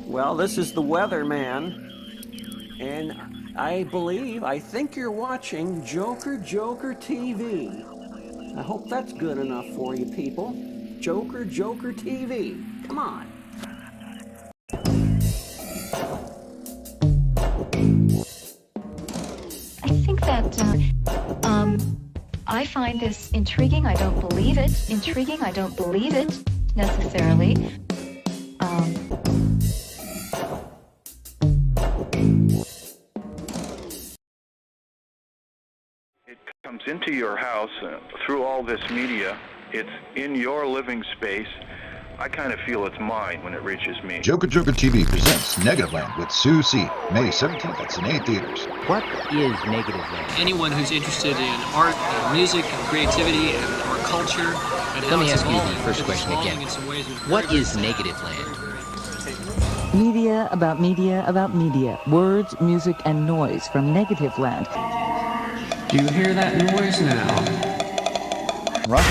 Well, this is the Weatherman, and I think you're watching Joker Joker TV. I hope that's good enough for you people. Joker Joker TV. Come on. I think that, I find this intriguing. I don't believe it. Intriguing. I don't believe it necessarily. It comes into your house through all this media. It's in your living space. I kind of feel it's mine when it reaches me. Joker Joker TV presents Negativland with Sue C. May 17th at Cine Theaters. What is Negativland? Anyone who's interested in art and music and creativity and our culture. And Let me ask you the first question again. What is Negativland? Media about media about media. Words, music, and noise from Negativland. Do you hear that noise now? Right.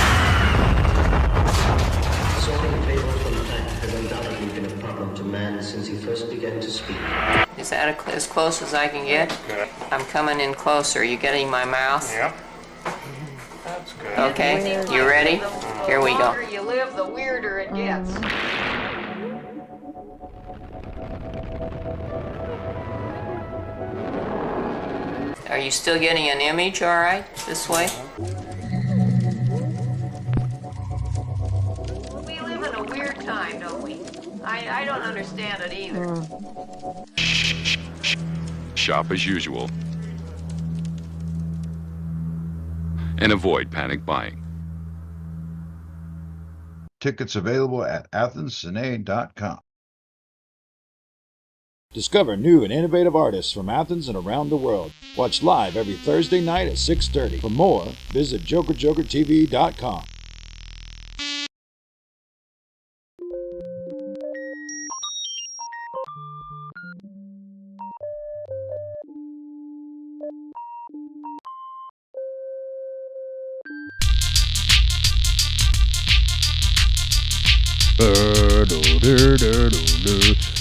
Sorting tables from fact has undoubtedly been a problem to man since he first began to speak. Is that as close as I can get? Good. I'm coming in closer. You getting my mouth? Yep. That's good. Okay, you ready? Here we go. The longer you live, the weirder it gets. Are you still getting an image all right? This way? We live in a weird time, don't we? I don't understand it either. Shop as usual. And avoid panic buying. Tickets available at athenscine.com. Discover new and innovative artists from Athens and around the world. Watch live every Thursday night at 6:30. For more, visit JokerJokertv.com.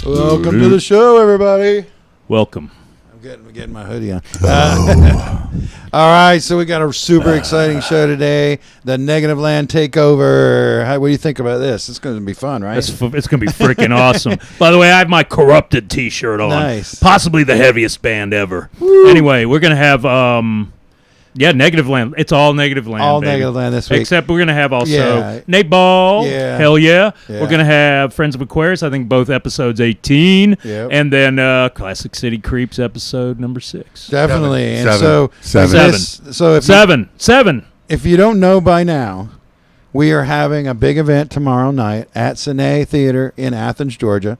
Welcome to the show, everybody. Welcome. I'm getting my hoodie on. All right, so we got a super exciting show today. The Negativland takeover. What do you think about this? It's going to be fun, right? It's going to be freaking awesome. By the way, I have my Corrupted T-shirt on. Nice. Possibly the heaviest band ever. Woo. Anyway, we're going to have Negativland. It's all Negativland. All baby. Negativland this week. Except we're going to have also Nateball. Yeah. Hell yeah. We're going to have Friends of Aquarius. I think both episodes 18. Yep. And then Classic City Creeps episode number 6. Definitely. Seven. If you don't know by now, we are having a big event tomorrow night at Cine Theater in Athens, Georgia.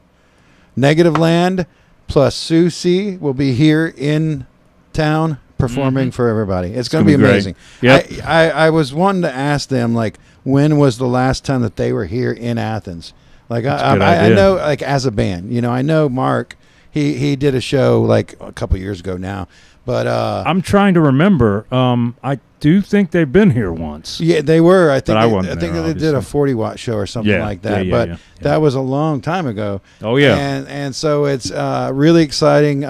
Negativland plus Sue C will be here in town performing for everybody. It's going to be amazing. Yep. I was wanting to ask them, like, when was the last time that they were here in Athens? Like, I know, like, as a band, you know, I know Mark, he did a show like a couple years ago now, but I'm trying to remember. I do think they've been here once. Yeah, they were. I think they did a 40-watt show or something like that. But that was a long time ago. Oh yeah. And so it's really exciting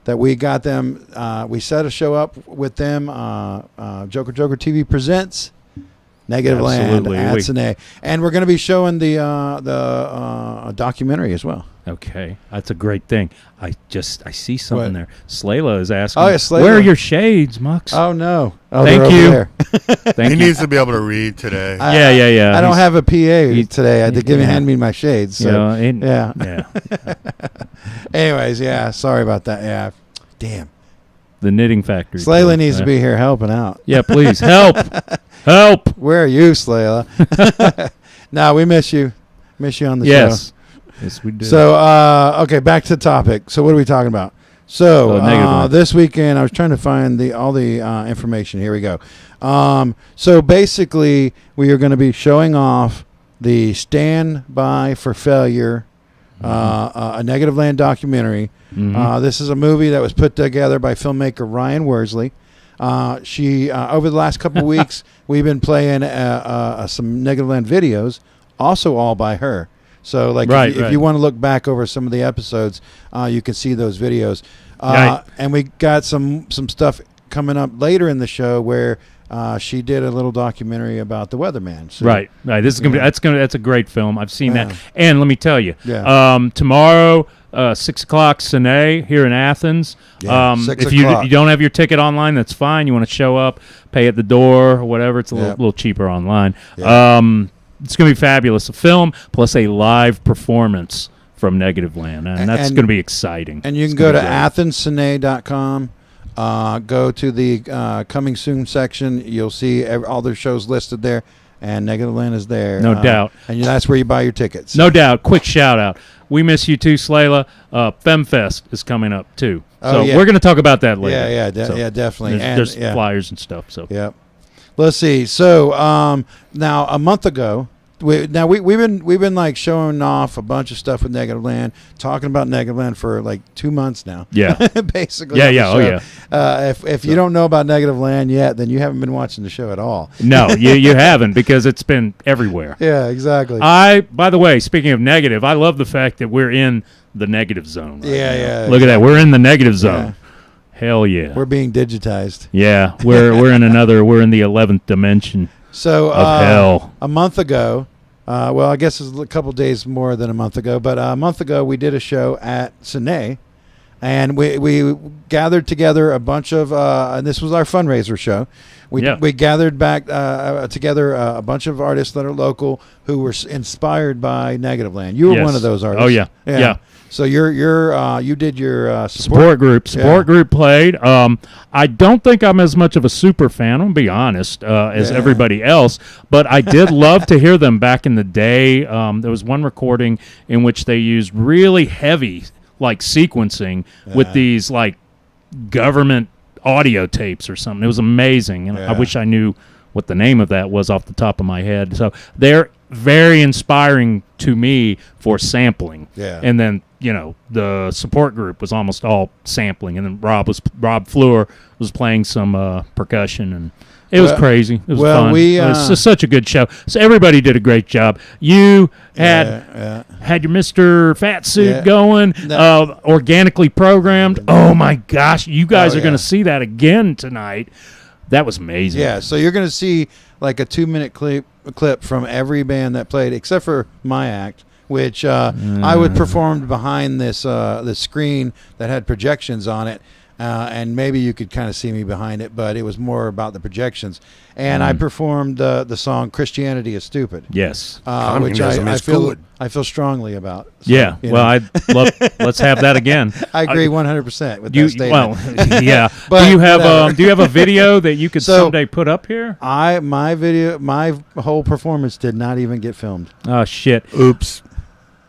that we got them. We set a show up with them. Joker Joker TV presents Negativland at Cine, and we're going to be showing the documentary as well. Okay, that's a great thing. I see something there. Slayla is asking. Oh, yeah, Slayla. Where are your shades, Mux? Oh no! Oh, thank you. He needs to be able to read today. Yeah. I don't have a PA today. I had to hand me my shades. So, yeah. Anyways, sorry about that. Yeah, damn. The Knitting Factory. Slayla needs to be here helping out. Yeah, please help. Help. Where are you, Slayla? No, we miss you. Miss you on the show. Yes, we do. So, okay, back to the topic. So, what are we talking about? So, this weekend, I was trying to find all the information. Here we go. So, basically, we are going to be showing off the Stand By for Failure a Negativland documentary. This is a movie that was put together by filmmaker Ryan Worsley. She over the last couple of weeks, we've been playing some Negativland videos, also all by her. So, like, if you want to look back over some of the episodes, you can see those videos. And we got some stuff coming up later in the show where she did a little documentary about the Weatherman. So, right. This is gonna be that's a great film. I've seen that, and let me tell you, tomorrow. 6 o'clock, Sine here in Athens. If you don't have your ticket online, that's fine. You want to show up, pay at the door or whatever. It's a little cheaper online. It's going to be fabulous. A film plus a live performance from Negativland, and that's going to be exciting. And you can go to athenscine.com. Go to the coming soon section. You'll see all their shows listed there, and Negativland is there. No doubt. And that's where you buy your tickets. No doubt. Quick shout out. We miss you too, Slayla. FemFest is coming up too. So we're going to talk about that later. Yeah, definitely. There's flyers and stuff. So let's see. So now a month ago, we've been like showing off a bunch of stuff with Negativland, talking about Negativland for like 2 months now. Yeah, basically. Yeah. If you don't know about Negativland yet, then you haven't been watching the show at all. No, you haven't, because it's been everywhere. Yeah, exactly. By the way, speaking of negative, I love the fact that we're in the negative zone. Right now. Look at that, we're in the negative zone. Yeah. Hell yeah, we're being digitized. Yeah, we're in the 11th dimension. So of hell. A month ago. Well, I guess it's a couple days more than a month ago, but a month ago we did a show at Sine, and we gathered together a bunch of, and this was our fundraiser show. We gathered back together a bunch of artists that are local who were inspired by Negativland. You were one of those artists. Oh yeah. So you did your support group. Support group played. I don't think I'm as much of a super fan, I'm gonna be honest, as everybody else, but I did love to hear them back in the day. There was one recording in which they used really heavy like sequencing with these like government audio tapes or something. It was amazing, and I wish I knew what the name of that was off the top of my head. So they're very inspiring to me for sampling. And then the support group was almost all sampling, and then Rob Fleur was playing some percussion, and it was crazy. It was fun. It was just such a good show. So everybody did a great job. You had your Mr. Fat Suit going, organically programmed. Oh my gosh, you guys are going to see that again tonight. That was amazing. Yeah, so you're going to see like a 2-minute clip from every band that played, except for my act, which I would perform behind this screen that had projections on it, and maybe you could kind of see me behind it, but it was more about the projections. And I performed the song "Christianity Is Stupid." Yes, which I feel strongly about. So, well, I'd love. Let's have that again. I agree 100% with that statement. Well, yeah. But do you have a video that you could someday put up here? My whole performance did not even get filmed. Oh shit! Oops.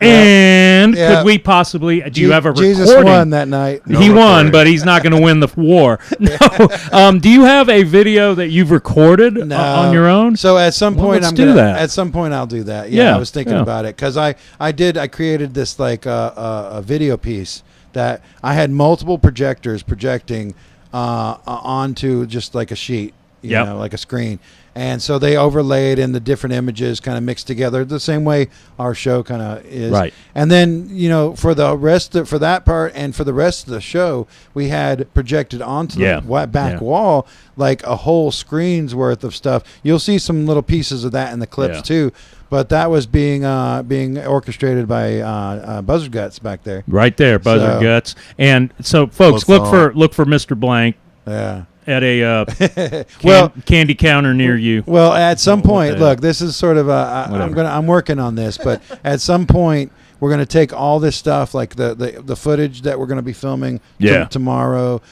And could we possibly? Do you have a recording? Jesus won that night. He won, but he's not going to win the war. No. Do you have a video that you've recorded on your own? So at some point, let's do that. At some point, I'll do that. Yeah, I was thinking about it because I created this like a video piece that I had multiple projectors projecting onto just like a sheet, you know, like a screen. And so they overlaid in the different images kind of mixed together the same way our show kind of is. Right. And then, for the rest for that part and for the rest of the show, we had projected onto the back wall like a whole screen's worth of stuff. You'll see some little pieces of that in the clips too. But that was being orchestrated by Buzzard Guts back there. Right there, Buzzard Guts. And so folks, look for Mr. Blank. Yeah. At a candy counter near you. Well, at some point, look, this is sort of I'm working on this, but at some point we're going to take all this stuff, like the footage that we're going to be filming tomorrow,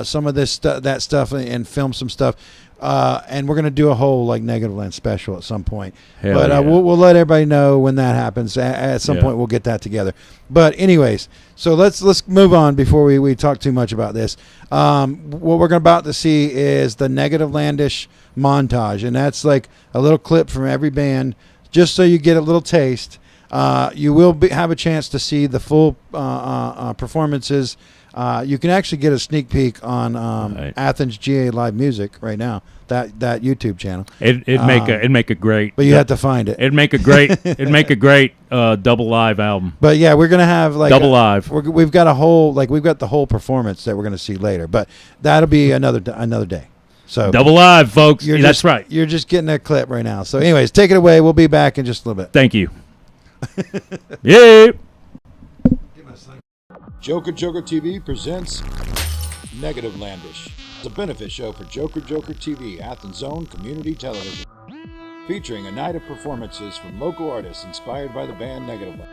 some of this that stuff, and film some stuff. And we're going to do a whole like Negativland special at some point. We'll let everybody know when that happens. At some point, we'll get that together. But anyways, so let's move on before we talk too much about this. What we're about to see is the Negativlandish montage, and that's like a little clip from every band, just so you get a little taste You will have a chance to see the full performances. You can actually get a sneak peek on Athens GA Live Music right now. That YouTube channel. It'd make a great. But you have to find it. It'd make a great double live album. But yeah, we're gonna have like double live. We've got the whole performance that we're gonna see later. But that'll be another day. So double live, folks. That's right. You're just getting a clip right now. So, anyways, take it away. We'll be back in just a little bit. Thank you. Yeah. Joker Joker TV presents Negativlandish. It's a benefit show for Joker Joker TV, Athens' own community television, featuring a night of performances from local artists inspired by the band Negativland.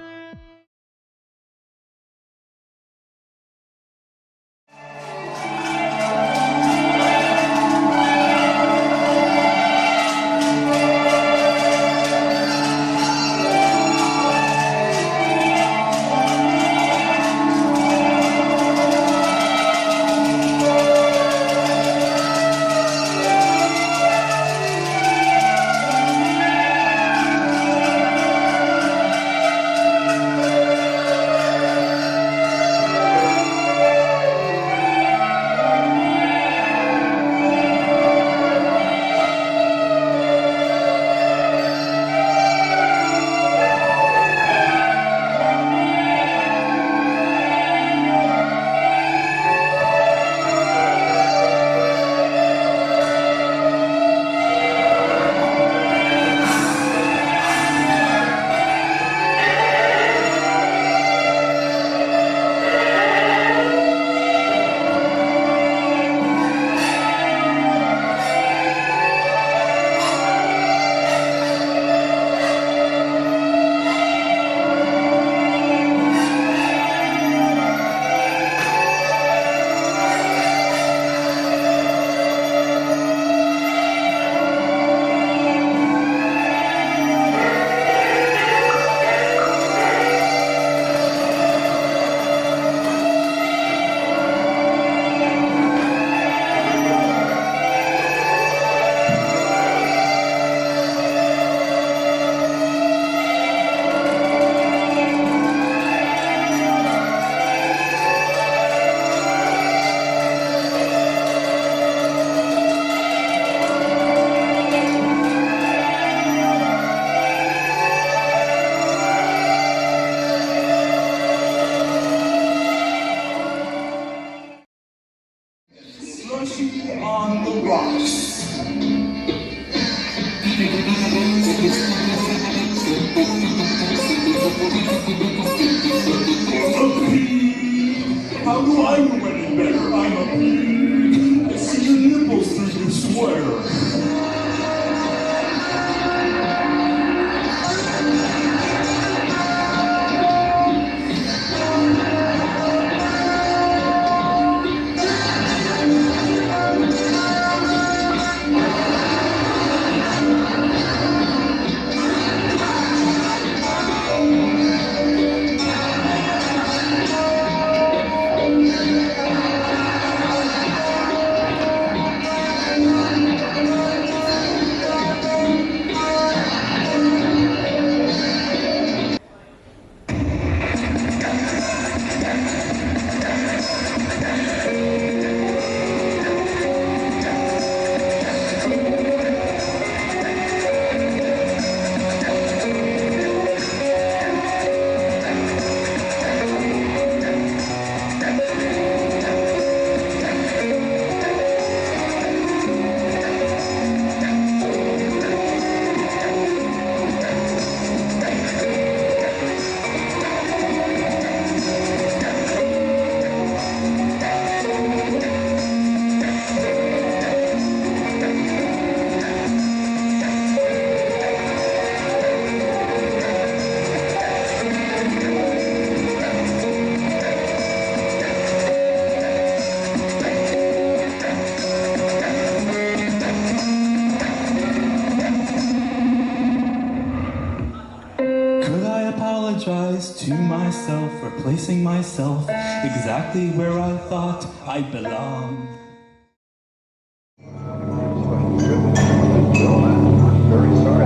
How do I know any better? I'm a pig. I see your nipples through your sweater. To myself for placing myself exactly where I thought I belonged. Very sorry.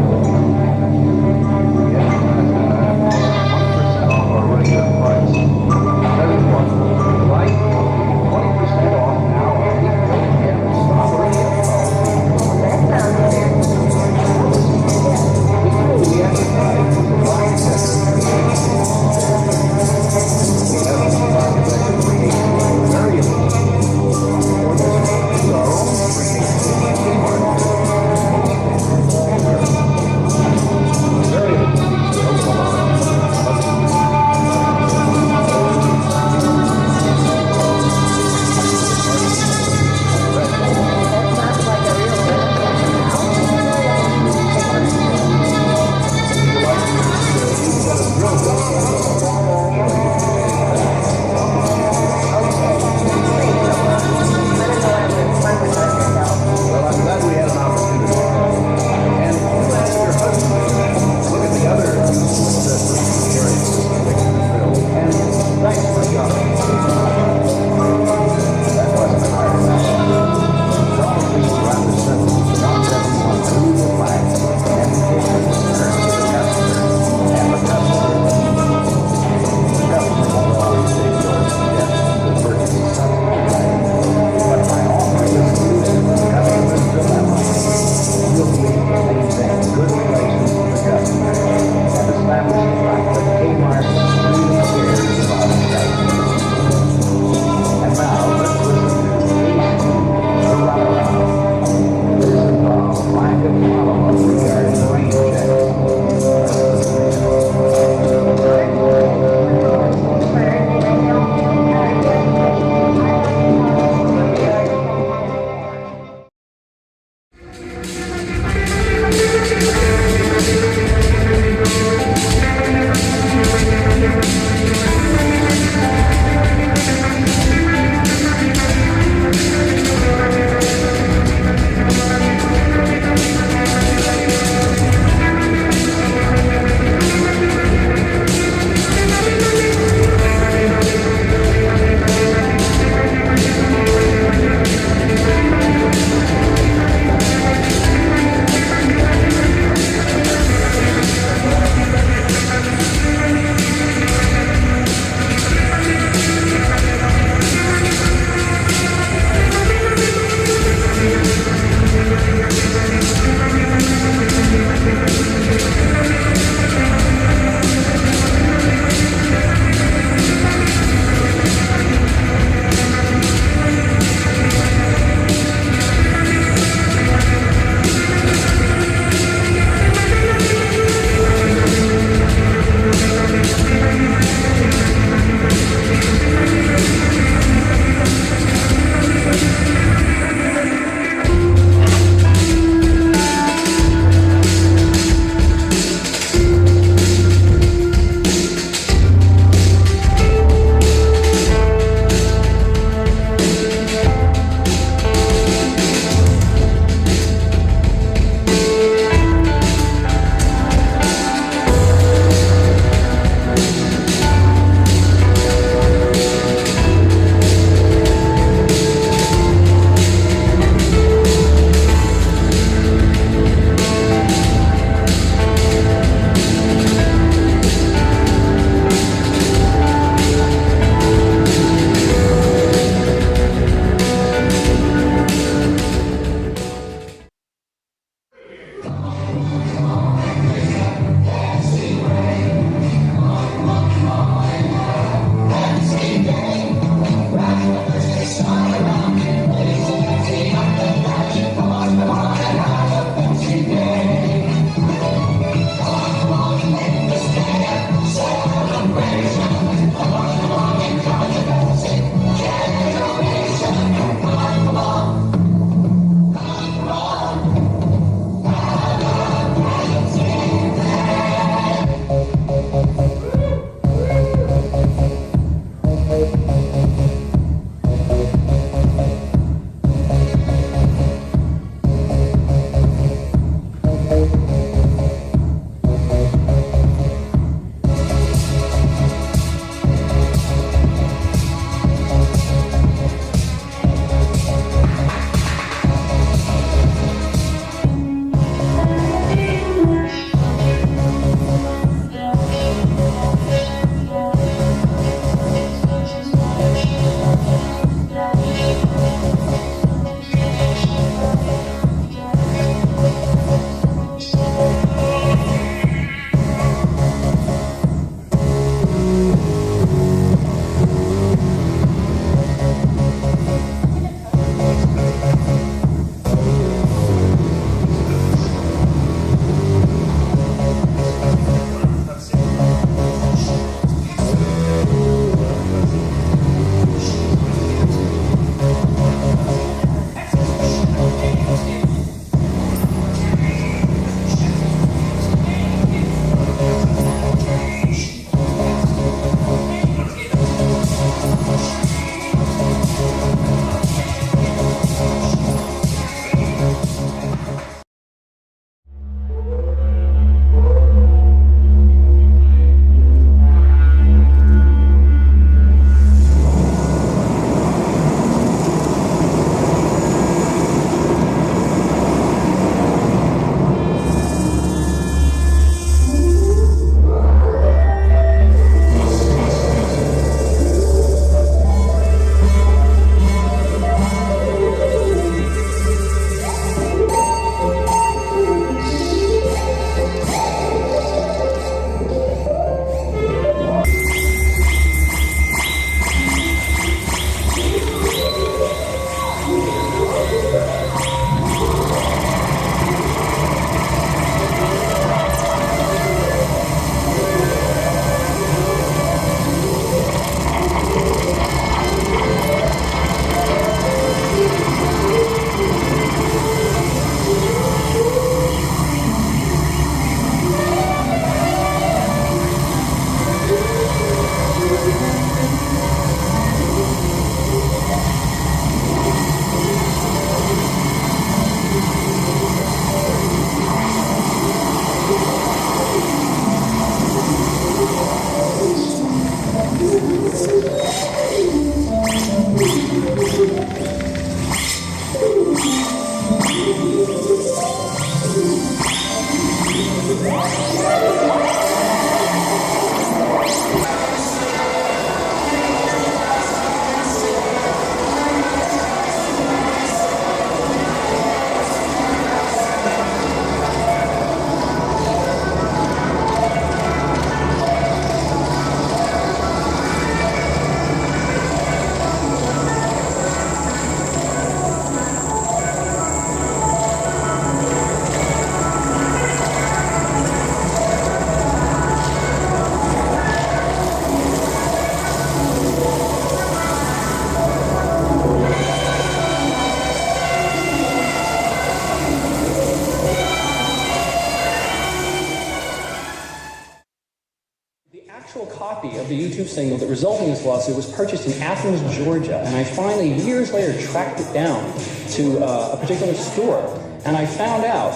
of the YouTube single that resulted in this lawsuit was purchased in Athens, Georgia, and I finally, years later, tracked it down to a particular store, and I found out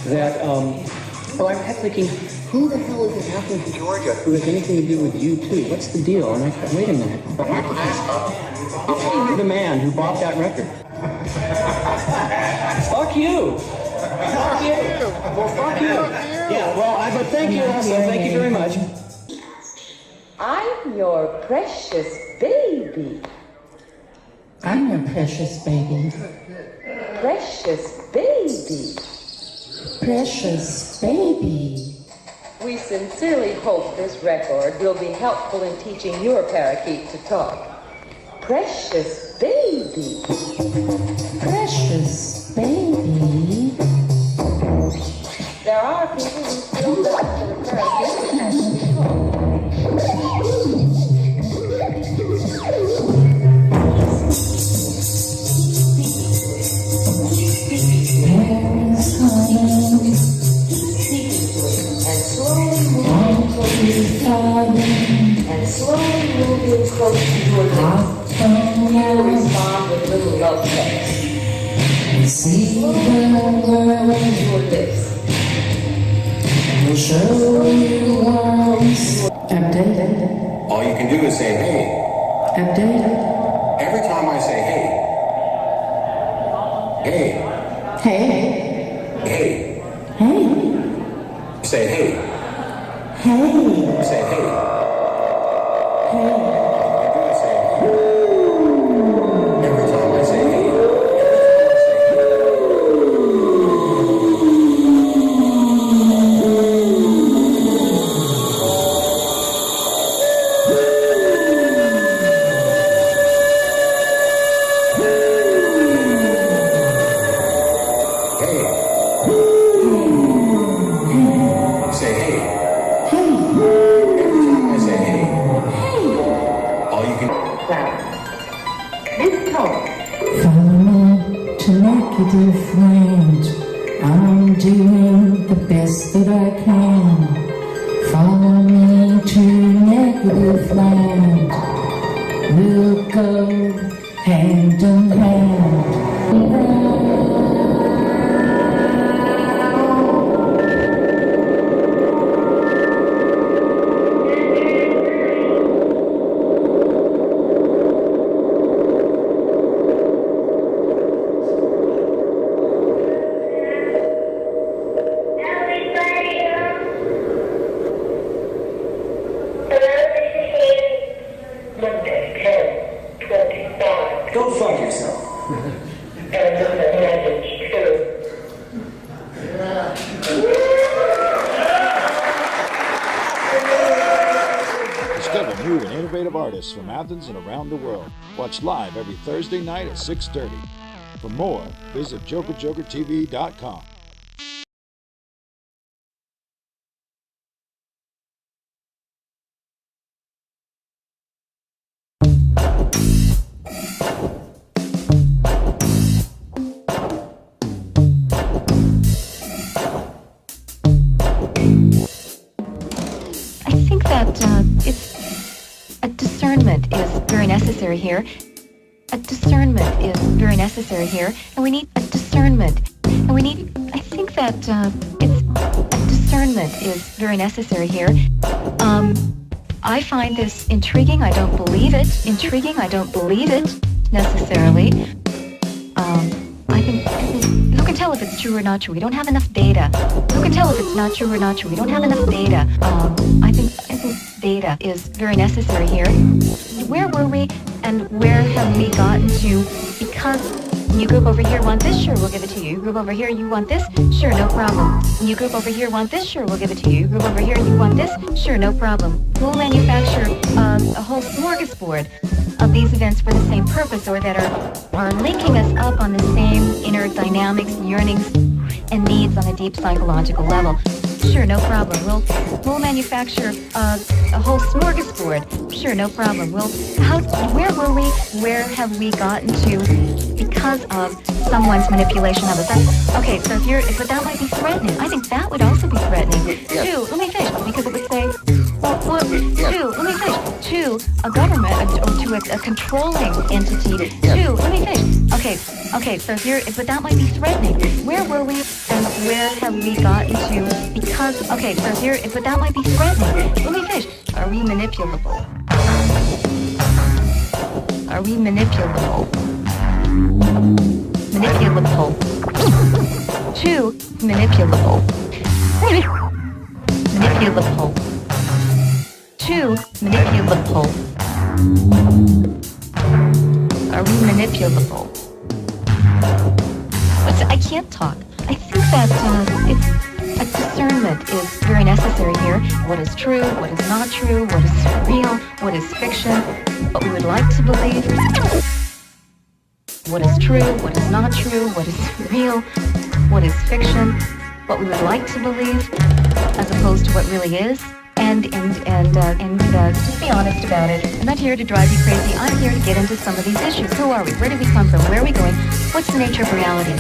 that, well, I kept thinking, who the hell is in Athens, Georgia, who has anything to do with U2? What's the deal? And I thought, wait a minute. The man who bought that record. Fuck you! Fuck you! Well, fuck you! Yeah, well, but thank you also. Thank you very much. I'm your precious baby. I'm your precious baby. Precious baby. Precious baby. We sincerely hope this record will be helpful in teaching your parakeet to talk. Precious baby. Precious baby. There are people who feel that the parakeet has to talk. And slowly moving close to your lips. You'll respond with little love text. Slowly moving close to your lips. We'll show you once. Updated. All you can do is say, hey. Updated. Every time I say, hey. Hey. Hey. Hey. Say, hey. Hey. Say, hey. Hey. Every time I say, hey. Friend, I'm doing the best that I can. Follow me to negative land. We'll go hand in hand. Discover new and innovative artists from Athens and around the world. Watch live every Thursday night at 6:30. For more, visit JokerJokertv.com. I think that discernment is very necessary here. A discernment is very necessary here, and we need a discernment. And we need, I think that discernment is very necessary here. I find this intriguing. I don't believe it. Intriguing. I don't believe it necessarily. I think who can tell if it's true or not true? We don't have enough data. Who can tell if it's not true or not true? We don't have enough data. I think data is very necessary here. Where were we and where have we gotten to? Because you group over here want this, sure, we'll give it to you. You group over here, you want this, sure, no problem. You group over here want this, sure, we'll give it to you. You group over here, you want this, sure, no problem. We'll manufacture a whole smorgasbord of these events for the same purpose, or that are linking us up on the same inner dynamics, yearnings, and needs on a deep psychological level. Sure, no problem. We'll manufacture a whole smorgasbord. Sure, no problem. Where were we? Where have we gotten to because of someone's manipulation of us? Okay, so but that might be threatening. I think that would also be threatening. Too. Let me finish, because it would say, Well, two, let me finish. Two, a government, or to a controlling entity. Two, let me finish. Okay, so here, but that might be threatening. Where were we and where have we gotten to? Because, okay, so here, but that might be threatening. Let me finish. Are we manipulable? Are we manipulable? Manipulable. Two, manipulable. Manipulable. Two, manipulable. Are we manipulable? I can't talk. I think that a discernment is very necessary here. What is true, what is not true, what is real, what is fiction, what we would like to believe. What is true, what is not true, what is real, what is fiction, what we would like to believe, as opposed to what really is. And just be honest about it. I'm not here to drive you crazy. I'm here to get into some of these issues. Who are we? Where did we come from? Where are we going? What's the nature of reality?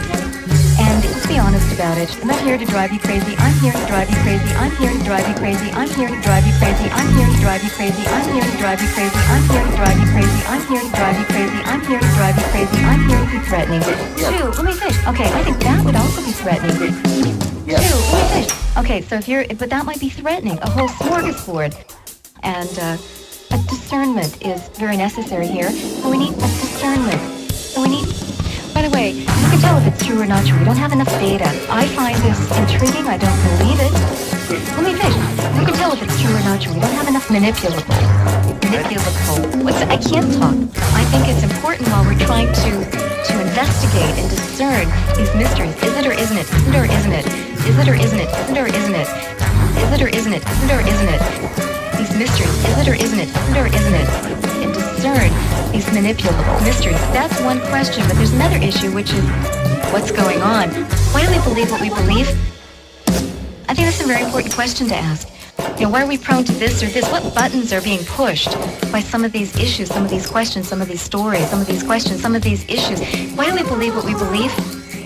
And just be honest about it. I'm not here to drive you crazy. I'm here to drive you crazy. I'm here to drive you crazy. I'm here to drive you crazy. I'm here to drive you crazy. I'm here to drive you crazy. I'm here to drive you crazy. I'm here to drive you crazy. I'm here to drive you crazy. I'm here to be threatening. Two, let me finish. Okay, I think that would also be threatening. Two, let me finish. Okay, so here, but that might be threatening. A whole smorgasbord. And a discernment is very necessary here. And we need a discernment. And we need... By the way, you can tell if it's true or not true. We don't have enough data. I find this intriguing. I don't believe it. Let me finish. You can tell if it's true or not true. We don't have enough manipulable. I can't talk. I think it's important while we're trying to investigate and discern these mysteries. Is it or isn't it? Is it or isn't it? Is it or isn't it? Is it or isn't it? Is it or isn't it? Is it or isn't it? These mysteries. Is it or isn't it? Is it or isn't it? And discern these manipulable mysteries. That's one question, but there's another issue, which is what's going on? Why do we believe what we believe? I think that's a very important question to ask. You know, why are we prone to this or this? What buttons are being pushed by some of these issues, some of these questions, some of these stories, some of these questions, some of these issues? Why do we believe what we believe?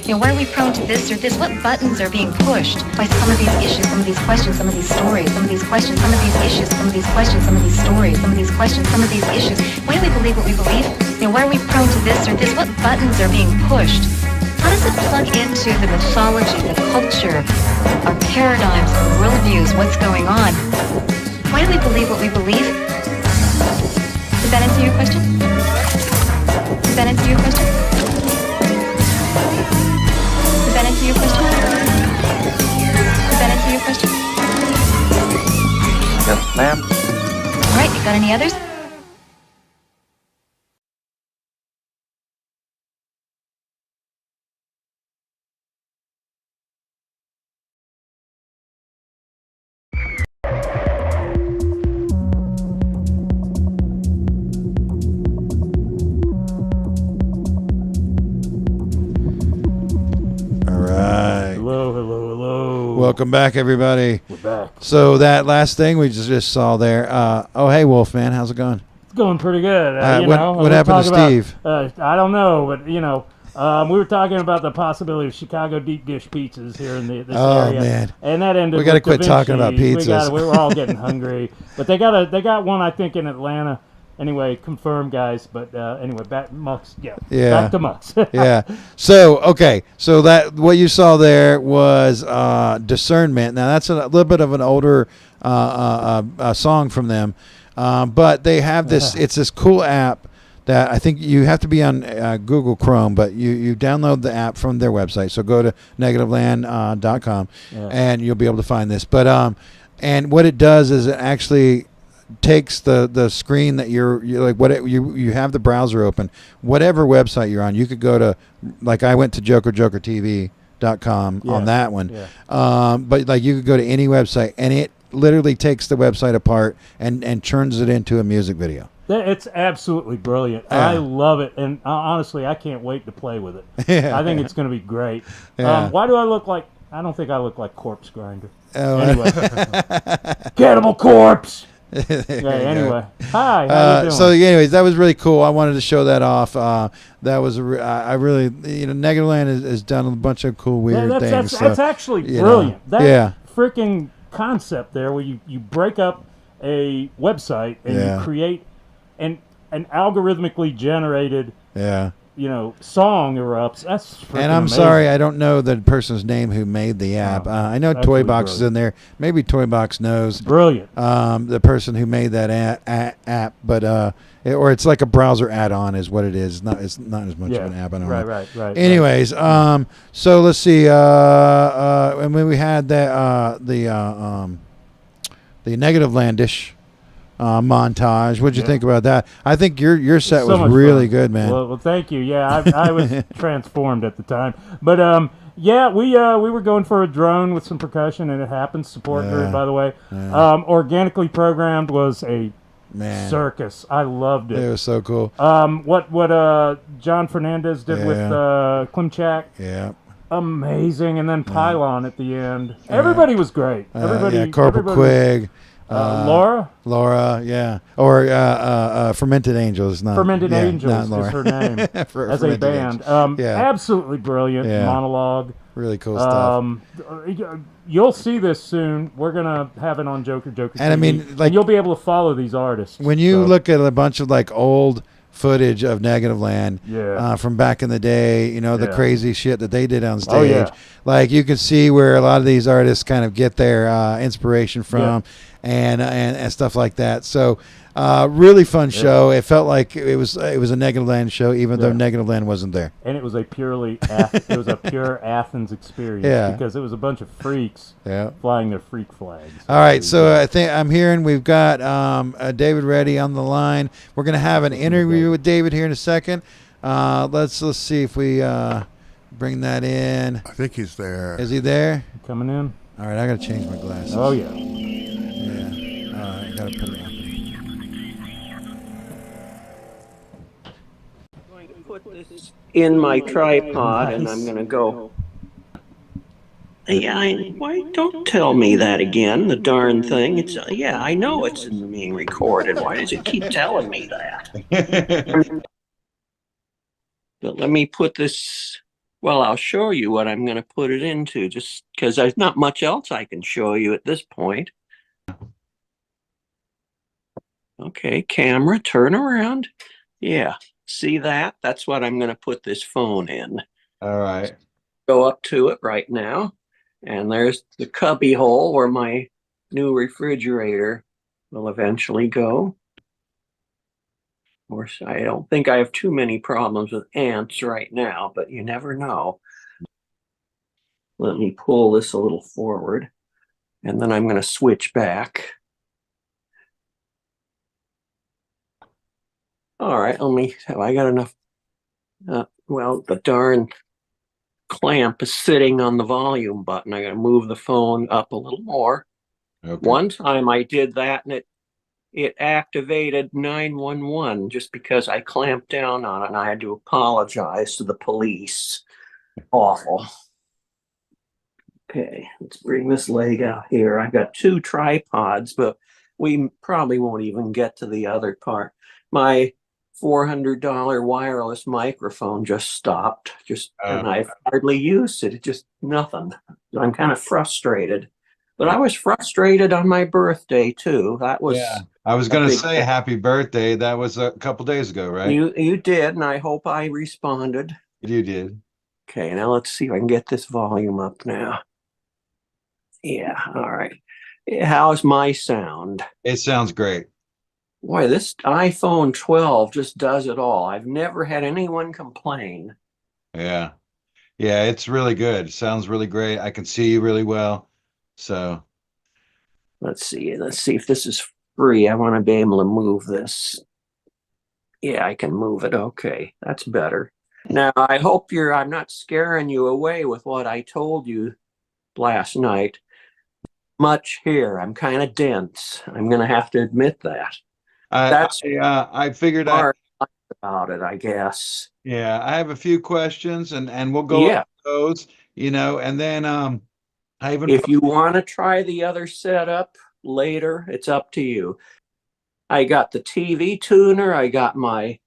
You know, why are we prone to this or this? What buttons are being pushed by some of these issues, some of these questions, some of these stories, some of these questions, some of these issues, some of these questions, some of these stories, some of these questions, some of these issues? Why do we believe what we believe? You know, why are we prone to this or this? What buttons are being pushed? How does it plug into the mythology, the culture, our paradigms, our worldviews, what's going on? Why do we believe what we believe? Does that answer your question? Does that answer your question? Does that answer your question? Does that answer your question? Yes, ma'am. All right, you got any others? Welcome back, everybody. We're back. So that last thing we just saw there. Oh, hey, Wolfman, how's it going? It's going pretty good. What happened to Steve? I don't know, but we were talking about the possibility of Chicago deep dish pizzas here in this area. Oh man! And that ended. We got to quit talking about pizzas. We were all getting hungry, but they got one I think in Atlanta. Anyway, confirmed, guys. But anyway, back Mux. Yeah. Back to Mux. Yeah. So that what you saw there was Discernment. Now that's a little bit of an older song from them, but they have this. It's this cool app that I think you have to be on Google Chrome, but you download the app from their website. So go to NATEBALLS.com and you'll be able to find this. But and what it does is it actually takes the screen that you're like you have the browser open, whatever website you're on. You could go to, like I went to JOKERJOKERtv.com on that one, but like you could go to any website and it literally takes the website apart and turns it into a music video. It's absolutely brilliant. I love it, and honestly, I can't wait to play with it. I think it's going to be great. Why do I look like? I don't think I look like Corpse Grinder. Anyway, Cannibal Corpse. Anyway, hi. How you doing? So, anyways, that was really cool. I wanted to show that off. That was I really, Negativland has done a bunch of cool, weird things. That's actually brilliant. That freaking concept there, where you break up a website and Yeah. you create an algorithmically generated Yeah. song erupts. That's freaking And I'm amazing. sorry, I don't know the person's name who made the app. I know absolutely Toybox is in there. Maybe Toybox knows. Brilliant. The person who made that app, but or it's like a browser add-on, is what it is. It's not as much of an app. I don't know. Right. Anyways, so let's see. And when we had the Negativlandish montage. What'd you think about that? I think your set was really good, man. Well, thank you. Yeah, I was transformed at the time. But yeah, we were going for a drone with some percussion, and it happens. Support group, by the way. Yeah. Organically programmed was a circus. I loved it. It was so cool. What John Fernandez did with Klimchak. Yeah. Amazing, and then Pylon at the end. Everybody was great. Everybody. Corporal Quig. Laura, yeah, or Fermented Angels. Not Fermented Angels not Laura. is her name as a band. Absolutely brilliant monologue. Really cool stuff. You'll see this soon. We're gonna have it on Joker TV, and I mean, like, and you'll be able to follow these artists. When you look at a bunch of like old footage of Negativland from back in the day, the crazy shit that they did on stage. Like, you can see where a lot of these artists kind of get their inspiration from. And stuff like that. So really fun show. It felt like it was a Negativland show, even though Negativland wasn't there. And it was a pure Athens experience because it was a bunch of freaks flying their freak flags. All right, so I think I'm hearing we've got David Reddy on the line. We're gonna have an interview with David here in a second. Let's see if we bring that in. I think he's there. Is he there? Coming in. All right, I gotta change my glasses. Oh yeah. I gotta put it on. I'm going to put this in my tripod, and I'm going to go. Why don't tell me that again? The darn thing. It's I know it's being recorded. Why does it keep telling me that? But let me put this. Well, I'll show you what I'm going to put it into, just because there's not much else I can show you at this point. Okay, camera, turn around. Yeah, see that? That's what I'm going to put this phone in. All right. Go up to it right now, and there's the cubby hole where my new refrigerator will eventually go. Of course, I don't think I have too many problems with ants right now, but you never know. Let me pull this a little forward, and then I'm going to switch back. All right, have I got enough? Well, the darn clamp is sitting on the volume button. I got to move the phone up a little more. Okay. One time I did that, and it activated 911 just because I clamped down on it, and I had to apologize to the police. Awful. Okay, let's bring this leg out here. I've got two tripods, but we probably won't even get to the other part. My $400 wireless microphone just stopped, and I've hardly used it. It's just nothing. I'm kind of frustrated, but I was frustrated on my birthday too. That was. Yeah, I was going to say happy birthday. That was a couple days ago, right? You did, and I hope I responded. You did. Okay, now let's see if I can get this volume up now. Yeah, all right. How's my sound? It sounds great. Boy, this iPhone 12 just does it all. I've never had anyone complain. Yeah. Yeah, it's really good. Sounds really great. I can see you really well. So let's see if this is free. I want to be able to move this. Yeah, I can move it. Okay, that's better. Now, I hope I'm not scaring you away with what I told you last night. Much here. I'm kind of dense. I'm going to have to admit that. I figured out about it, I guess. Yeah, I have a few questions, and we'll go over those, and then if you want to try the other setup later, it's up to you. I got the TV tuner. I got my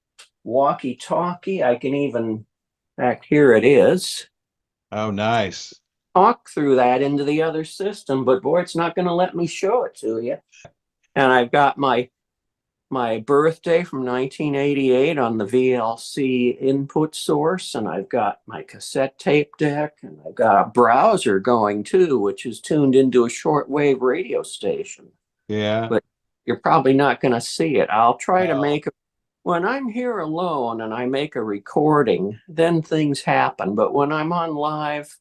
walkie-talkie. I can even, here it is. Oh, nice. Talk through that into the other system, but boy, it's not going to let me show it to you. And I've got my birthday from 1988 on the VLC input source, and I've got my cassette tape deck, and I've got a browser going too, which is tuned into a shortwave radio station. Yeah. But you're probably not going to see it. I'll try to make when I'm here alone and I make a recording, then things happen. But when I'm on live,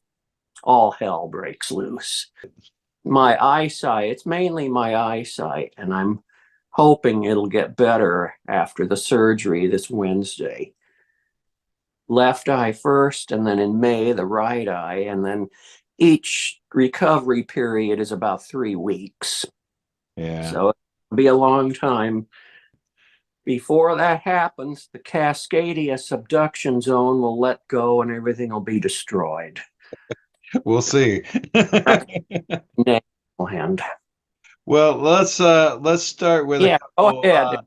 all hell breaks loose. My eyesight, it's mainly my eyesight, and I'm hoping it'll get better after the surgery this Wednesday. Left eye first, and then in May, the right eye, and then each recovery period is about 3 weeks. Yeah. So it'll be a long time. Before that happens, the Cascadia subduction zone will let go and everything will be destroyed. We'll see. Hand. Well, let's start with go ahead.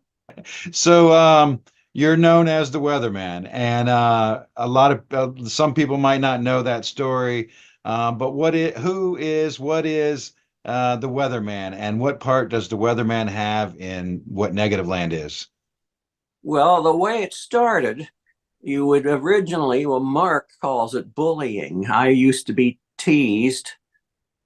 So you're known as the Weatherman, and a lot of some people might not know that story. But what is the Weatherman, and what part does the Weatherman have in what Negativland is? Well, the way it started, you would originally, well, Mark calls it bullying. I used to be teased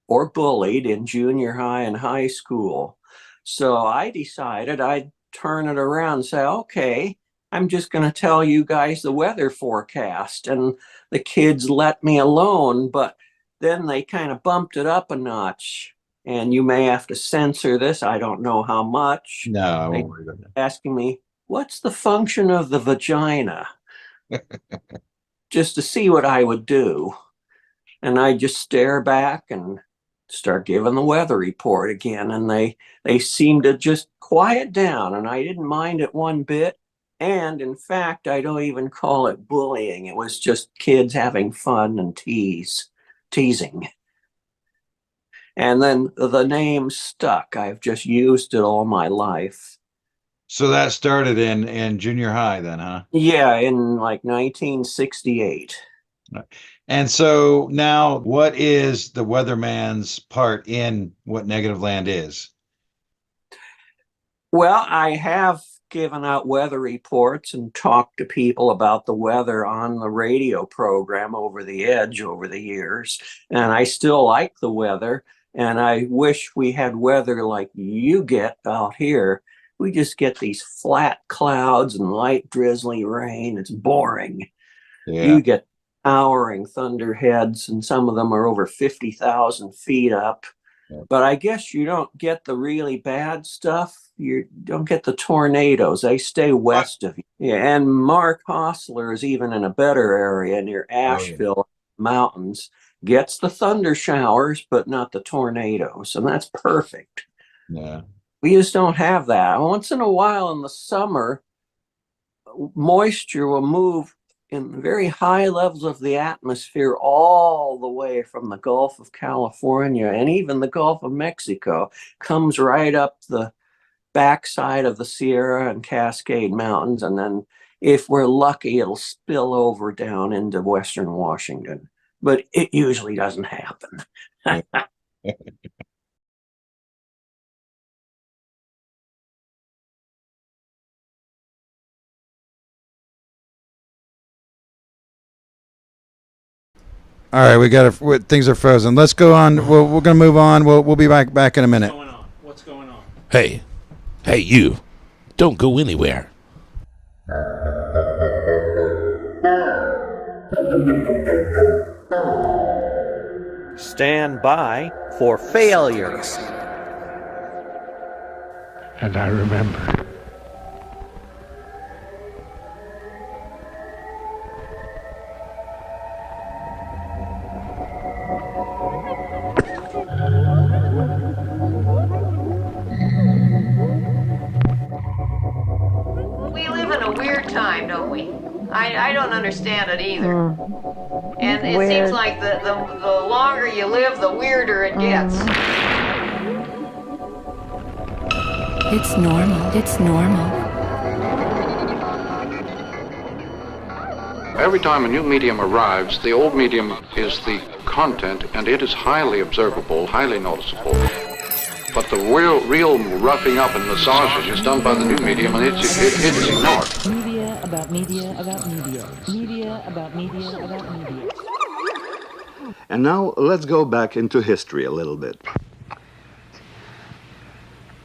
or bullied in junior high and high school. So I decided I'd turn it around and say, okay, I'm just going to tell you guys the weather forecast. And the kids let me alone, but then they kind of bumped it up a notch. And you may have to censor this. I don't know how much. No, I won't worry about that. Asking me, what's the function of the vagina? Just to see what I would do. And I just stare back and start giving the weather report again. And they seem to just quiet down. And I didn't mind it one bit. And in fact, I don't even call it bullying. It was just kids having fun and teasing. And then the name stuck. I've just used it all my life. So that started in junior high then, huh? Yeah, in like 1968. And so now, what is the Weatherman's part in what Negativland is? Well, I have given out weather reports and talked to people about the weather on the radio program Over the Edge over the years. And I still like the weather. And I wish we had weather like you get out here. We just get these flat clouds and light drizzly rain. It's boring. Yeah. You get towering thunderheads, and some of them are over 50,000 feet up. Yeah. But I guess you don't get the really bad stuff. You don't get the tornadoes. They stay west of you. Yeah, and Mark Hostler is even in a better area near Asheville Mountains. Gets the thunder showers, but not the tornadoes. And that's perfect. Yeah. We just don't have that. Once in a while in the summer, moisture will move in very high levels of the atmosphere all the way from the Gulf of California and even the Gulf of Mexico, comes right up the backside of the Sierra and Cascade Mountains. And then if we're lucky, it'll spill over down into Western Washington. But it usually doesn't happen. All right, we got things are frozen. Let's go on. We're going to move on. We'll be back in a minute. What's going on? Hey, you! Don't go anywhere. Stand by for failure. And I remember. We live in a weird time, don't we? I don't understand it either. And it seems like the longer you live, the weirder it gets. It's normal. It's normal. Every time a new medium arrives, the old medium is the content, and it is highly observable, highly noticeable. But the real roughing up and massaging is done by the new medium, and it's ignored. Media about media about media. Media about media about media. And now let's go back into history a little bit.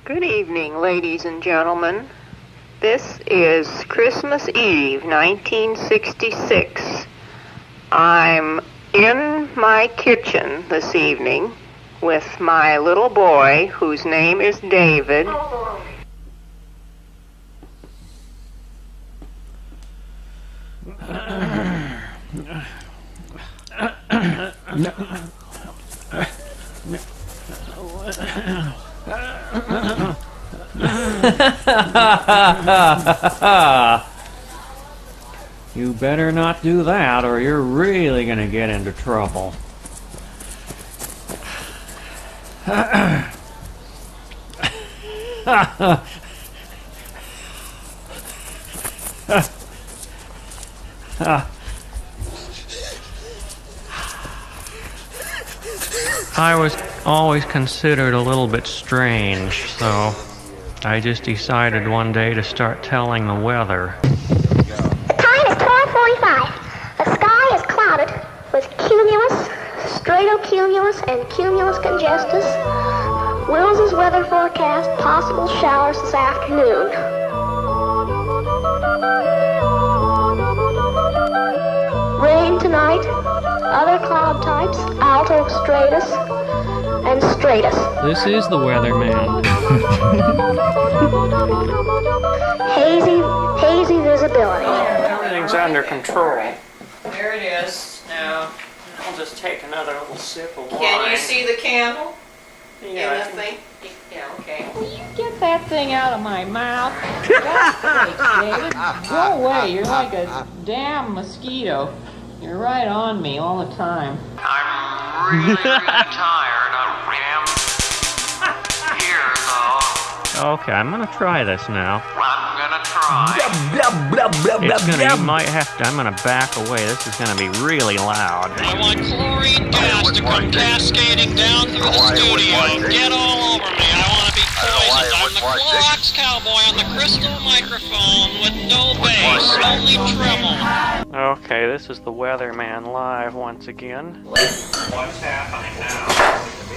Good evening, ladies and gentlemen. This is Christmas Eve, 1966. I'm in my kitchen this evening with my little boy, whose name is David. You better not do that, or you're really going to get into trouble. I was always considered a little bit strange, so I just decided one day to start telling the weather. The time is 12:45. The sky is clouded with cumulus, stratocumulus, and cumulus congestus. Will's weather forecast, possible showers this afternoon. Rain tonight, other cloud types, alto stratus, and stratus. This is the Weatherman. Hazy visibility. Everything's under control. There it is. Now, I'll just take another little sip of wine. can you see the candle? Yeah, In the thing? Yeah, okay. Will you get that thing out of my mouth? God's sakes, David. Go away. You're like a damn mosquito. You're right on me all the time. I'm really tired. I'm here, though. Okay, I'm gonna try this now. I'm gonna try. You might have to. I'm gonna back away. This is gonna be really loud. I want chlorine gas to come cascading down through the studio. Get all over me. I want to be poisoned. I'm the Clorox cowboy on the crystal microphone with no bass, only treble. Okay, this is the Weatherman live once again. What's happening now?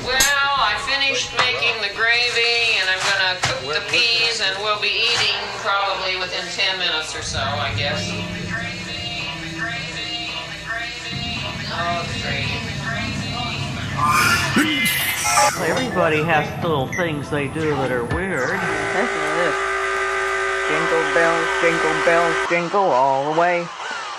Well, I finished making the gravy, and I'm gonna cook the peas, and we'll be eating probably within 10 minutes or so, I guess. Oh, the gravy. Everybody has little things they do that are weird. Listen to this. Jingle bells, jingle all the way.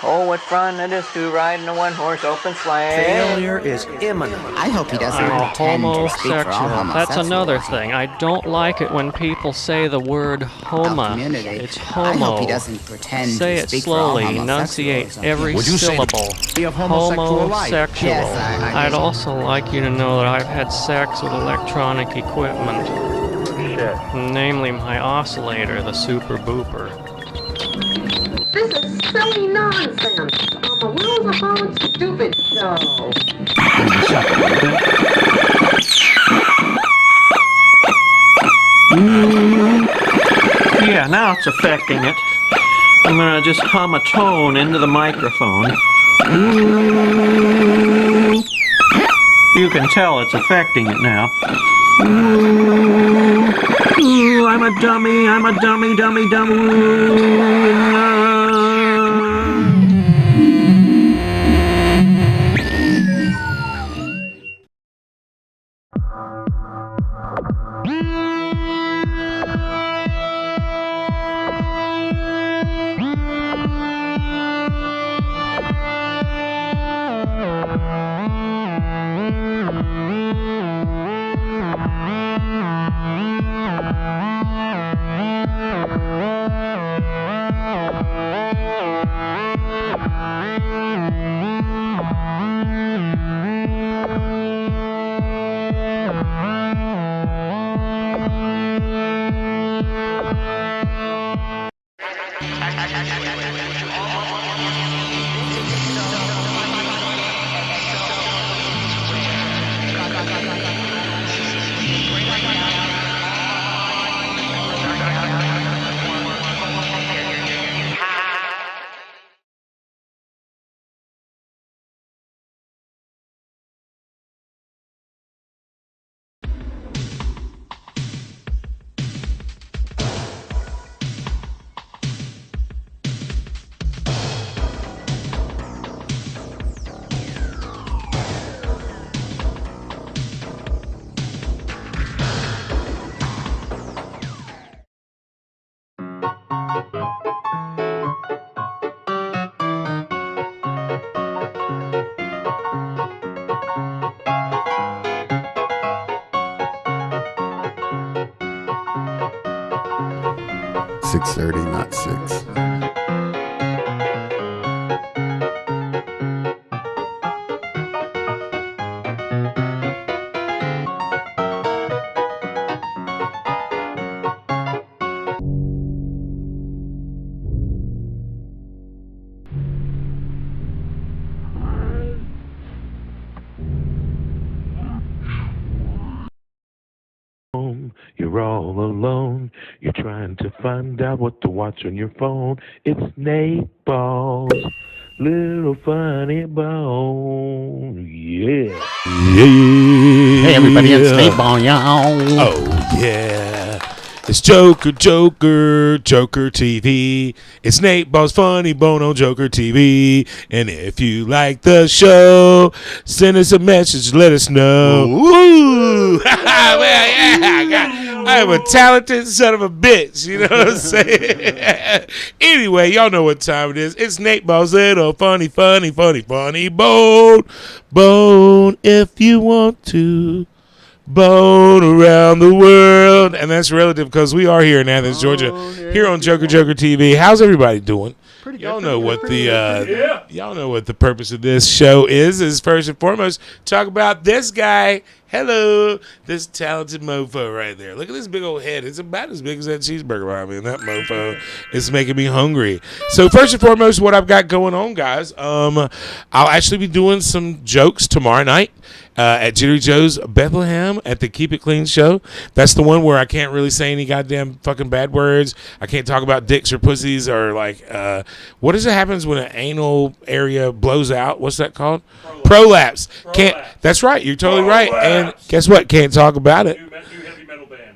Oh, what fun it is to ride in a one-horse open sleigh. Failure is imminent. I hope he doesn't I'm pretend to speak for all homosexual. That's homosexuals. another thing. I don't like it when people say the word homa. It's homo. I hope he doesn't pretend say to it speak for all slowly. homosexuals. Enunciate every Would you say syllable. be of homosexual life? Homosexual. Yes, I I'd also like you to know that I've had sex with electronic equipment. Namely my oscillator, the Super Booper. This is silly nonsense. Will's a whole stupid show. Yeah, now it's affecting it. I'm gonna just hum a tone into the microphone. You can tell it's affecting it now. Ooh, I'm a dummy, dummy. 6:30, not 6. You're all alone. You're trying to find out what to watch on your phone. It's Nateball's little funny bone. Yeah. Yeah. Hey everybody, it's Nateball, y'all. Oh yeah. It's Joker TV. It's Nateball's Funny Bone on Joker TV. And if you like the show, send us a message, let us know. Woo! Well, yeah, I'm a talented son of a bitch. You know what I'm saying? Anyway, y'all know what time it is. It's Nateball's little funny bone. Bone if you want to. Bone around the world, and that's relative because we are here in Athens, Georgia, here on Joker TV. How's everybody doing? Pretty good. Y'all know what the purpose of this show is first and foremost talk about this guy. Hello, this talented mofo right there. Look at this big old head. It's about as big as that cheeseburger behind me, and that mofo is making me hungry. So first and foremost, what I've got going on, guys, I'll actually be doing some jokes tomorrow night. At Jittery Joe's Bethlehem at the Keep It Clean show. That's the one where I can't really say any goddamn fucking bad words. I can't talk about dicks or pussies or like, what is it happens when an anal area blows out? What's that called? Prolapse. That's right. You're totally right. And guess what? Can't talk about it.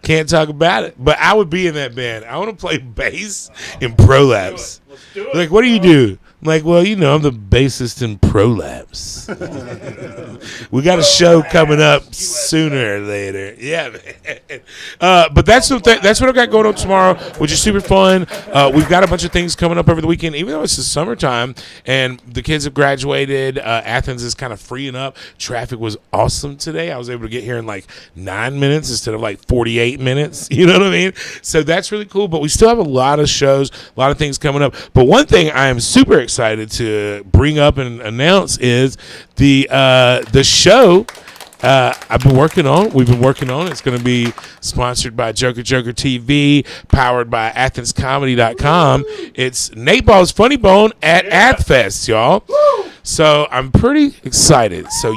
Can't talk about it. But I would be in that band. I want to play bass in Prolapse. Let's do it. Like, what do you do? I'm like, well, you know, I'm the bassist in Prolapse. We got a show coming up sooner or later. Yeah, man. But that's what I got going on tomorrow, which is super fun. We've got a bunch of things coming up over the weekend, even though it's the summertime and the kids have graduated. Athens is kind of freeing up. Traffic was awesome today. I was able to get here in like 9 minutes instead of like 48 minutes. You know what I mean? So that's really cool. But we still have a lot of shows, a lot of things coming up. But one thing I am super excited to bring up and announce is the show we've been working on. It's going to be sponsored by JOKERJOKERtv, powered by AthensComedy.com. It's Nateball's Funny Bone at AthFest, y'all. So I'm pretty excited. So,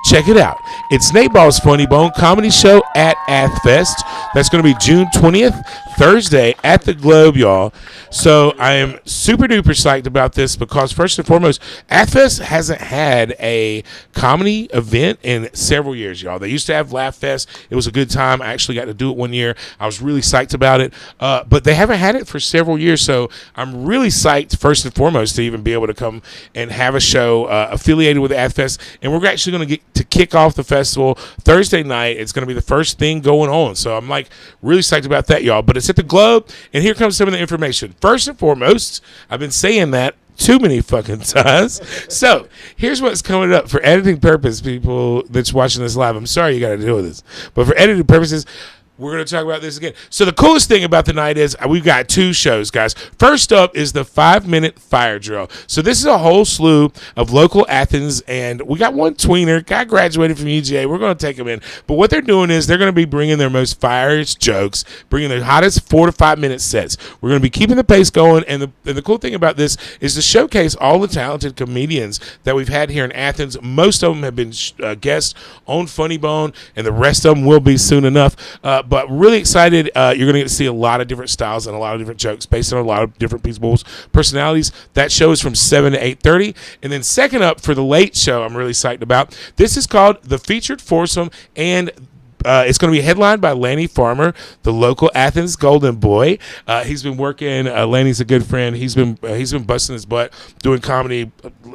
check it out. It's Nateball's Funny Bone comedy show at AthFest. That's going to be June 20th, Thursday at the Globe, y'all. So I am super duper psyched about this because first and foremost, AthFest hasn't had a comedy event in several years, y'all. They used to have Laugh Fest. It was a good time. I actually got to do it one year. I was really psyched about it. But they haven't had it for several years. So I'm really psyched first and foremost to even be able to come and have a show affiliated with AthFest. And we're actually going to get to kick off the festival Thursday night. It's going to be the first thing going on. So I'm like really psyched about that, y'all. But it's at the Globe. And here comes some of the information. First and foremost, I've been saying that too many fucking times. So here's what's coming up for editing purpose, people that's watching this live. I'm sorry you got to deal with this. But for editing purposes, we're going to talk about this again. So the coolest thing about the night is we've got two shows, guys. First up is the 5-minute fire drill. So this is a whole slew of local Athens, and we got one tweener. Guy graduated from UGA. We're going to take him in. But what they're doing is they're going to be bringing their most fireest jokes, bringing their hottest 4 to 5 minute sets. We're going to be keeping the pace going, and the cool thing about this is to showcase all the talented comedians that we've had here in Athens. Most of them have been guests on Funny Bone, and the rest of them will be soon enough. But really excited. You're going to get to see a lot of different styles and a lot of different jokes based on a lot of different people's personalities. That show is from 7 to 8:30. And then second up for the late show, I'm really psyched about. This is called The Featured Foursome, and it's going to be headlined by Lanny Farmer, the local Athens Golden Boy. He's been working. Lanny's a good friend. He's been busting his butt doing comedy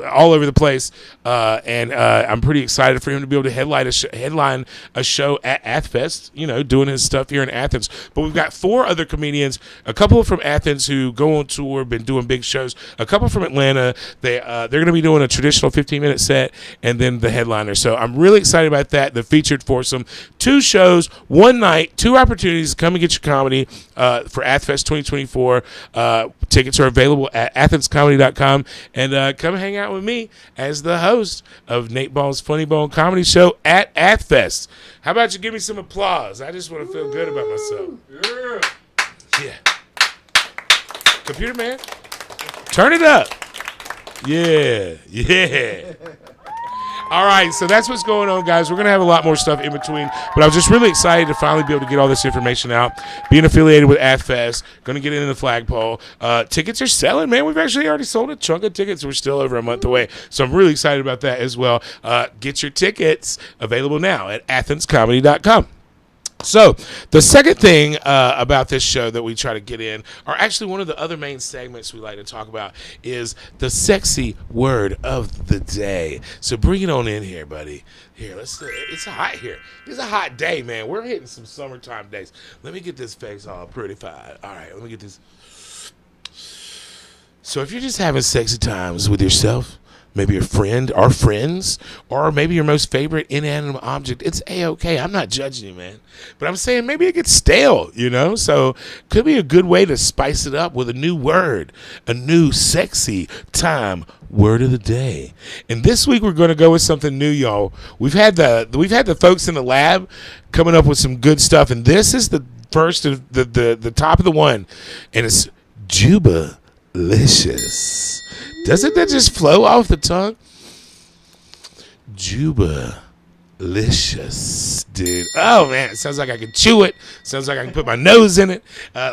all over the place, and I'm pretty excited for him to be able to headline a show at AthFest. You know, doing his stuff here in Athens. But we've got 4 other comedians, a couple from Athens who go on tour, been doing big shows. A couple from Atlanta. They're going to be doing a traditional 15-minute set, and then the headliner. So I'm really excited about that. The Featured Foursome. 2 2 shows, 1 night, 2 opportunities to come and get your comedy for AthFest 2024. Tickets are available at athenscomedy.com. And come hang out with me as the host of Nateball's Funny Bone Comedy Show at AthFest. How about you give me some applause? I just want to feel good about myself. Yeah. Computer man, turn it up. Yeah. All right, so that's what's going on, guys. We're going to have a lot more stuff in between, but I was just really excited to finally be able to get all this information out. Being affiliated with AthFest, going to get into the flagpole. Tickets are selling, man. We've actually already sold a chunk of tickets. We're still over a month away, so I'm really excited about that as well. Get your tickets available now at athenscomedy.com. So the second thing about this show that we try to get in, or actually one of the other main segments we like to talk about, is the sexy word of the day. So bring it on in here, buddy. Here, it's hot here. It's a hot day, man. We're hitting some summertime days. Let me get this face all prettified. All right, let me get this. So if you're just having sexy times with yourself, maybe your friend or friends, or maybe your most favorite inanimate object, it's A-okay. I'm not judging you, man. But I'm saying maybe it gets stale, So could be a good way to spice it up with a new word, a new sexy time word of the day. And this week we're going to go with something new, y'all. We've had the folks in the lab coming up with some good stuff, and this is the first of the top of the one, and it's Jubalicious. Doesn't that just flow off the tongue? Jubalicious, dude. Oh, man. It sounds like I can chew it. Sounds like I can put my nose in it.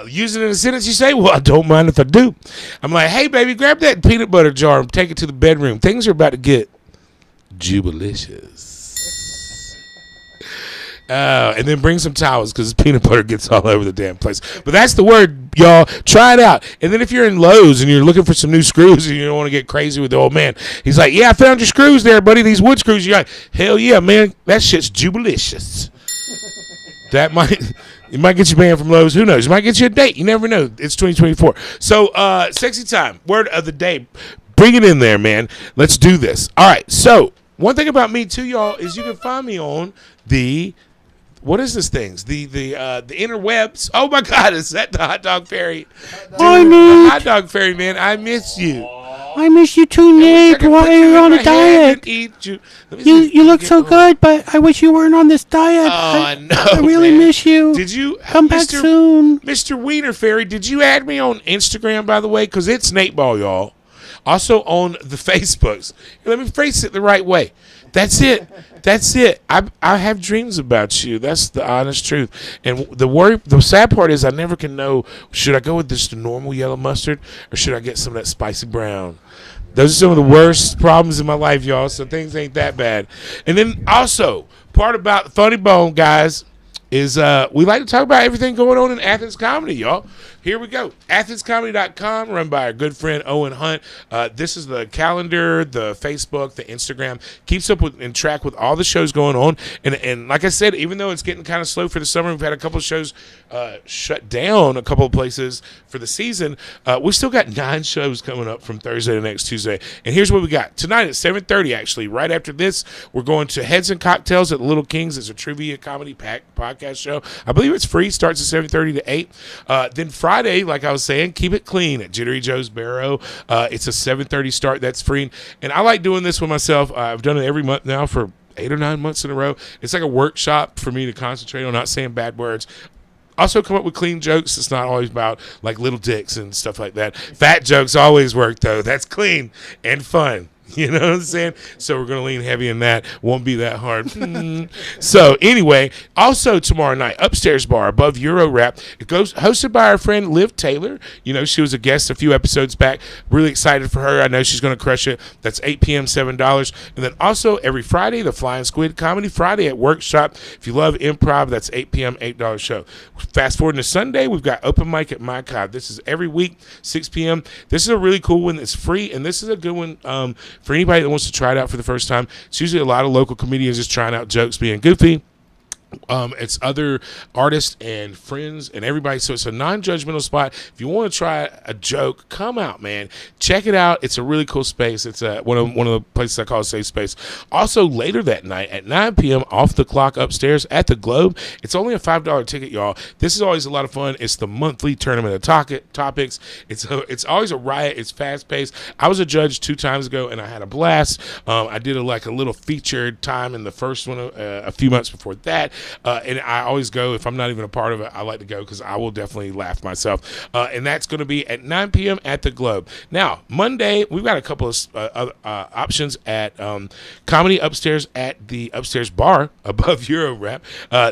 Use it in a sentence, you say? Well, I don't mind if I do. I'm like, hey, baby, grab that peanut butter jar and take it to the bedroom. Things are about to get Jubalicious. And then bring some towels because peanut butter gets all over the damn place. But that's the word, y'all. Try it out. And then if you're in Lowe's and you're looking for some new screws and you don't want to get crazy with the old man, he's like, yeah, I found your screws there, buddy. These wood screws. You're like, hell yeah, man. That shit's Jubalicious. It might get you banned from Lowe's. Who knows? It might get you a date. You never know. It's 2024. So, sexy time. Word of the day. Bring it in there, man. Let's do this. All right. So, one thing about me, too, y'all, is you can find me on the... What is this thing? The interwebs. Oh my God, is that the hot dog fairy? Dude, the hot dog fairy, man. I miss you. I miss you too, Nate. Why are you on a diet? You look so good, but I wish you weren't on this diet. Oh, I know. I really miss you. Did you come back soon, Mr. Wiener Fairy? Did you add me on Instagram, by the way? Because it's Nateball, y'all. Also on the Facebooks. Let me phrase it the right way. That's it. I have dreams about you. That's the honest truth. And the sad part is I never can know, should I go with just the normal yellow mustard or should I get some of that spicy brown? Those are some of the worst problems in my life, y'all, so things ain't that bad. And then also, part about Funny Bone, guys, is we like to talk about everything going on in Athens comedy, y'all. Here we go. AthensComedy.com, run by our good friend Owen Hunt. This is the calendar, the Facebook, the Instagram. Keeps up with and track with all the shows going on. And like I said, even though it's getting kind of slow for the summer, we've had a couple of shows shut down, a couple of places for the season. We still got 9 shows coming up from Thursday to next Tuesday. And here's what we got. Tonight at 7:30, actually, right after this, we're going to Heads and Cocktails at the Little Kings. It's a trivia comedy podcast show. I believe it's free. Starts at 7:30 to 8. Then Friday, like I was saying, Keep It Clean at Jittery Joe's Barrow. It's a 7:30 start. That's free. And I like doing this with myself. I've done it every month now for 8 or 9 months in a row. It's like a workshop for me to concentrate on not saying bad words. Also come up with clean jokes. It's not always about like little dicks and stuff like that. Fat jokes always work, though. That's clean and fun. You know what I'm saying? So we're going to lean heavy in that. Won't be that hard. So anyway, also tomorrow night, Upstairs Bar above Euro Rap. It goes hosted by our friend Liv Taylor. You know, she was a guest a few episodes back. Really excited for her. I know she's going to crush it. That's 8 p.m., $7. And then also every Friday, the Flying Squid Comedy Friday at Workshop. If you love improv, that's 8 p.m., $8 show. Fast forward to Sunday, we've got Open Mic at My Cod. This is every week, 6 p.m. This is a really cool one. It's free, and this is a good one for anybody that wants to try it out for the first time. It's usually a lot of local comedians just trying out jokes, being goofy. It's other artists and friends and everybody. So it's a non-judgmental spot. If you want to try a joke, come out, man. Check it out. It's a really cool space. It's one of the places I call a safe space. Also, later that night at 9 p.m. off the clock upstairs at the Globe. It's only a $5 ticket, y'all. This is always a lot of fun. It's the monthly tournament of topics. It's always a riot. It's fast-paced. I was a judge 2 times ago, and I had a blast. I did a little featured time in the first one a few months before that. And I always go, if I'm not even a part of it, I like to go because I will definitely laugh myself. And that's going to be at 9 p.m. at the Globe. Now, Monday, we've got a couple of options at comedy upstairs at the upstairs bar above Euro Rap.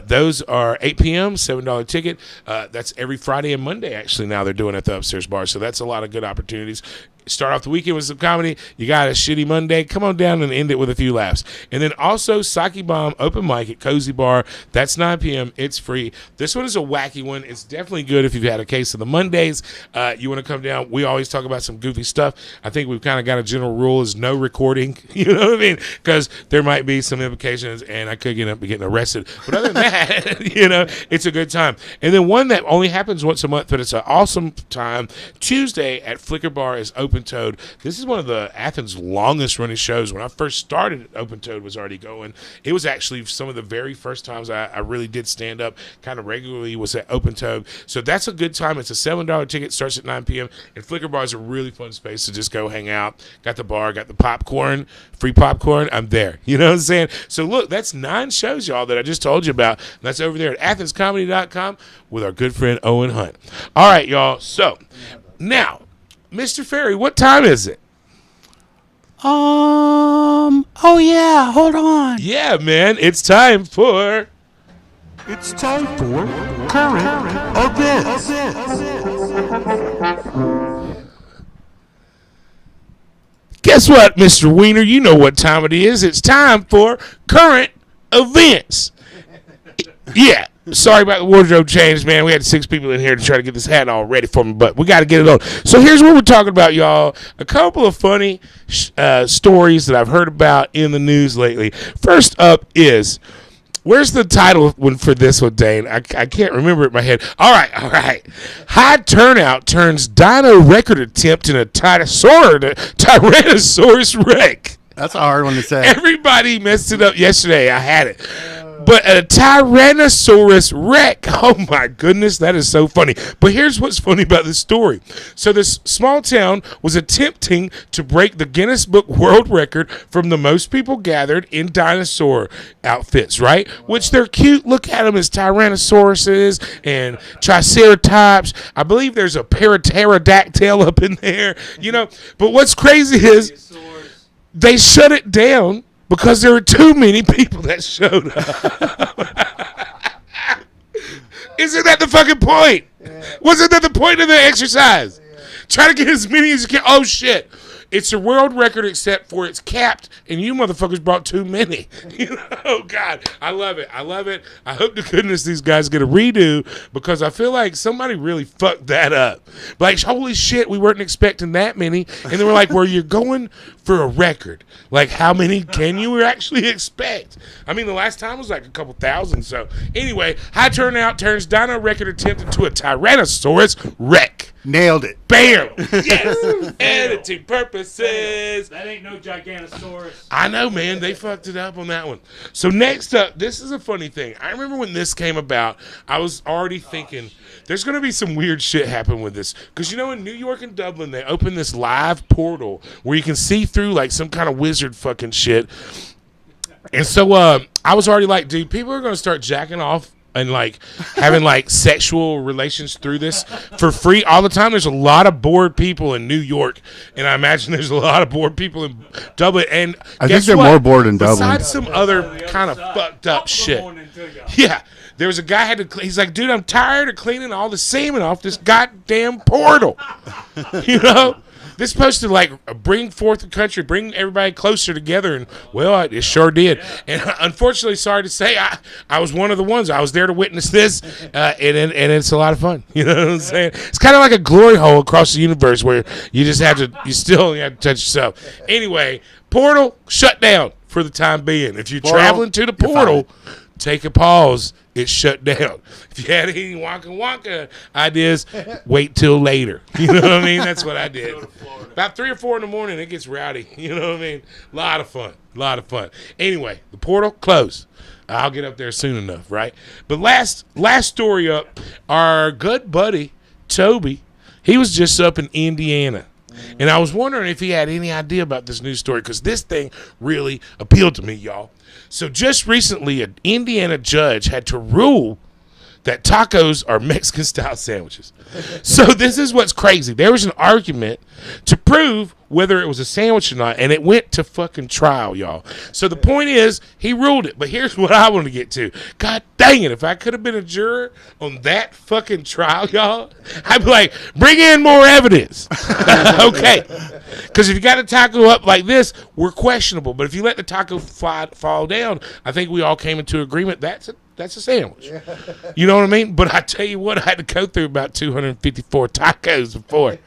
Those are 8 p.m., $7 ticket. That's every Friday and Monday, actually, now they're doing at the upstairs bar. So that's a lot of good opportunities. Start off the weekend with some comedy. You got a shitty Monday. Come on down and end it with a few laughs. And then also Sake Bomb open mic at Cozy Bar. That's 9 p.m. It's free. This one is a wacky one. It's definitely good if you've had a case of the Mondays. You want to come down. We always talk about some goofy stuff. I think we've kind of got a general rule is no recording. You know what I mean? Because there might be some implications and I could end up getting arrested. But other than that, it's a good time. And then one that only happens once a month, but it's an awesome time. Tuesday at Flicker Bar is Open Toad. This is one of the Athens longest running shows. When I first started, Open Toad was already going. It was actually some of the very first times I really did stand up kind of regularly was at Open Toad. So that's a good time. It's a $7 ticket, starts at 9 p.m. And Flicker Bar is a really fun space to just go hang out. Got the bar, got the popcorn, free popcorn. I'm there. You know what I'm saying? So look, that's 9 shows, y'all, that I just told you about. And that's over there at athenscomedy.com with our good friend Owen Hunt. All right, y'all. So now, Mr. Ferry, what time is it? Oh yeah, hold on. Yeah, man, it's time for... It's time for current events. Guess what, Mr. Wiener? You know what time it is. It's time for current events. Yeah. Sorry about the wardrobe change, man. We had 6 people in here to try to get this hat all ready for me, but we got to get it on. So here's what we're talking about, y'all. A couple of funny stories that I've heard about in the news lately. First up is, where's the title one for this one, Dain? I can't remember it in my head. All right. High turnout turns dino record attempt in a Tyrannosaurus wreck. That's a hard one to say. Everybody messed it up yesterday. I had it. But a Tyrannosaurus wreck. Oh, my goodness. That is so funny. But here's what's funny about this story. So this small town was attempting to break the Guinness Book World Record from the most people gathered in dinosaur outfits, right? Which they're cute. Look at them as Tyrannosauruses and Triceratops. I believe there's a pterodactyl up in there, But what's crazy is they shut it down because there were too many people that showed up. Isn't that the fucking point? Yeah. Wasn't that the point of the exercise? Yeah. Try to get as many as you can. Oh, shit. It's a world record except for it's capped, and you motherfuckers brought too many. Oh, God. I love it. I hope to goodness these guys get a redo because I feel like somebody really fucked that up. Like, holy shit, we weren't expecting that many. And they were like, well, you're going for a record. Like, how many can you actually expect? I mean, the last time was like a couple thousand. So, anyway, high turnout turns dino record attempt into a Tyrannosaurus wreck. Nailed it. Bam. Yes. Editing purposes. That ain't no Giganosaurus. I know, man. They fucked it up on that one. So next up, this is a funny thing. I remember when this came about, I was already thinking there's going to be some weird shit happen with this. Because, in New York and Dublin, they opened this live portal where you can see through like some kind of wizard fucking shit. And so I was already like, dude, people are going to start jacking off and like having like sexual relations through this for free all the time. There's a lot of bored people in New York, and I imagine there's a lot of bored people in Dublin. And I think they're more bored in Dublin. Besides some other kind of fucked up shit. Yeah. There was a guy he's like, dude, I'm tired of cleaning all the semen off this goddamn portal. This is supposed to like bring forth the country, bring everybody closer together, and well, it sure did. And unfortunately, sorry to say, I was one of the ones. I was there to witness this, and it's a lot of fun. You know what I'm saying? It's kind of like a glory hole across the universe where you still only have to touch yourself. Anyway, portal shut down for the time being. If you're traveling to the portal, take a pause. It's shut down. If you had any wonka ideas, wait till later. You know what I mean? That's what I did. About 3 or 4 in the morning, it gets rowdy. You know what I mean? A lot of fun. Anyway, the portal closed. I'll get up there soon enough, right? But last story up, our good buddy Toby, he was just up in Indiana. And I was wondering if he had any idea about this news story, because this thing really appealed to me, y'all. So just recently, an Indiana judge had to rule that tacos are Mexican-style sandwiches. So this is what's crazy. There was an argument to prove whether it was a sandwich or not, and it went to fucking trial, y'all. So the point is, he ruled it. But here's what I want to get to. God dang it, if I could have been a juror on that fucking trial, y'all, I'd be like, bring in more evidence. Okay. Because if you got a taco up like this, we're questionable. But if you let the taco fall down, I think we all came into agreement that's a sandwich. You know what I mean? But I tell you what, I had to go through about 254 tacos before.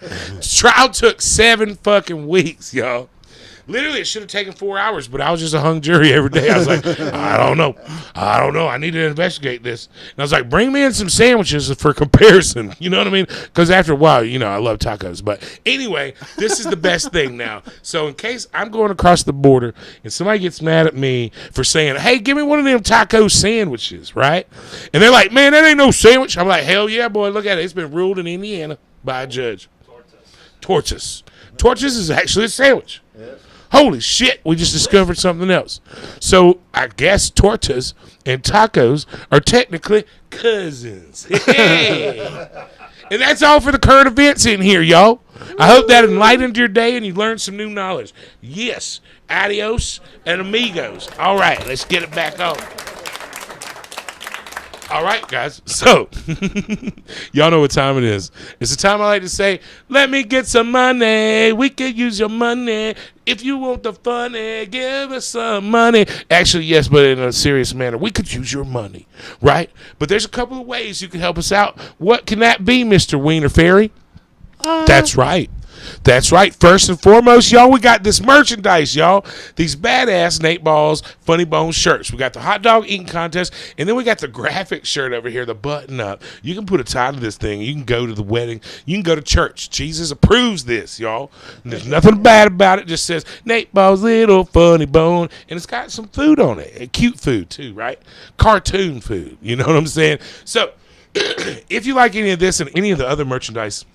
Trial took 7 fucking weeks, y'all. Literally, it should have taken 4 hours, but I was just a hung jury every day. I was like, I don't know. I need to investigate this. And I was like, bring me in some sandwiches for comparison. You know what I mean? Because after a while, I love tacos. But anyway, this is the best thing now. So in case I'm going across the border and somebody gets mad at me for saying, hey, give me one of them taco sandwiches, right? And they're like, man, that ain't no sandwich. I'm like, hell yeah, boy, look at it. It's been ruled in Indiana by a judge. Tortas. Tortas is actually a sandwich. Yes. Holy shit, we just discovered something else. So I guess tortas and tacos are technically cousins. Hey. And that's all for the current events in here, y'all. I hope that enlightened your day and you learned some new knowledge. Yes, adios and amigos. All right, let's get it back on. All right, guys. So, y'all know what time it is. It's the time I like to say, let me get some money. We could use your money. If you want the funny, give us some money. Actually, yes, but in a serious manner. We could use your money, right? But there's a couple of ways you can help us out. What can that be, Mr. Wiener Fairy? That's right. That's right. First and foremost, y'all, we got this merchandise, y'all. These badass NATEBALLS FUNNYBONE shirts. We got the hot dog eating contest, and then we got the graphic shirt over here, the button up. You can put a tie to this thing. You can go to the wedding. You can go to church. Jesus approves this, y'all. And there's nothing bad about it. It just says NATEBALLS Little Funny Bone, and it's got some food on it. Cute food, too, right? Cartoon food. You know what I'm saying? So if you like any of this and any of the other merchandise,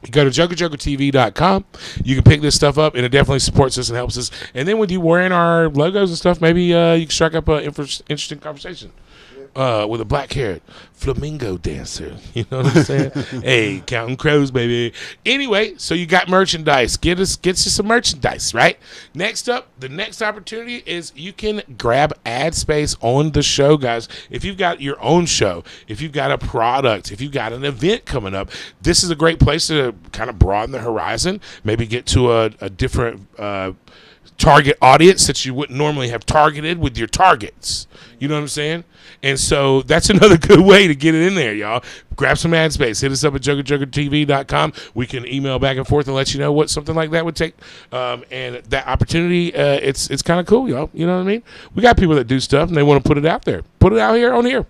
you go to JOKERJOKERtv.com. You can pick this stuff up, and it definitely supports us and helps us. And then with you wearing our logos and stuff, maybe you can strike up an interesting conversation with a black-haired flamingo dancer. You know what I'm saying? Hey, counting crows, baby. Anyway, so you got merchandise. Get you some merchandise, right? Next up, the next opportunity is you can grab ad space on the show, guys. If you've got your own show, if you've got a product, if you've got an event coming up, this is a great place to kind of broaden the horizon, maybe get to a different target audience that you wouldn't normally have targeted with your targets. You know what I'm saying? And so that's another good way to get it in there, y'all. Grab some ad space. Hit us up at JOKERJOKERtv.com. We can email back and forth and let you know what something like that would take. And that opportunity, it's kind of cool, y'all. You know what I mean? We got people that do stuff and they want to put it out there. Put it out here on here.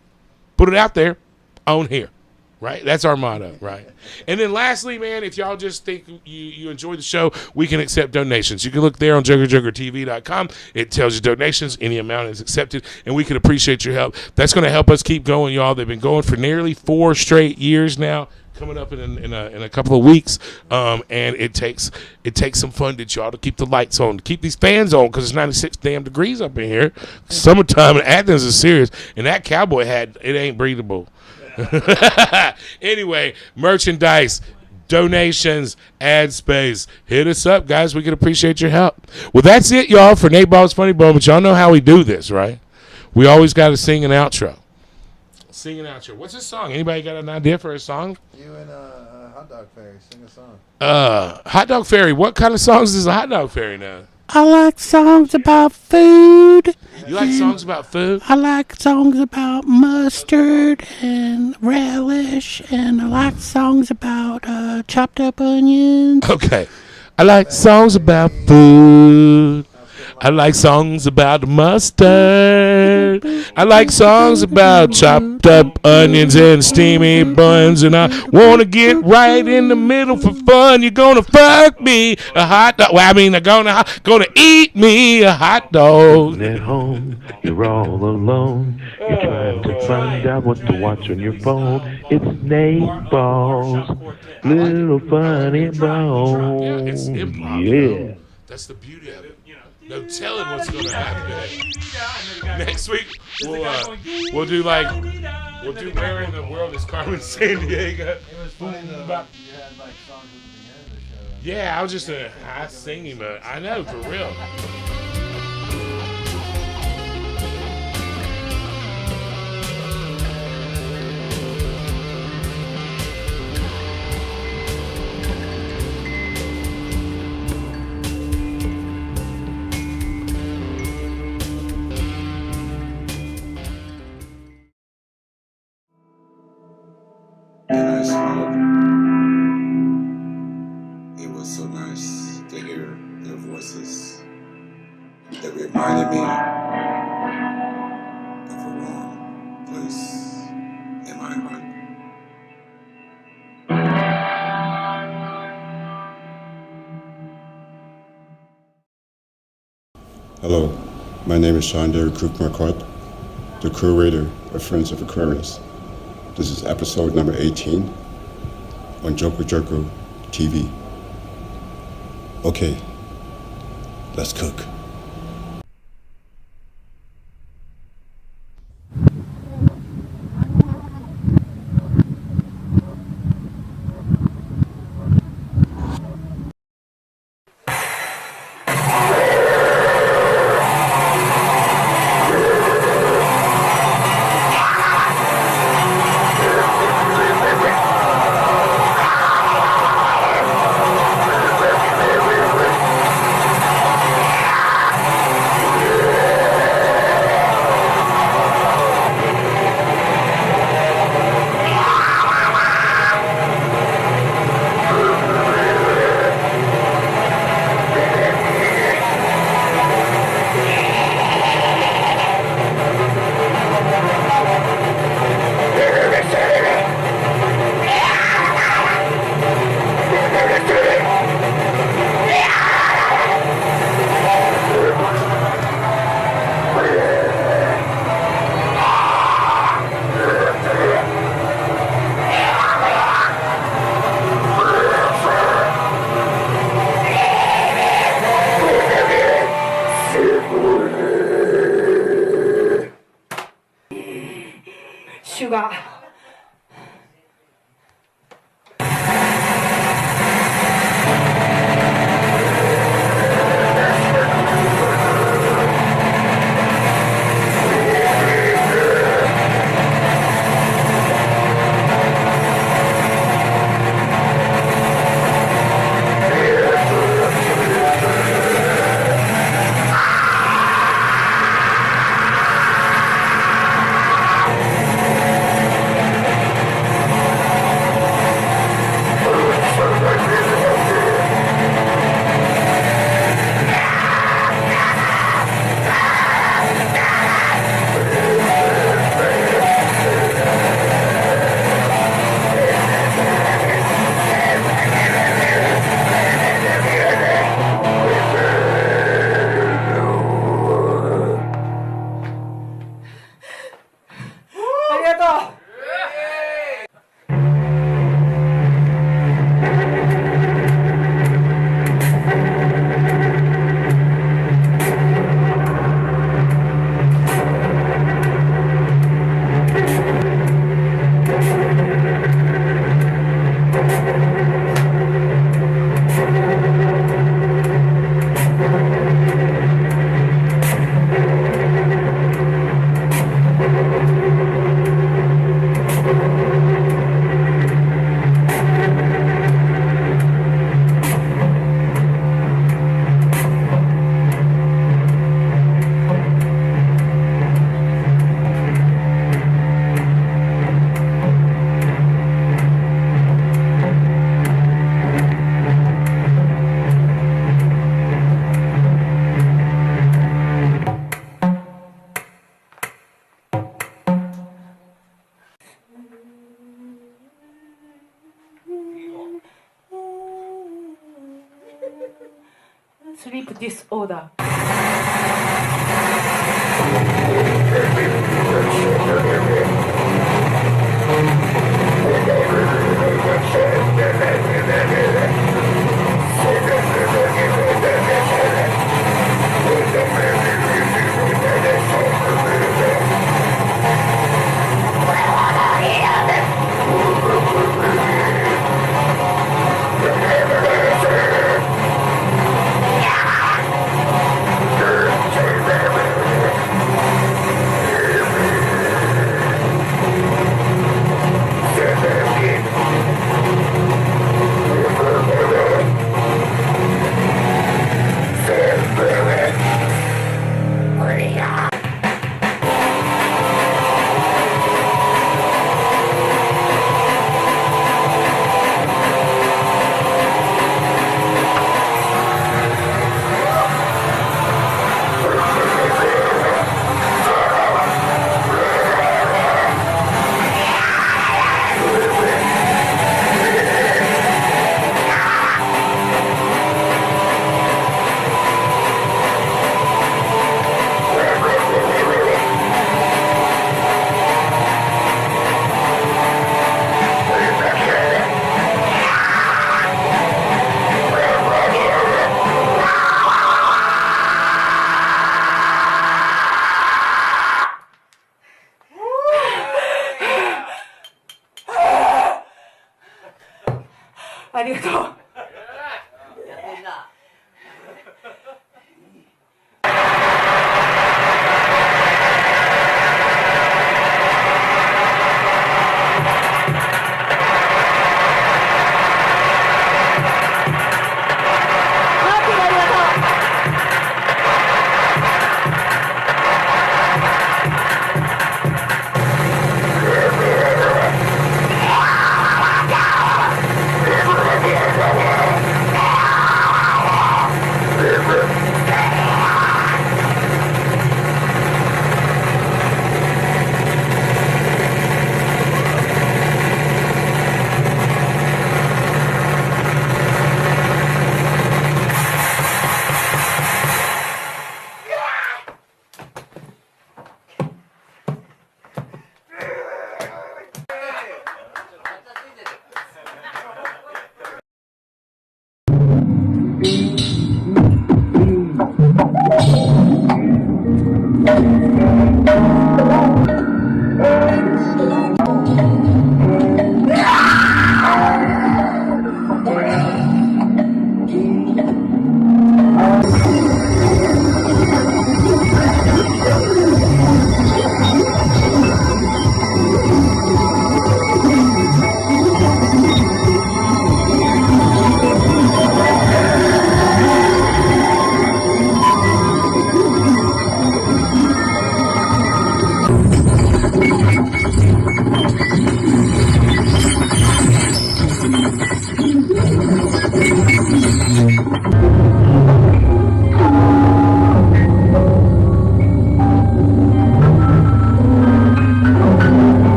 Put it out there on here. Right? That's our motto, right? And then lastly, man, if y'all just think you enjoy the show, we can accept donations. You can look there on JOKERJOKERtv.com. It tells you donations. Any amount is accepted, and we can appreciate your help. That's going to help us keep going, y'all. They've been going for nearly 4 straight years now, coming up in a couple of weeks, and it takes some fundage, y'all, to keep the lights on, to keep these fans on, because it's 96 damn degrees up in here. Summertime in Athens is serious, and that cowboy hat, it ain't breathable. Anyway, merchandise, donations, ad space. Hit us up, guys. We can appreciate your help. Well, that's it, y'all, for NATEBALLS FUNNYBONE. But y'all know how we do this, right? We always got to sing an outro. Sing an outro. What's a song? Anybody got an idea for a song? You and Hot Dog Fairy sing a song. Hot Dog Fairy. What kind of songs does a Hot Dog Fairy know? I like songs about food. You like songs about food? I like songs about mustard and relish, and I like songs about chopped up onions. Okay. I like songs about food. I like songs about mustard. I like songs about chopped up onions and steamy buns. And I want to get right in the middle for fun. You're going to fuck me a hot dog. Well, I mean, I'm gonna eat me a hot dog. At home, you're all alone. You're trying to find out what to watch on your phone. It's Nateball's little funny bone. Yeah, it's improv. Yeah. That's the beauty of it. No telling what's going to happen. Next week, we'll do Where in the World is Carmen Sandiego? It was funny though. You had like songs at the beginning of the show. Yeah, I was just in a high singing mode. I know, for real. And I smiled. It was so nice to hear their voices. It reminded me of a warm place in my heart. Hello, my name is Sean Derek Marquardt, the curator of Friends of Aquarius. This is episode number 18 on Joker Joker TV. Okay, let's cook. Sugar. sleep disorder.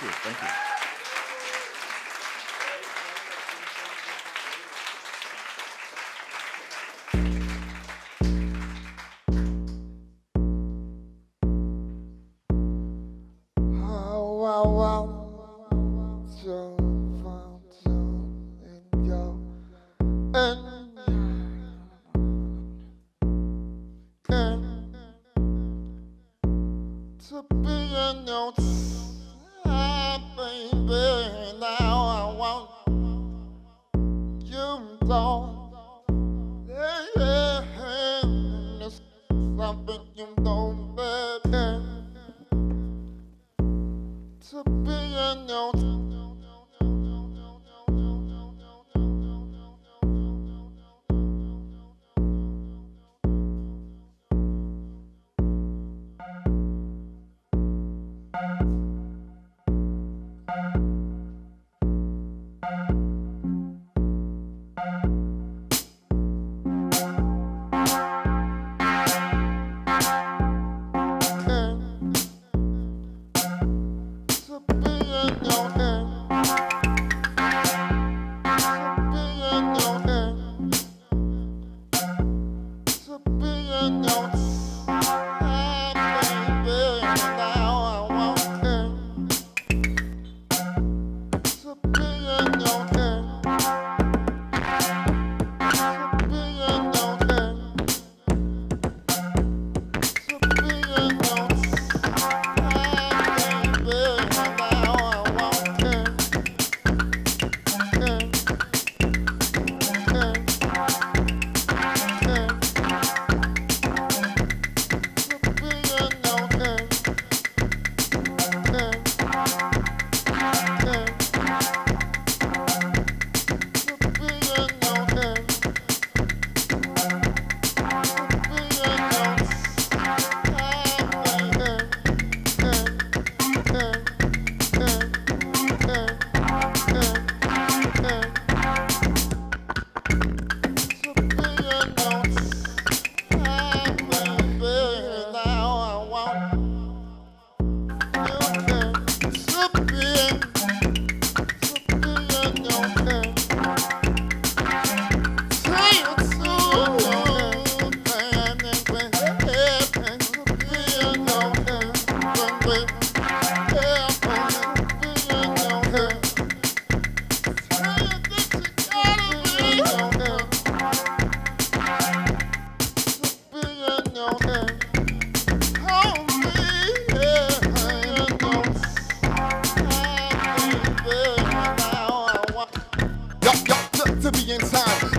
you. Thank you.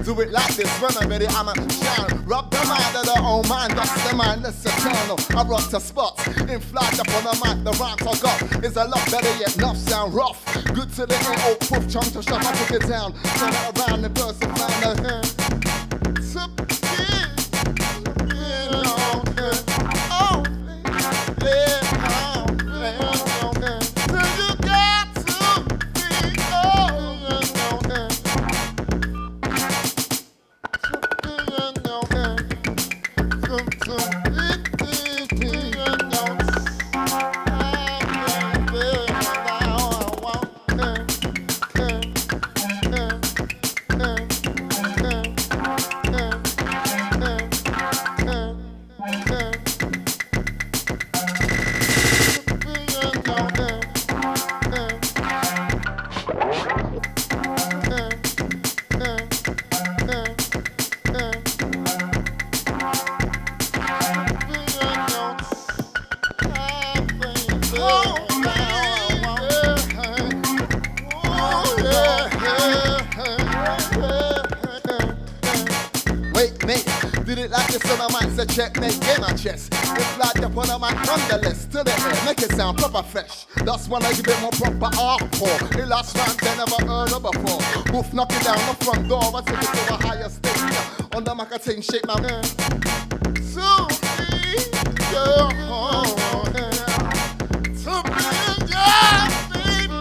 Do it like this, when I'm ready, I'm a shine. Rub the mind of their own mind, that's the mind that's eternal. I rock to spots, in flight up on the mic, the rhymes I got is a lot better yet, enough sound rough. Good to the end, old proof, chunk to shove, I took it down. Turn it around, the verse and find the hand. Checkmate, get my chest. It's like the one of my underlist to the air, make it sound proper fresh. That's when I give it more proper hardcore. The last round they never heard of before. Boof, knock it down the front door, I take it to a higher stage. On the mic I take shake my hand. To be your home. To be your baby.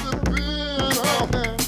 To be your home.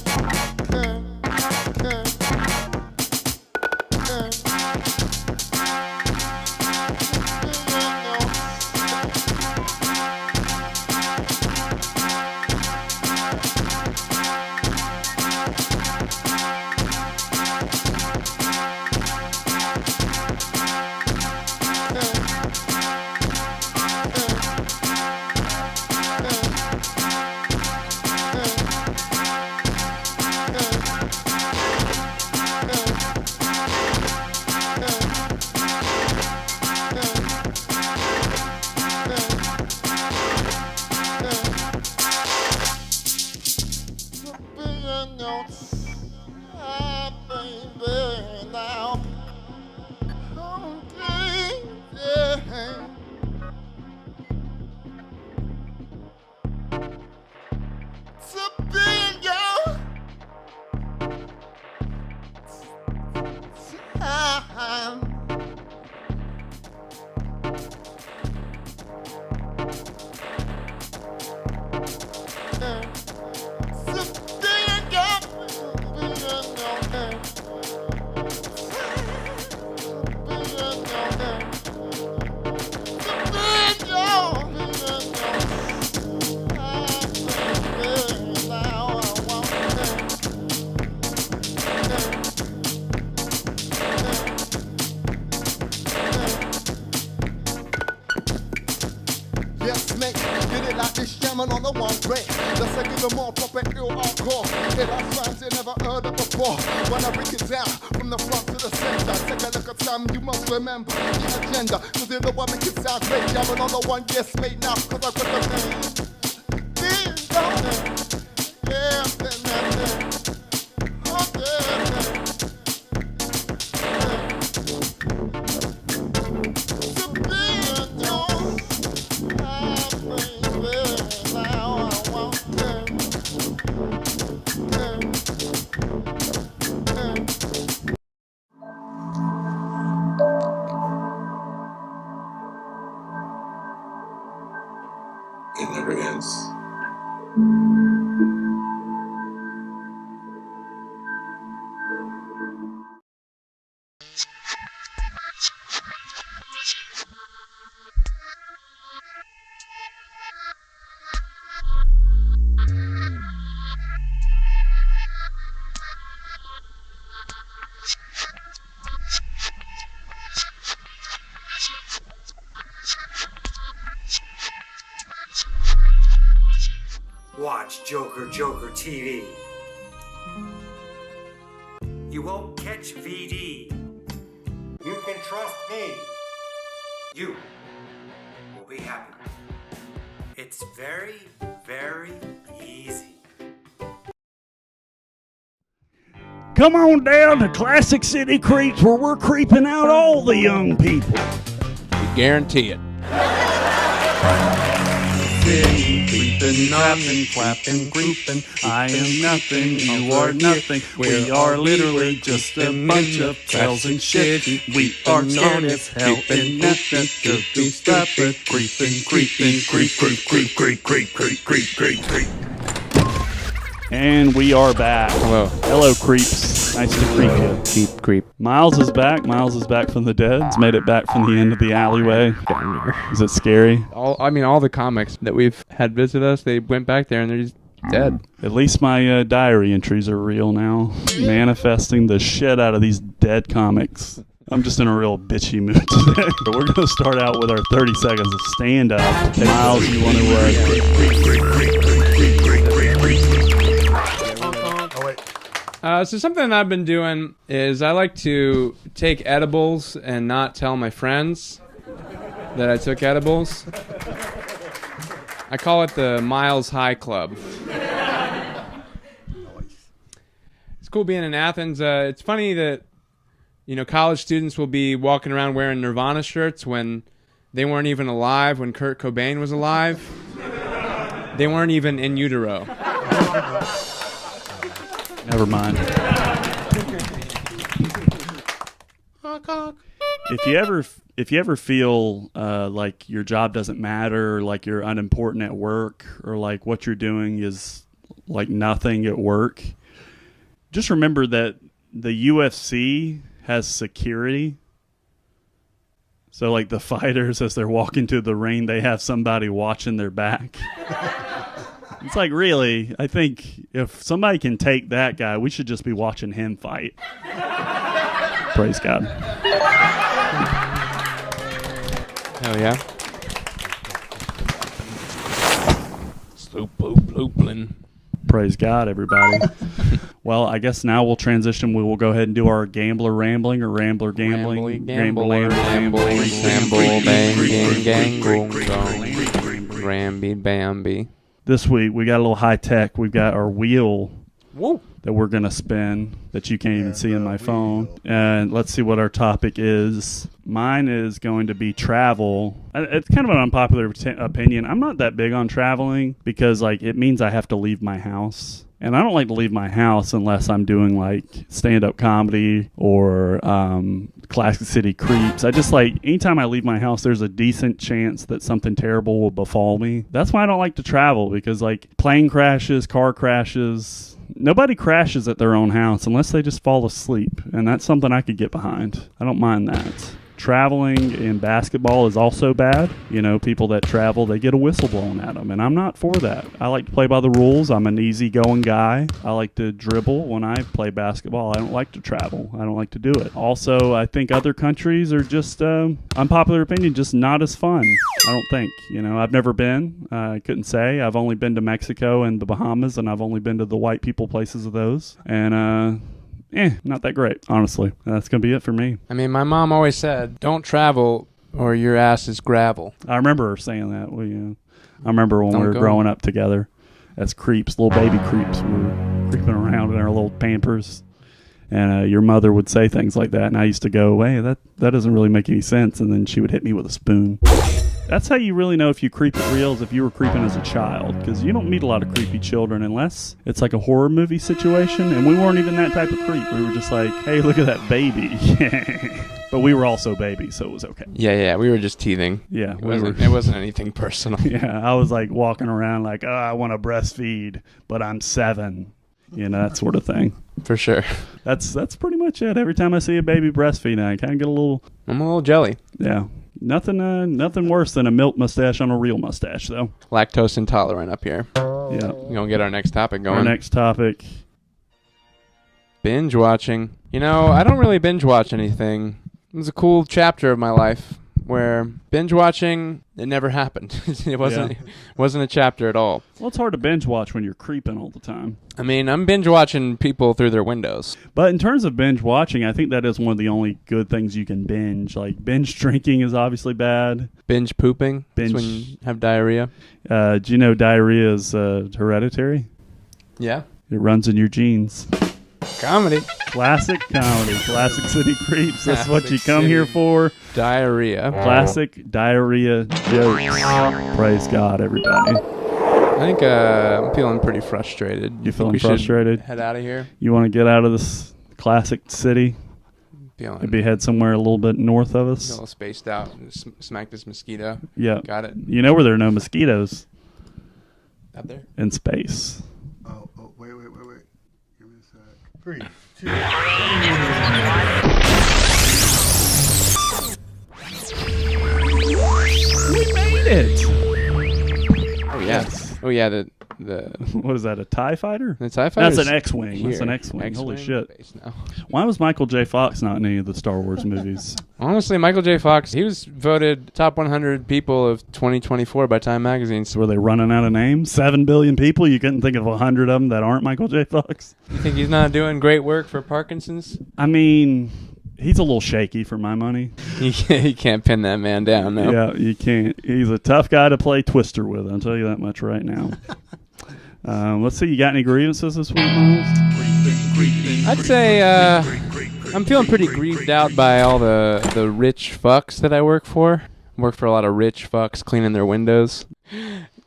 Yes, mate, did it like this jamming on the one break. Let's give them more proper ill encore. It has rhymes you never heard of before. When I break it down from the front to the center, take a look at time, you must remember the agenda. Cause you're the one make it sound great. Jamming on the one, yes, mate, now, cause I've got the pain. It never ends. Watch Joker Joker TV. You won't catch VD. You can trust me. You will be happy. It's very, very easy. Come on down to Classic City Creeps where we're creeping out all the young people. We guarantee it. Creeping, nothing, clapping, creeping. I am nothing, you are nothing. We are literally just a bunch of tails and shit. We are scared as hell and nothing to do. Stop it, creeping, creeping, creep, creep, creep, creep, creep, creep, creep, creep, creep. And we are back. Hello. Hello, creeps. Nice to creep you. Keep creep. Miles is back. Miles is back from the dead. He's made it back from the end of the alleyway. Is it scary? All the comics that we've had visit us, they went back there and they're just dead. At least my diary entries are real now. Manifesting the shit out of these dead comics. I'm just in a real bitchy mood today. But we're going to start out with our 30 seconds of stand-up. Miles, you want So something I've been doing is I like to take edibles and not tell my friends that I took edibles. I call it the Miles High Club. It's cool being in Athens. It's funny that, college students will be walking around wearing Nirvana shirts when they weren't even alive, when Kurt Cobain was alive. They weren't even in utero. Never mind. If you ever feel like your job doesn't matter, or like you're unimportant at work, or like what you're doing is like nothing at work, just remember that the UFC has security. So like the fighters, as they're walking to the ring, they have somebody watching their back. It's like, really, I think if somebody can take that guy, we should just be watching him fight. Praise God. Hell yeah. Praise God, everybody. Well, I guess now we'll transition. We will go ahead and do our gambler rambling or rambler gambling. Gambler, ramble, bang, gang, Ramby, Bambi. This week, we got a little high tech. We've got our wheel. Whoa. that we're going to spin that you can't even see in my phone. And let's see what our topic is. Mine is going to be travel. It's kind of an unpopular opinion. I'm not that big on traveling because like it means I have to leave my house. And I don't like to leave my house unless I'm doing like stand-up comedy or Classic City Creeps. I just like, anytime I leave my house, there's a decent chance that something terrible will befall me. That's why I don't like to travel, because like plane crashes, car crashes, nobody crashes at their own house unless they just fall asleep. And that's something I could get behind. I don't mind that. Traveling in basketball is also bad. You know, people that travel, they get a whistle blown at them, and I'm not for that. I like to play by the rules. I'm an easygoing guy. I like to dribble when I play basketball. I don't like to travel. I don't like to do it. Also, I think other countries are just, unpopular opinion, just not as fun. I don't think. You know, I've never been. I couldn't say. I've only been to Mexico and the Bahamas, and I've only been to the white people places of those. And, not that great, honestly. That's going to be it for me. I mean, my mom always said, don't travel or your ass is gravel. I remember her saying that. I remember when we were growing up together as creeps, little baby creeps. We were creeping around in our little Pampers. And your mother would say things like that. And I used to go, hey, that doesn't really make any sense. And then she would hit me with a spoon. That's how you really know if you creep it real, is if you were creeping as a child. Because you don't meet a lot of creepy children unless it's like a horror movie situation. And we weren't even that type of creep. We were just like, hey, look at that baby. But we were also babies, so it was okay. Yeah, we were just teething. Yeah. It wasn't anything personal. Yeah, I was like walking around like, oh, I want to breastfeed, but I'm 7. You know, that sort of thing. For sure. That's pretty much it. Every time I see a baby breastfeeding, I kind of get I'm a little jelly. Yeah. Nothing worse than a milk mustache on a real mustache, though. Lactose intolerant up here. Yeah. We're going to get our next topic going. Our next topic. Binge watching. You know, I don't really binge watch anything. It was a cool chapter of my life where binge watching, it never happened. It wasn't a chapter at all. Well, it's hard to binge watch when you're creeping all the time. I mean, I'm binge watching people through their windows. But in terms of binge watching, I think that is one of the only good things you can binge. Like, binge drinking is obviously bad. Binge pooping? That's when you have diarrhea. Do you know diarrhea is hereditary? Yeah. It runs in your genes. Comedy. Classic comedy. Classic City Creeps. That's what you come here for. Diarrhea. Classic diarrhea jokes. Praise God, everybody. I think I'm feeling pretty frustrated. You feeling frustrated? Head out of here. You want to get out of this classic city? Feeling. Maybe head somewhere a little bit north of us? A little spaced out. Smack this mosquito. Yeah. Got it. You know where there are no mosquitoes? Up there? In space. Oh, wait. Give me a sec. 3, 2, We made it! Oh, yes. Oh, yeah, the what is that, a TIE fighter? The TIE fighter. That's an X-Wing. That's an X-Wing. Holy shit. Why was Michael J. Fox not in any of the Star Wars movies? Honestly, Michael J. Fox, he was voted top 100 people of 2024 by Time Magazine. So were they running out of names? 7 billion people? You couldn't think of 100 of them that aren't Michael J. Fox? You think he's not doing great work for Parkinson's? I mean, he's a little shaky for my money. You can't pin that man down, no. Yeah, you can't. He's a tough guy to play Twister with, I'll tell you that much right now. Let's see, you got any grievances this week, Miles? I'd say I'm feeling pretty grieved out by all the rich fucks that I work for. I work for a lot of rich fucks cleaning their windows.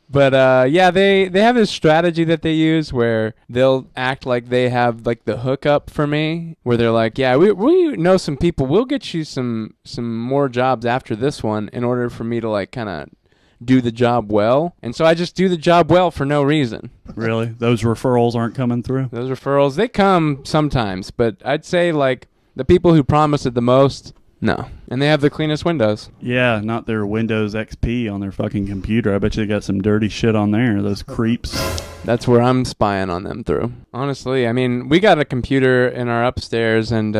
But yeah, they have this strategy that they use where they'll act like they have like the hookup for me, where they're like, yeah, we know some people. We'll get you some more jobs after this one in order for me to like kind of do the job well. And so I just do the job well for no reason. Really? Those referrals aren't coming through? Those referrals, they come sometimes, but I'd say like the people who promise it the most, no. And they have the cleanest windows. Yeah, not their Windows XP on their fucking computer. I bet you they got some dirty shit on there, those creeps. That's where I'm spying on them through. Honestly, I mean, we got a computer in our upstairs, and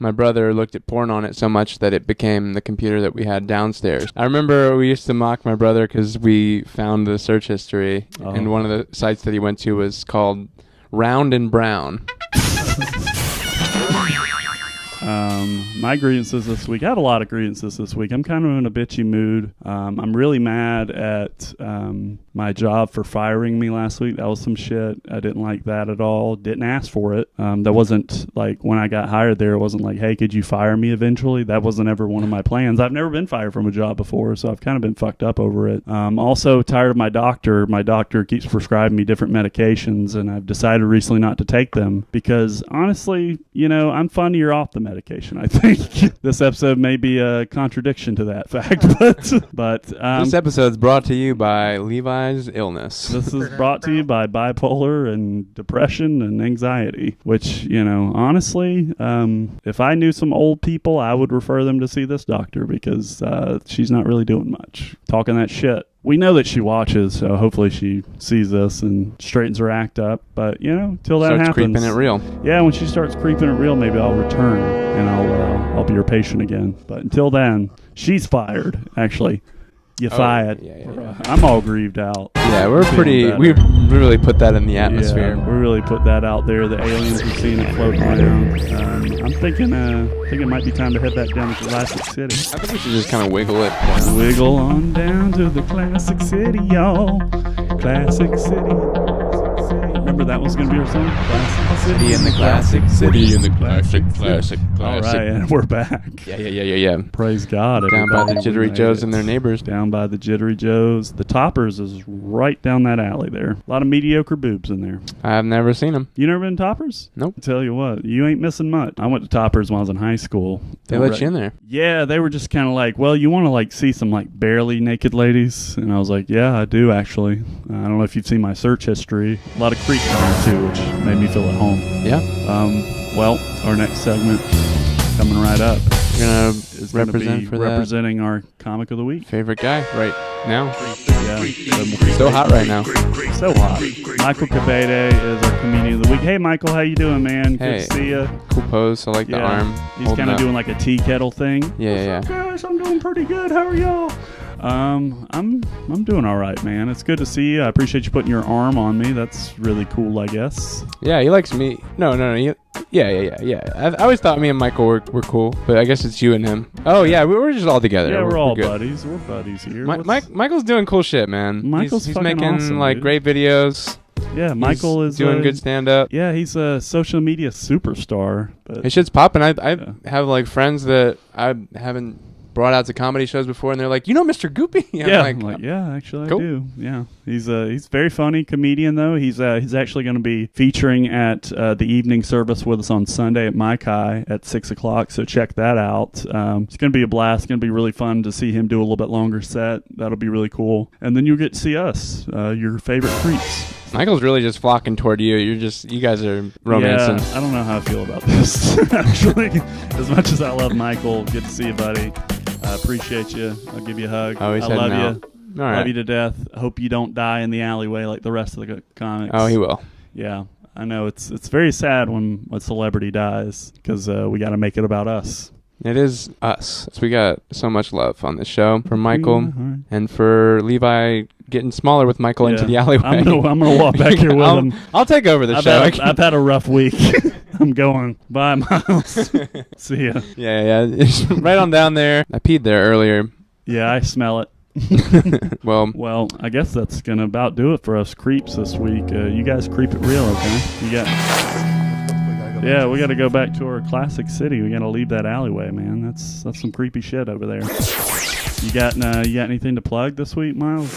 my brother looked at porn on it so much that it became the computer that we had downstairs. I remember we used to mock my brother because we found the search history, and one of the sites that he went to was called Round and Brown. My grievances this week, I had a lot of grievances this week. I'm kind of in a bitchy mood. I'm really mad at my job for firing me last week. That was some shit. I didn't like that at all. Didn't ask for it. That wasn't like when I got hired there, it wasn't like, hey, could you fire me eventually? That wasn't ever one of my plans. I've never been fired from a job before, so I've kind of been fucked up over it. Also tired of my doctor. My doctor keeps prescribing me different medications, and I've decided recently not to take them because honestly, you know, I'm funnier off the medication, I think. This episode may be a contradiction to that fact, but this episode's brought to you by Levi's illness. This is brought to you by bipolar and depression and anxiety, which, you know, honestly, if I knew some old people, I would refer them to see this doctor because she's not really doing much. Talking that shit. We know that she watches, so hopefully she sees this and straightens her act up. But, you know, till that happens. Starts creeping it real. Yeah, when she starts creeping it real, maybe I'll return and I'll be her patient again. But until then, she's fired, actually. You fired. Yeah. I'm all grieved out. Yeah, we really put that in the atmosphere. Yeah, we really put that out there. The aliens are seeing it floating around. I'm thinking it might be time to head back down to Classic City. I think we should just kind of wiggle it. Wiggle on down to the Classic City, y'all. Classic City. Remember that was going to be our song? Classic City in the Classic City in the Classic. All right, and we're back. Yeah. Praise God. Down by the Jittery Joes and their neighbors. Down by the Jittery Joes. The Toppers is right down that alley there. A lot of mediocre boobs in there. I've never seen them. You never been to Toppers? Nope. I tell you what, you ain't missing much. I went to Toppers when I was in high school. They let you in there? Yeah, they were just kind of like, well, you want to like see some like barely naked ladies? And I was like, yeah, I do actually. I don't know if you've seen my search history. A lot of creeps in there too, which made me feel at home. Yeah. Well, our next segment coming right up. You're is going to be representing our comic of the week. Favorite guy right now. Yeah. So hot right now. So hot. Michael Cabede is our comedian of the week. Hey, Michael, how you doing, man? Hey. Good to see you. Cool pose. I like the arm. He's kind of doing like a tea kettle thing. Yeah. Guys, I'm doing pretty good. How are y'all? I'm doing all right, man. It's good to see you. I appreciate you putting your arm on me. That's really cool, I guess. Yeah, he likes me. No. Yeah. I always thought me and Michael were cool, but I guess it's you and him. Oh yeah, we're just all together. Yeah, we're all good. buddies. We're buddies here. Michael's doing cool shit, man. Michael's he's fucking making awesome, like dude. great videos. Yeah, Michael is doing good stand up. Yeah, he's a social media superstar. But his shit's popping. I have like friends that I haven't brought out to comedy shows before, and they're like, you know Mr. Goopy? I'm like, yeah, actually cool. I do. Yeah, he's very funny comedian though. He's actually going to be featuring at the evening service with us on Sunday at My Kai at 6:00. So check that out. It's going to be a blast. It's going to be really fun to see him do a little bit longer set. That'll be really cool. And then you'll get to see us, your favorite creeps. Michael's really just flocking toward you. You guys are romancing. Yeah, I don't know how I feel about this, actually. As much as I love Michael, good to see you, buddy. I appreciate you. I'll give you a hug. Oh, he's I love heading you. out. All right. Love you to death. I hope you don't die in the alleyway like the rest of the comics. Oh, he will. Yeah, I know. It's very sad when a celebrity dies because we got to make it about us. It is us. So we got so much love on this show for Michael and for Levi getting smaller with Michael into the alleyway. I'm gonna walk back here with him. I'll take over the show. I've had a rough week. I'm going. Bye, Miles. See ya. Yeah. Right on down there. I peed there earlier. Yeah, I smell it. Well, I guess that's gonna about do it for us creeps this week. You guys creep it real, okay? Yeah, we got to go back to our classic city. We got to leave that alleyway, man. That's some creepy shit over there. You got anything to plug this week, Miles?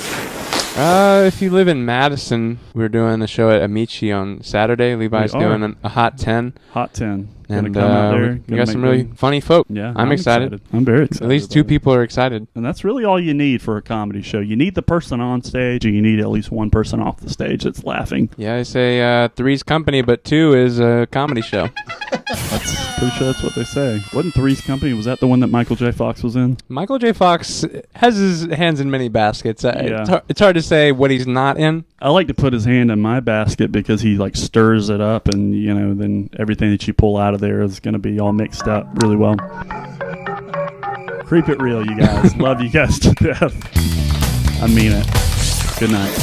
If you live in Madison, we're doing a show at Amici on Saturday. Levi's doing a Hot 10. Hot 10. And come out there. We got some really funny folk. Yeah, I'm excited. I'm very excited. At least two people are excited. And that's really all you need for a comedy show. You need the person on stage, and you need at least one person off the stage that's laughing. Yeah, I say three's company, but two is a comedy show. Pretty sure that's what they say. Wasn't Three's Company? Was that the one that Michael J. Fox was in? Michael J. Fox has his hands in many baskets. It's hard to say what he's not in. I like to put his hand in my basket because he like stirs it up, and then everything that you pull out of there is going to be all mixed up really well. Creep it real, you guys. Love you guys to death. I mean it. Good night.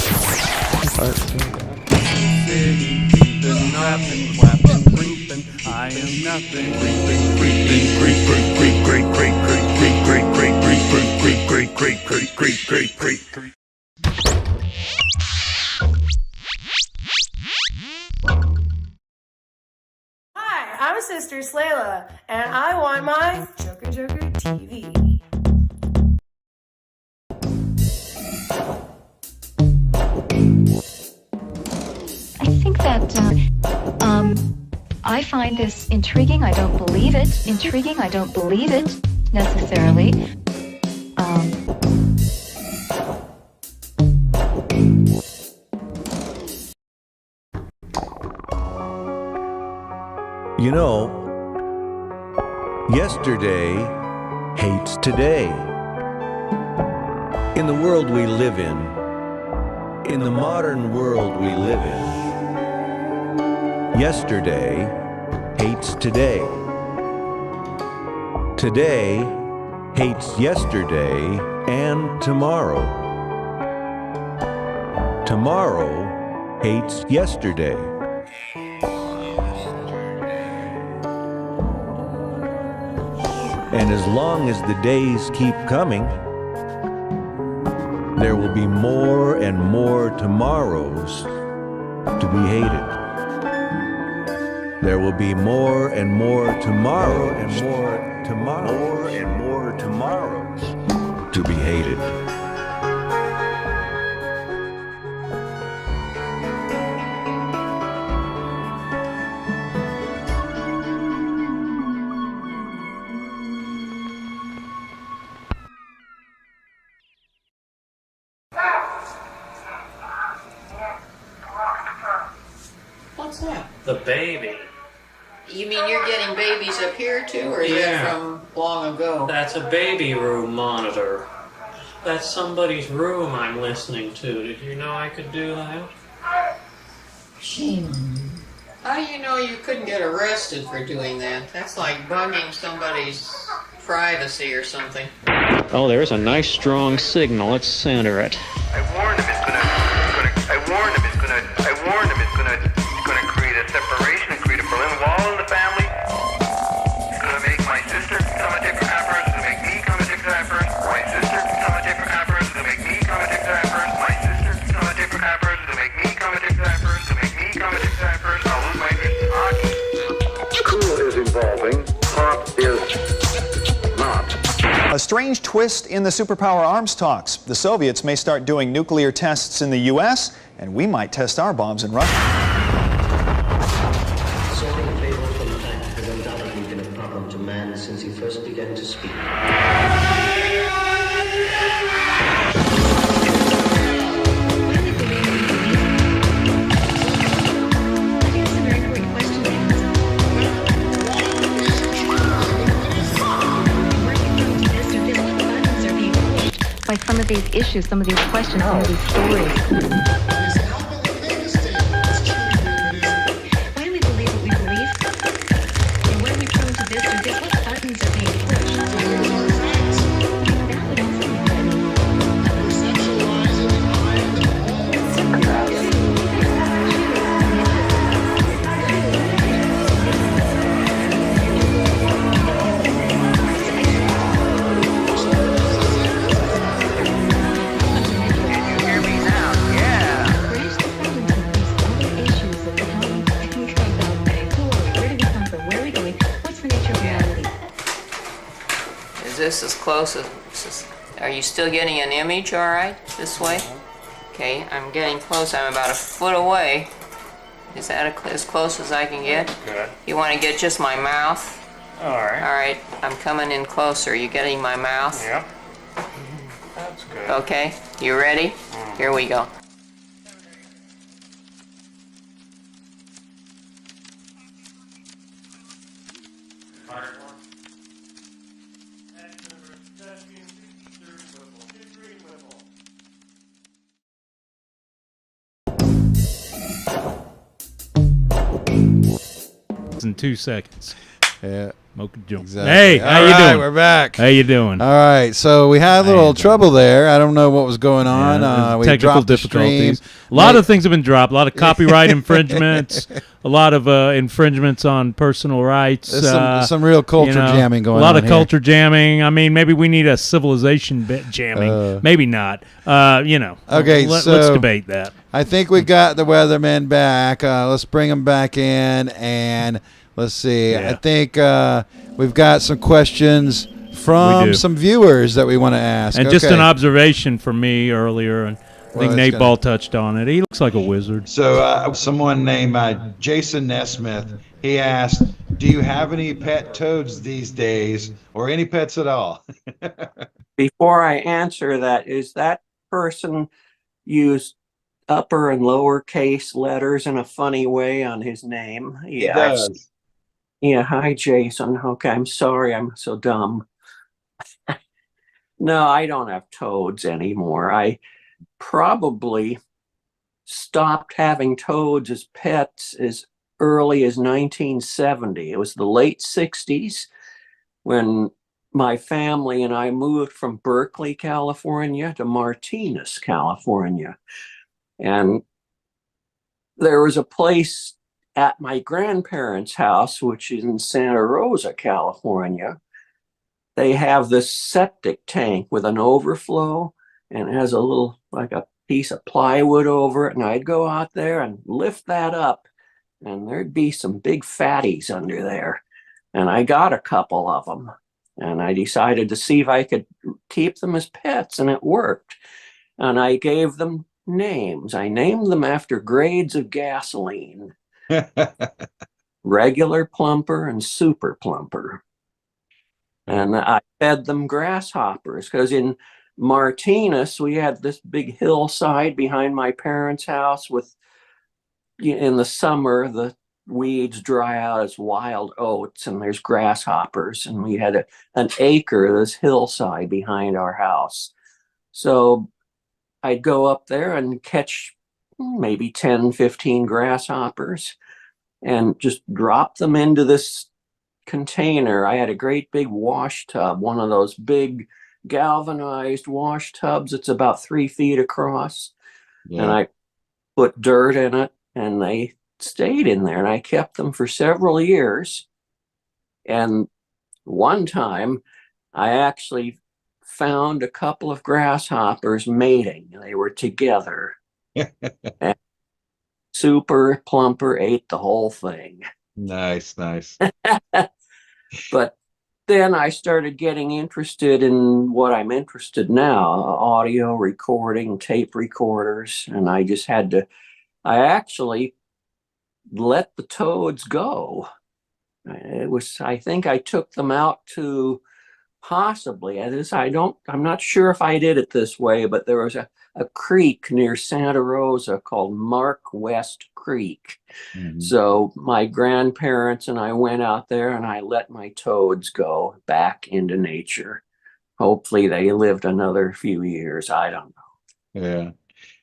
nothing. I am nothing. Creeping, creeping, creep, creep, creep, creep, creep, creep, creep, creep, creep, creep, creep, creep, creep, creep, creep, creep. Hi, I'm Sister Slayla, and I want my Joker Joker TV. I think that, I find this intriguing. I don't believe it. Intriguing. I don't believe it necessarily. You know, yesterday hates today. In the world we live in the modern world we live in, yesterday hates today. Today hates yesterday and tomorrow. Tomorrow hates yesterday. And as long as the days keep coming, there will be more and more tomorrows to be hated. There will be more and more tomorrow and more tomorrow, more and more tomorrows to be hated. What's that? The baby. You mean you're getting babies up here too, or is that from long ago? That's a baby room monitor. That's somebody's room I'm listening to. Did you know I could do that? Shame on you. How do you know you couldn't get arrested for doing that? That's like bugging somebody's privacy or something. Oh, there's a nice strong signal. Let's center it. I warned him it's gonna create a separation and create a Berlin Wall in the family. It's gonna make my sister become a different kind of person, it's gonna make me become a different kind of person. My sister become a different kind of person, it's gonna make me become a different kind of person. My sister become a different kind of person, it's gonna make me become a different kind of person, it's gonna make me become a different kind of person. I'll lose my interest in hockey. Cool is evolving, pop is not. A strange twist in the superpower arms talks. The Soviets may start doing nuclear tests in the U.S., and we might test our bombs in Russia. Sorting fable from fact has undoubtedly been a problem to man since he first began to speak. By some of these issues, some of these questions, some of these stories. Why do we believe what we believe? And when we come to this or this, what buttons are being pushed? That would also be Is this as close as... Are you still getting an image all right? This way? Okay, I'm getting close. I'm about a foot away. Is that as close as I can get? Good. You want to get just my mouth? All right. All right, I'm coming in closer. You getting my mouth? Yep. That's good. Okay, you ready? Here we go. In 2 seconds. Yeah. Smoke a joint. Exactly. Hey, how All you right, doing? we're back. How you doing? All right, so we had a little trouble there. I don't know what was going on. We technical dropped the difficulties. stream. A lot of things have been dropped. A lot of copyright infringements. A lot of infringements on personal rights. There's some real culture jamming going on. A lot of here. culture jamming. I mean, maybe we need a civilization bit jamming. Maybe not. Okay, let's debate that. I think we got the Weatherman back. Let's bring him back in, and let's see. Yeah. I think we've got some questions from some viewers that we want to ask. And just an observation from me earlier, and I think that's Nateball touched on it. He looks like a wizard. So someone named Jason Nesmith, he asked, do you have any pet toads these days, or any pets at all? Before I answer that, is that person used upper and lower case letters in a funny way on his name? Yeah, does. Yeah, hi Jason. Okay, I'm sorry I'm so dumb. No, I don't have toads anymore. I probably stopped having toads as pets as early as 1970. It was the late 60s when my family and I moved from Berkeley, California to Martinez, California. And there was a place at my grandparents' house, which is in Santa Rosa, California. They have this septic tank with an overflow, and it has a little, like a piece of plywood over it. And I'd go out there and lift that up, and there'd be some big fatties under there. And I got a couple of them, and I decided to see if I could keep them as pets, and it worked. And I gave them names. I named them after grades of gasoline. Regular plumper and super plumper. And I fed them grasshoppers, because in Martinez we had this big hillside behind my parents' house with, in the summer the weeds dry out as wild oats and there's grasshoppers, and we had an acre, this hillside behind our house. So I'd go up there and catch maybe 10, 15 grasshoppers and just drop them into this container. I had a great big wash tub, one of those big galvanized wash tubs. It's about 3 feet across. Yeah. And I put dirt in it, and they stayed in there, and I kept them for several years. And one time I actually found a couple of grasshoppers mating. They were together. And super plumper ate the whole thing. Nice, nice. But then I started getting interested in what I'm interested now, audio recording, tape recorders, and I just had to, I actually let the toads go. It was, I think I took them out to possibly, I'm not sure if I did it this way, but there was a creek near Santa Rosa called Mark West Creek. Mm-hmm. So my grandparents and I went out there, and I let my toads go back into nature. Hopefully they lived another few years. I don't know. Yeah.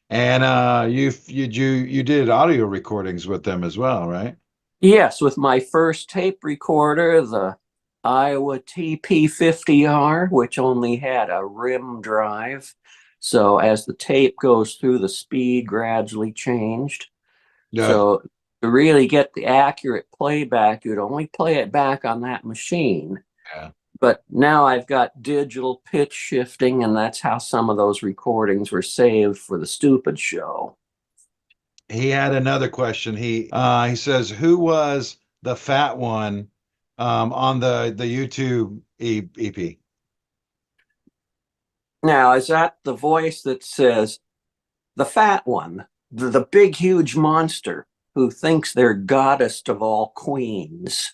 And you did audio recordings with them as well, right? Yes, with my first tape recorder, the Iowa TP50R, which only had a rim drive. So as the tape goes through, the speed gradually changed. Yeah. So to really get the accurate playback, you'd only play it back on that machine. Yeah. But now I've got digital pitch shifting, and that's how some of those recordings were saved for the Stupid Show. He had another question. He says, who was the fat one on the YouTube EP? Now, is that the voice that says, the fat one, the big, huge monster who thinks they're goddess of all queens?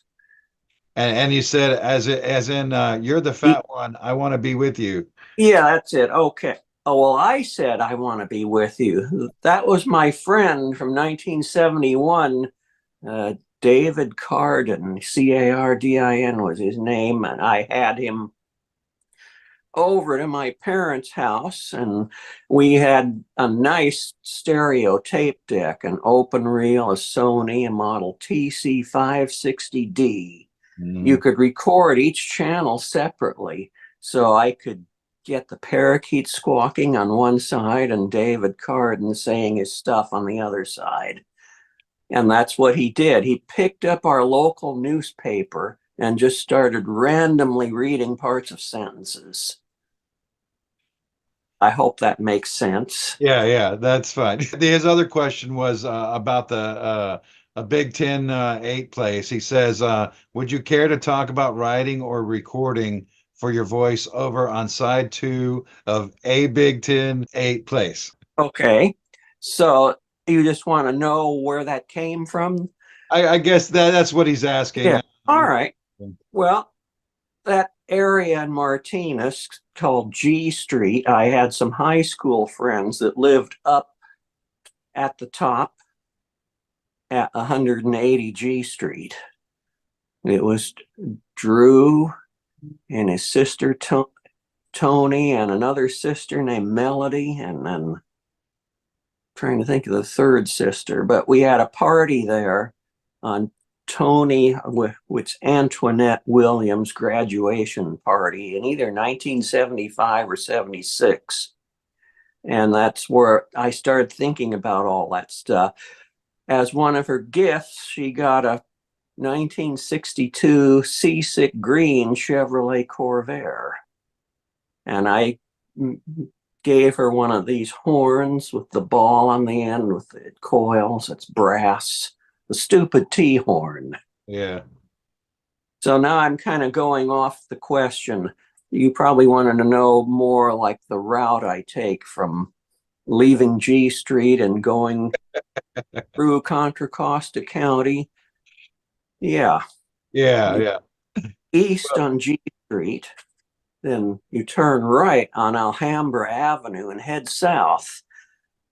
And you said, as in, you're the fat one, I want to be with you. Yeah, that's it. Okay. Oh, well, I said, I want to be with you. That was my friend from 1971, David Cardin, Cardin was his name. And I had him over to my parents' house, and we had a nice stereo tape deck, an open reel, a Sony, a model TC560D. You could record each channel separately. So I could get the parakeet squawking on one side and David Carden saying his stuff on the other side. And that's what he did. He picked up our local newspaper and just started randomly reading parts of sentences. I hope that makes sense. Yeah, that's fine. His other question was about the a Big Ten 8 place. He says, would you care to talk about writing or recording for your voice over on side 2 of a Big Ten 8 place? Okay. So you just want to know where that came from? I guess that's what he's asking. Yeah. All right. Well, that area in Martinez called G Street, I had some high school friends that lived up at the top at 180 G Street. It was Drew and his sister Tony and another sister named Melody, and then trying to think of the third sister, but we had a party there on Tony, which Antoinette Williams' graduation party in either 1975 or 76. And that's where I started thinking about all that stuff. As one of her gifts, she got a 1962 Seasick Green Chevrolet Corvair. And I gave her one of these horns with the ball on the end with the coils. It's brass, the stupid T horn. Yeah. So now I'm kind of going off the question. You probably wanted to know more like the route I take from leaving G Street and going through Contra Costa County. Yeah. Yeah. East on G Street. Then you turn right on Alhambra Avenue and head south.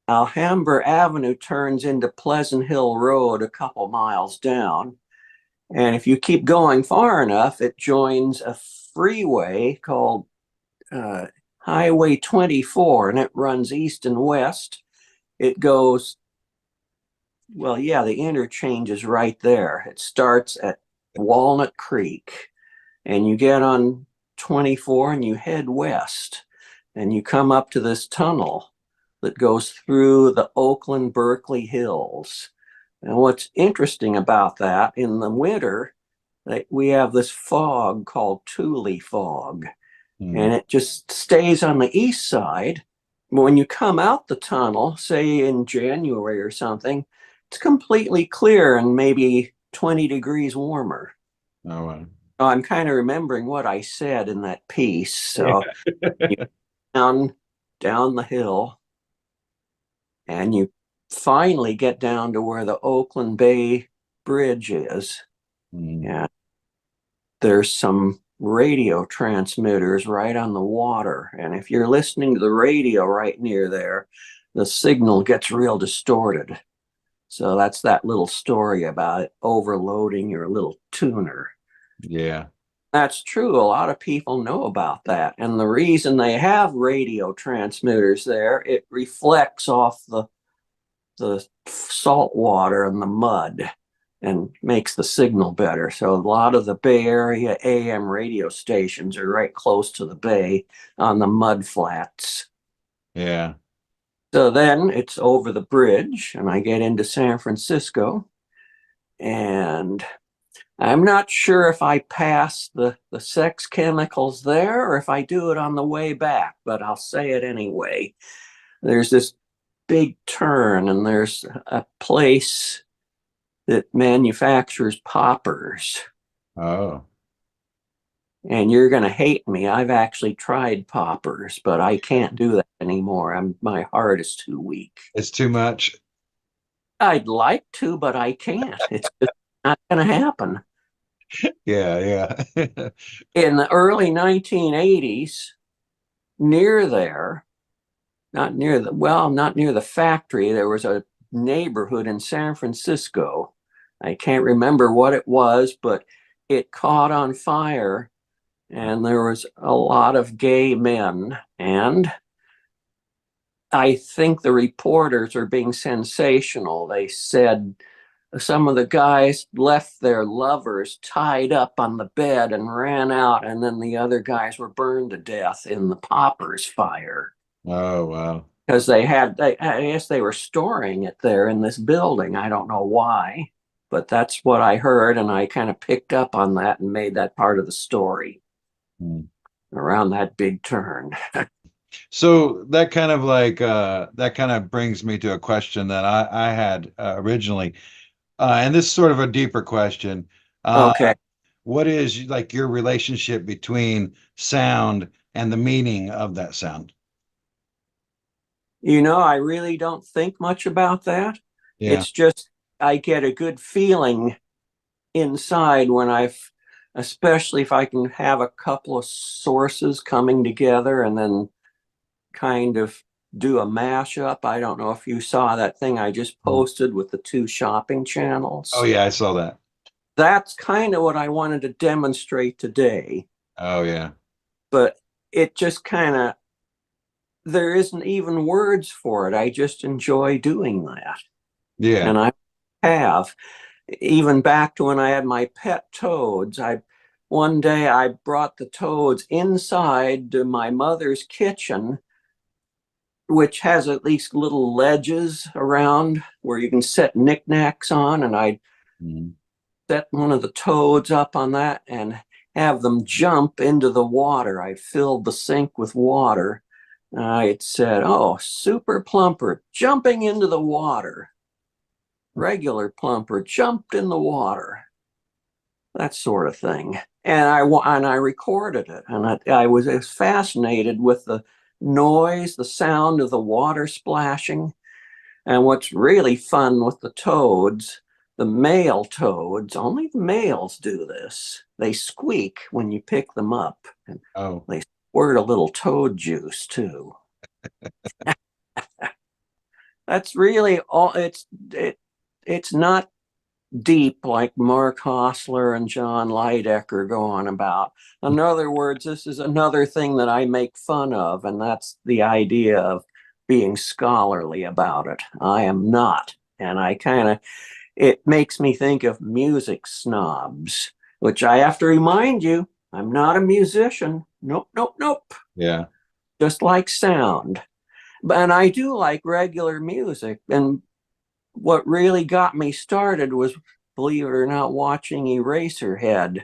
Alhambra Avenue turns into Pleasant Hill Road a couple miles down. And if you keep going far enough, it joins a freeway called Highway 24, and it runs east and west. It goes, well, yeah, the interchange is right there. It starts at Walnut Creek, and you get on 24 and you head west, and you come up to this tunnel that goes through the Oakland Berkeley Hills. And what's interesting about that, in the winter, we have this fog called Thule fog, and it just stays on the east side. When you come out the tunnel, say in January or something, it's completely clear and maybe 20 degrees warmer. Oh, wow. I'm kind of remembering what I said in that piece. So you down the hill, and you finally get down to where the Oakland Bay Bridge is. And there's some radio transmitters right on the water. And if you're listening to the radio right near there, the signal gets real distorted. So that's that little story about it overloading your little tuner. Yeah. That's true. A lot of people know about that. And the reason they have radio transmitters there, it reflects off the salt water and the mud and makes the signal better. So a lot of the Bay Area AM radio stations are right close to the bay on the mud flats. Yeah. So then it's over the bridge and I get into San Francisco, and I'm not sure if I pass the sex chemicals there or if I do it on the way back, but I'll say it anyway. There's this big turn and there's a place that manufactures poppers. Oh. And you're going to hate me. I've actually tried poppers, but I can't do that anymore. My heart is too weak. It's too much. I'd like to, but I can't. It's just not going to happen. Yeah. In the early 1980s, near there, not near the factory, there was a neighborhood in San Francisco. I can't remember what it was, but it caught on fire, and there was a lot of gay men. And I think the reporters are being sensational. They said some of the guys left their lovers tied up on the bed and ran out, and then the other guys were burned to death in the poppers fire. Oh, wow. Because I guess they were storing it there in this building. I don't know why, but that's what I heard, and I kind of picked up on that and made that part of the story around that big turn. So that kind of like that kind of brings me to a question that I had originally, and this is sort of a deeper question. Okay. What is like your relationship between sound and the meaning of that sound? You know, I really don't think much about that. Yeah. It's just I get a good feeling inside when especially if I can have a couple of sources coming together and then kind of do a mashup. I don't know if you saw that thing I just posted with the 2 shopping channels. Oh, yeah, I saw that. That's kind of what I wanted to demonstrate today. Oh, yeah. But it just kind of, there isn't even words for it. I just enjoy doing that. Yeah. And I have, even back to when I had my pet toads. One day I brought the toads inside to my mother's kitchen, which has at least little ledges around where you can set knickknacks on. And I set one of the toads up on that and have them jump into the water. I filled the sink with water. It said, "Oh, super plumper jumping into the water. Regular plumper jumped in the water." That sort of thing. And I recorded it. And I was fascinated with the noise, the sound of the water splashing. And what's really fun with the toads, the male toads, only the males do this. They squeak when you pick them up. And they squirt a little toad juice too. That's really all. It's not deep like Mark Hostler and John Leidecker go on about. In other words, this is another thing that I make fun of, and that's the idea of being scholarly about it. I am not. And it makes me think of music snobs, which I have to remind you, I'm not a musician. Nope, nope, nope. Yeah. Just like sound. And I do like regular music. And what really got me started was, believe it or not, watching Eraserhead,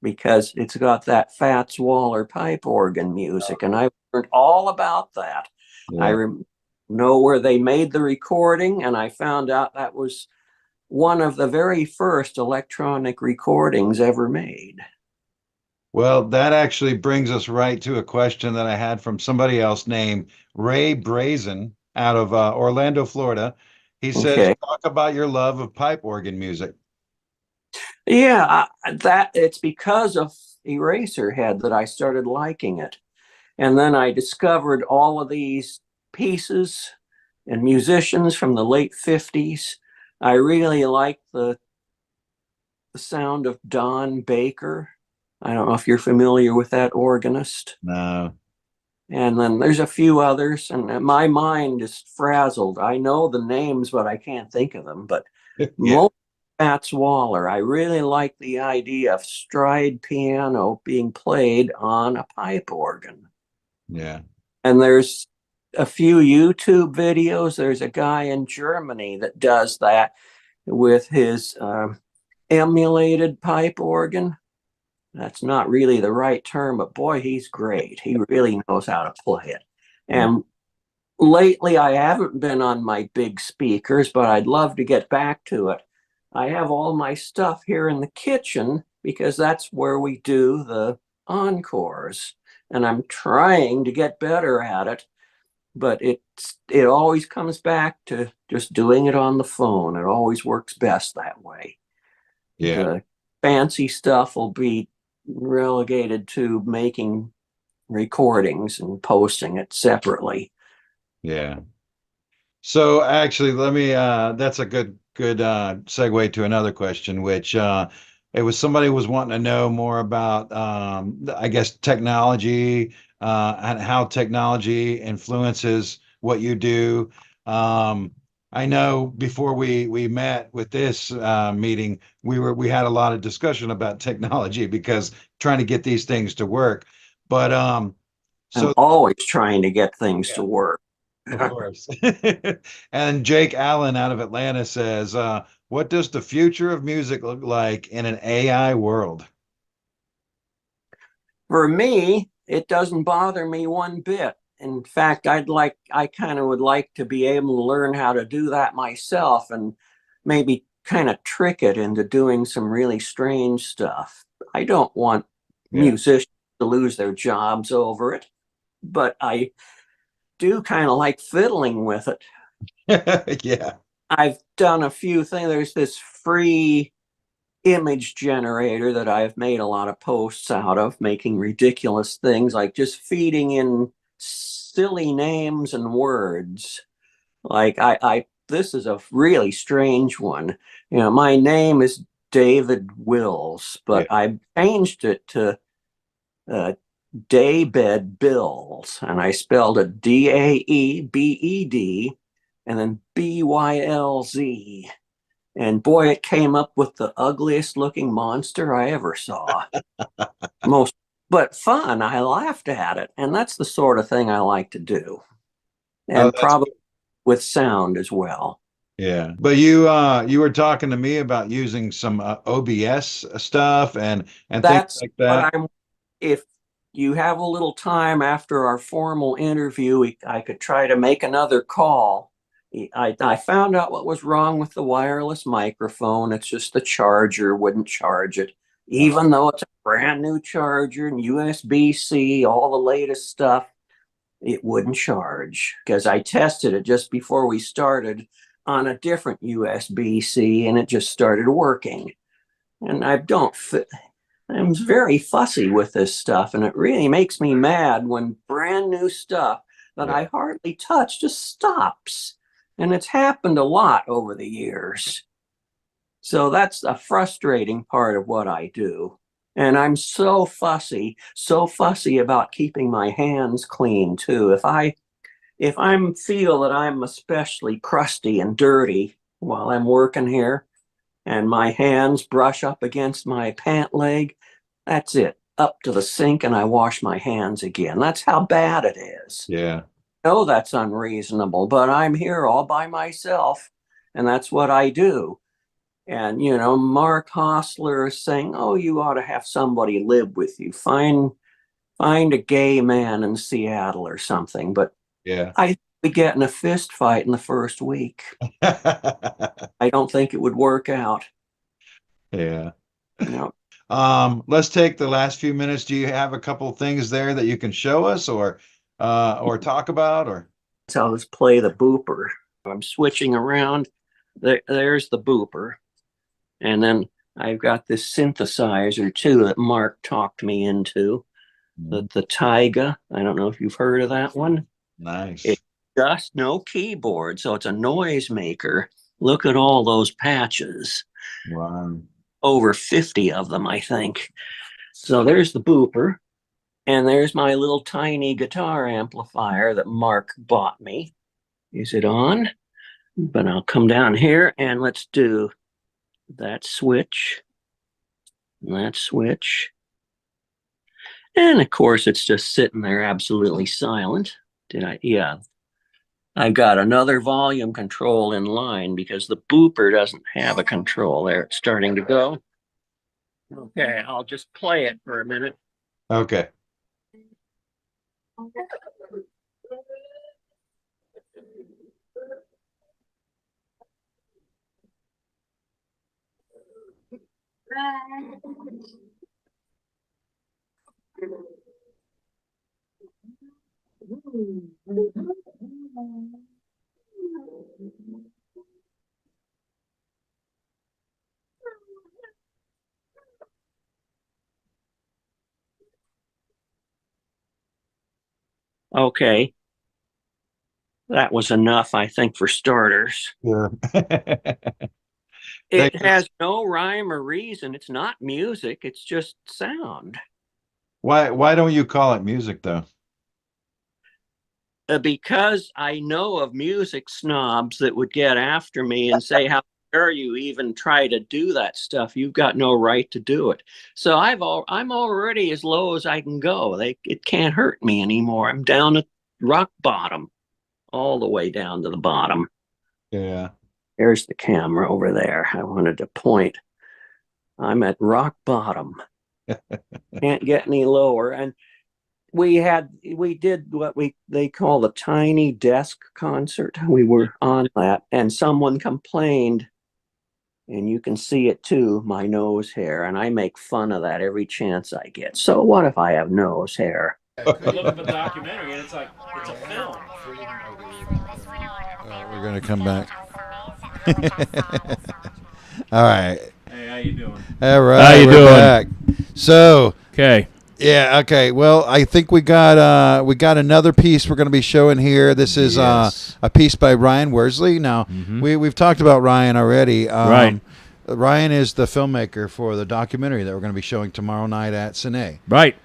because it's got that Fats Waller pipe organ music, and I learned all about that. Yeah. I know where they made the recording, and I found out that was one of the very first electronic recordings ever made. Well, that actually brings us right to a question that I had from somebody else named Ray Brazen out of Orlando, Florida. He says, talk about your love of pipe organ music. Yeah, it's because of Eraserhead that I started liking it. And then I discovered all of these pieces and musicians from the late 50s. I really like the sound of Don Baker. I don't know if you're familiar with that organist. No. And then there's a few others, and my mind is frazzled. I know the names, but I can't think of them. But most Fats Waller, I really like the idea of stride piano being played on a pipe organ. Yeah. And there's a few YouTube videos. There's a guy in Germany that does that with his emulated pipe organ. That's not really the right term, but boy, he's great. He really knows how to play it. And lately, I haven't been on my big speakers, but I'd love to get back to it. I have all my stuff here in the kitchen because that's where we do the encores. And I'm trying to get better at it, but it always comes back to just doing it on the phone. It always works best that way. Yeah. The fancy stuff will be relegated to making recordings and posting it separately. Yeah. So actually, let me that's a good segue to another question, which it was somebody was wanting to know more about I guess technology and how technology influences what you do. I know before we met with this meeting, we had a lot of discussion about technology because trying to get these things to work. But I'm always trying to get things to work. Of course. And Jake Allen out of Atlanta says, what does the future of music look like in an AI world? For me, it doesn't bother me one bit. In fact, I kind of would like to be able to learn how to do that myself and maybe kind of trick it into doing some really strange stuff. I don't want musicians to lose their jobs over it, but I do kind of like fiddling with it. Yeah. I've done a few things. There's this free image generator that I've made a lot of posts out of, making ridiculous things like just feeding in silly names and words. Like this is a really strange one. You know, my name is David Wills, but I changed it to Daybed Bills, and I spelled it Daebed and then Bylz. And boy, it came up with the ugliest looking monster I ever saw. But fun. I laughed at it. And that's the sort of thing I like to do. And probably with sound as well. Yeah. But you were talking to me about using some OBS stuff and things like that. If you have a little time after our formal interview, I could try to make another call. I found out what was wrong with the wireless microphone. It's just the charger wouldn't charge it. Even though it's a brand new charger and USB-C, all the latest stuff, it wouldn't charge. Because I tested it just before we started on a different USB-C and it just started working. And I'm very fussy with this stuff, and it really makes me mad when brand new stuff that I hardly touch just stops. And it's happened a lot over the years. So that's a frustrating part of what I do. And I'm so fussy about keeping my hands clean too. If I feel that I'm especially crusty and dirty while I'm working here, and my hands brush up against my pant leg, that's it. Up to the sink and I wash my hands again. That's how bad it is. Yeah. No, that's unreasonable, but I'm here all by myself, and that's what I do. And, you know, Mark Hostler is saying, oh, you ought to have somebody live with you. Find a gay man in Seattle or something. But I would get in a fist fight in the first week. I don't think it would work out. Yeah. No. Let's take the last few minutes. Do you have a couple things there that you can show us or talk about? Or I'll just play the booper. I'm switching around. There's the booper. And then I've got this synthesizer too that Mark talked me into. The Taiga. I don't know if you've heard of that one. Nice. It's just no keyboard, so it's a noise maker. Look at all those patches. Wow. Over 50 of them, I think. So there's the booper. And there's my little tiny guitar amplifier that Mark bought me. Is it on? But I'll come down here and let's do that switch. That switch. And of course, it's just sitting there absolutely silent. Yeah. I've got another volume control in line because the booper doesn't have a control there. It's starting to go. Okay, I'll just play it for a minute. Okay. Okay. That was enough, I think, for starters. Yeah. It has no rhyme or reason. It's not music. It's just sound. Why don't you call it music though? because I know of music snobs that would get after me and say, how dare you even try to do that stuff? You've got no right to do it. So I'm already as low as I can go. It can't hurt me anymore. I'm down at rock bottom, all the way down to the bottom. Yeah. There's the camera over there. I wanted to point. I'm at rock bottom. Can't get any lower. And we did what they call the tiny desk concert. We were on that, and someone complained, and you can see it too, my nose hair, and I make fun of that every chance I get. So what if I have nose hair? Look at the documentary, and it's a film. We're gonna come back. All right. Hey, how you doing? All right. How you we're doing? Back. So. Okay. Yeah. Okay. Well, I think we got another piece we're going to be showing here. This is a piece by Ryan Worsley. Now we've talked about Ryan already. Right. Ryan is the filmmaker for the documentary that we're going to be showing tomorrow night at Cine. Right.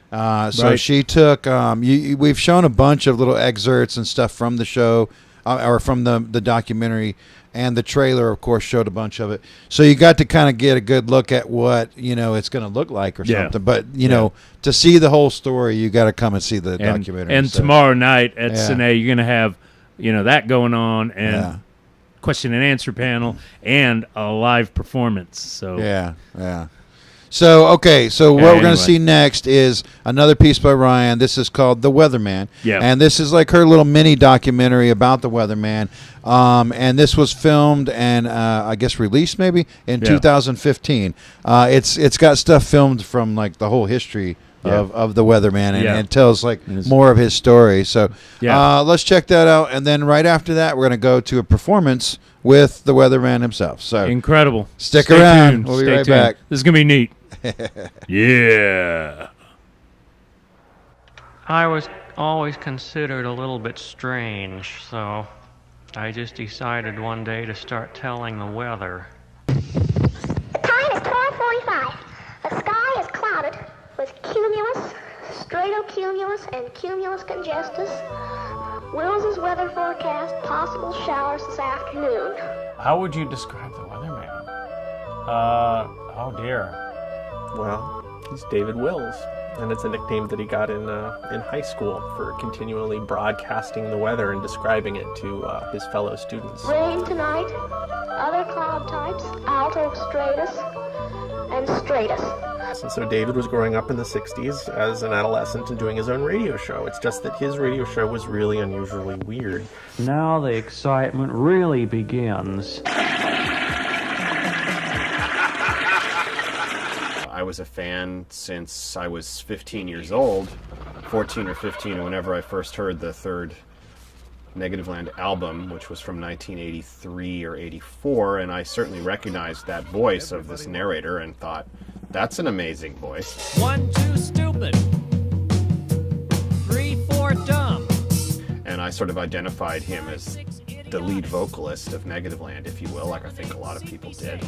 So she took. We've shown a bunch of little excerpts and stuff from the show, or from the documentary. And the trailer, of course, showed a bunch of it. So you got to kind of get a good look at what, it's going to look like or something. But, you know, to see the whole story, you got to come and see the documentary. And tomorrow night at Cine, you're going to have, that going on, and question and answer panel, and a live performance. So yeah. So, okay, so what we're going to see next is another piece by Ryan. This is called The Weatherman. Yeah. And this is like her little mini documentary about the Weatherman. And this was filmed and I guess released maybe in 2015. It's got stuff filmed from like the whole history of the Weatherman, and it tells like more of his story. So let's check that out. And then right after that, we're going to go to a performance with the Weatherman himself. So incredible. Stick Stay around. tuned. We'll be Stay right tuned. back. This is going to be neat. Yeah. I was always considered a little bit strange, so I just decided one day to start telling the weather. Time is 12:45. The sky is clouded with cumulus, stratocumulus, and cumulus congestus. Will's weather forecast, possible showers this afternoon. How would you describe the weatherman? Oh dear. Well, he's David Wills, and it's a nickname that he got in high school for continually broadcasting the weather and describing it to his fellow students. Rain tonight, other cloud types, alto stratus, and stratus. And so David was growing up in the 60s as an adolescent and doing his own radio show. It's just that his radio show was really unusually weird. Now the excitement really begins. I was a fan since I was 15 years old, 14 or 15, whenever I first heard the third Negativland album, which was from 1983 or 84, and I certainly recognized that voice of this narrator and thought, that's an amazing voice. 1, 2, stupid. 3, 4, dumb. And I sort of identified him as the lead vocalist of Negativland, if you will, like I think a lot of people did.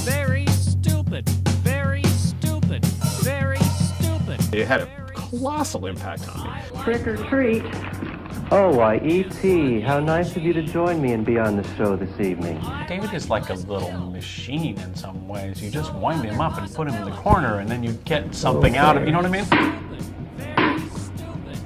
Very stupid. Very stupid. Very stupid. It had a colossal impact on me. Trick or treat. Oh, why, E.T., how nice of you to join me and be on the show this evening. David is like a little machine in some ways. You just wind him up and put him in the corner, and then you get something out of it. You know what I mean?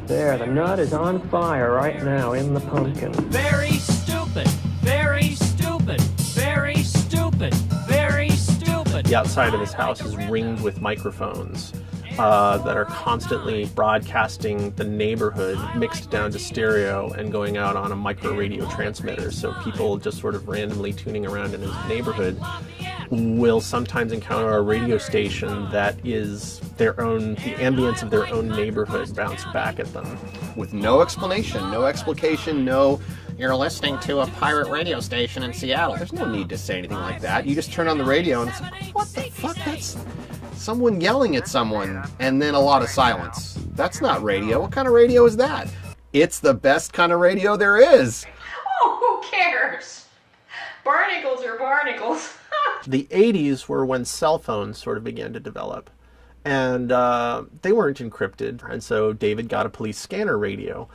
There, the nut is on fire right now in the pumpkin. Very stupid. Very stupid. Very stupid. Very stupid. The outside of his house is ringed with microphones that are constantly broadcasting the neighborhood mixed down to stereo and going out on a micro radio transmitter. So people just sort of randomly tuning around in his neighborhood will sometimes encounter a radio station that is their own, the ambience of their own neighborhood bounced back at them. With no explanation, no explication, no, you're listening to a pirate radio station in Seattle. There's no need to say anything like that. You just turn on the radio and it's like, what the fuck? That's someone yelling at someone, and then a lot of silence. That's not radio. What kind of radio is that? It's the best kind of radio there is. Oh, who cares? Barnacles are barnacles. The 80s were when cell phones sort of began to develop, and they weren't encrypted, and so David got a police scanner radio.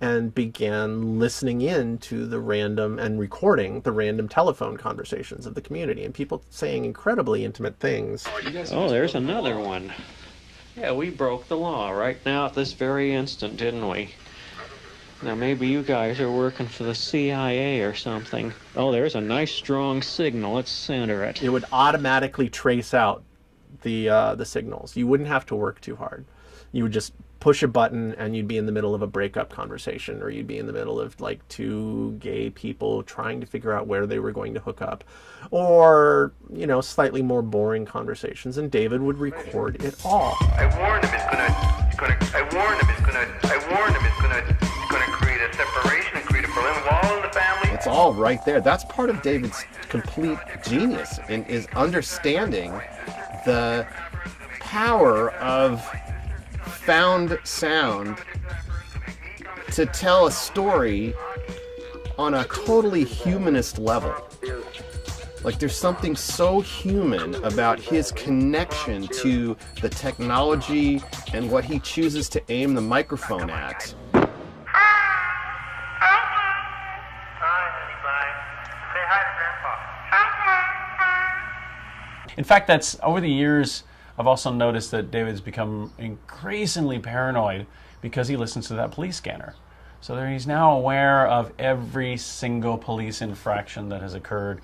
and began listening in to the random and recording the random telephone conversations of the community and people saying incredibly intimate things. Oh, there's another one. Yeah, we broke the law right now at this very instant, didn't we? Now maybe you guys are working for the CIA or something. Oh, there's a nice strong signal. Let's center it. It would automatically trace out the signals. You wouldn't have to work too hard. You would just push a button and you'd be in the middle of a breakup conversation, or you'd be in the middle of like two gay people trying to figure out where they were going to hook up, or, you know, slightly more boring conversations, and David would record it all. I warned him it's gonna create a separation and create a Berlin Wall in the family. It's all right there. That's part of David's complete genius, in is understanding the power of found sound to tell a story on a totally humanist level. Like, there's something so human about his connection to the technology and what he chooses to aim the microphone at. In fact, that's over the years, I've also noticed that David's become increasingly paranoid because he listens to that police scanner. So there he's now aware of every single police infraction that has occurred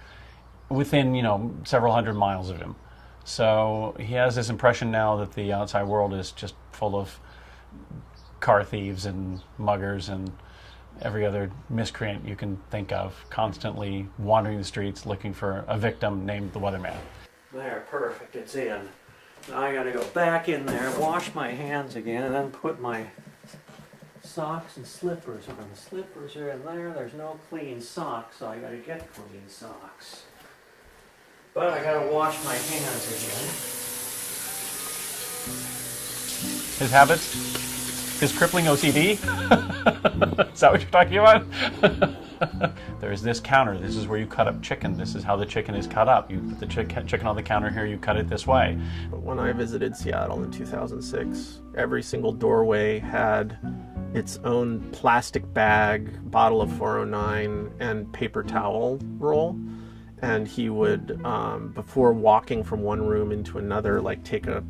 within, you know, several hundred miles of him. So he has this impression now that the outside world is just full of car thieves and muggers and every other miscreant you can think of, constantly wandering the streets looking for a victim named the Weatherman. There, perfect, it's in. Now I gotta go back in there, wash my hands again, and then put my socks and slippers on. The slippers are in there, there's no clean socks, so I gotta get clean socks. But I gotta wash my hands again. His habits? His crippling OCD? Is that what you're talking about? There's this counter. This is where you cut up chicken. This is how the chicken is cut up. You put the chicken on the counter here, you cut it this way. When I visited Seattle in 2006, every single doorway had its own plastic bag, bottle of 409, and paper towel roll. And he would, before walking from one room into another, like take a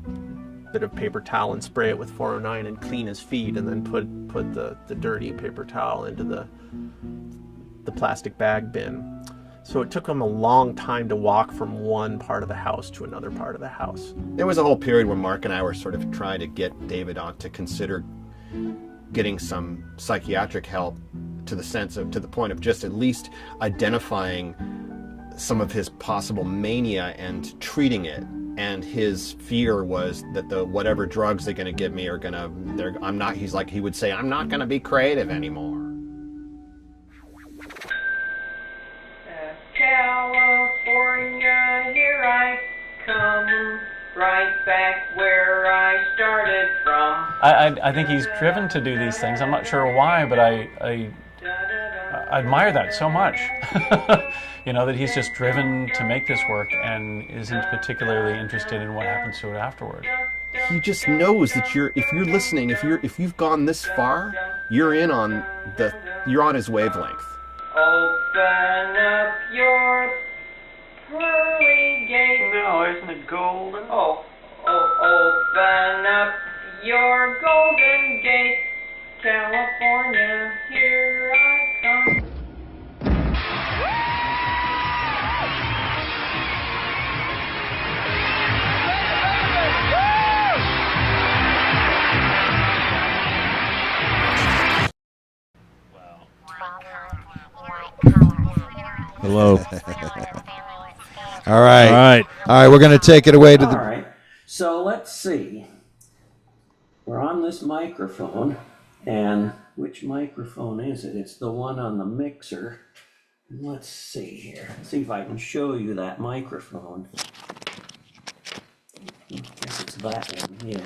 bit of paper towel and spray it with 409 and clean his feet, and then put the dirty paper towel into the plastic bag bin. So it took him a long time to walk from one part of the house to another part of the house. There was a whole period where Mark and I were sort of trying to get David on to consider getting some psychiatric help, to the point of just at least identifying some of his possible mania and treating it. And his fear was that whatever drugs they're going to give me are going to, he would say, I'm not going to be creative anymore. California, here I come, right back where I started from. I think he's driven to do these things. I'm not sure why, but I admire that so much. You know, that he's just driven to make this work and isn't particularly interested in what happens to it afterward. He just knows that if you're listening, if you've gone this far, you're on his wavelength. Open up your pearly gate. No, isn't it golden? Oh, open up your golden gate. California, here I come. Hello. All right. We're going to take it away to the. All right. So let's see. We're on this microphone, and which microphone is it? It's the one on the mixer. Let's see here. See if I can show you that microphone. I guess it's that one.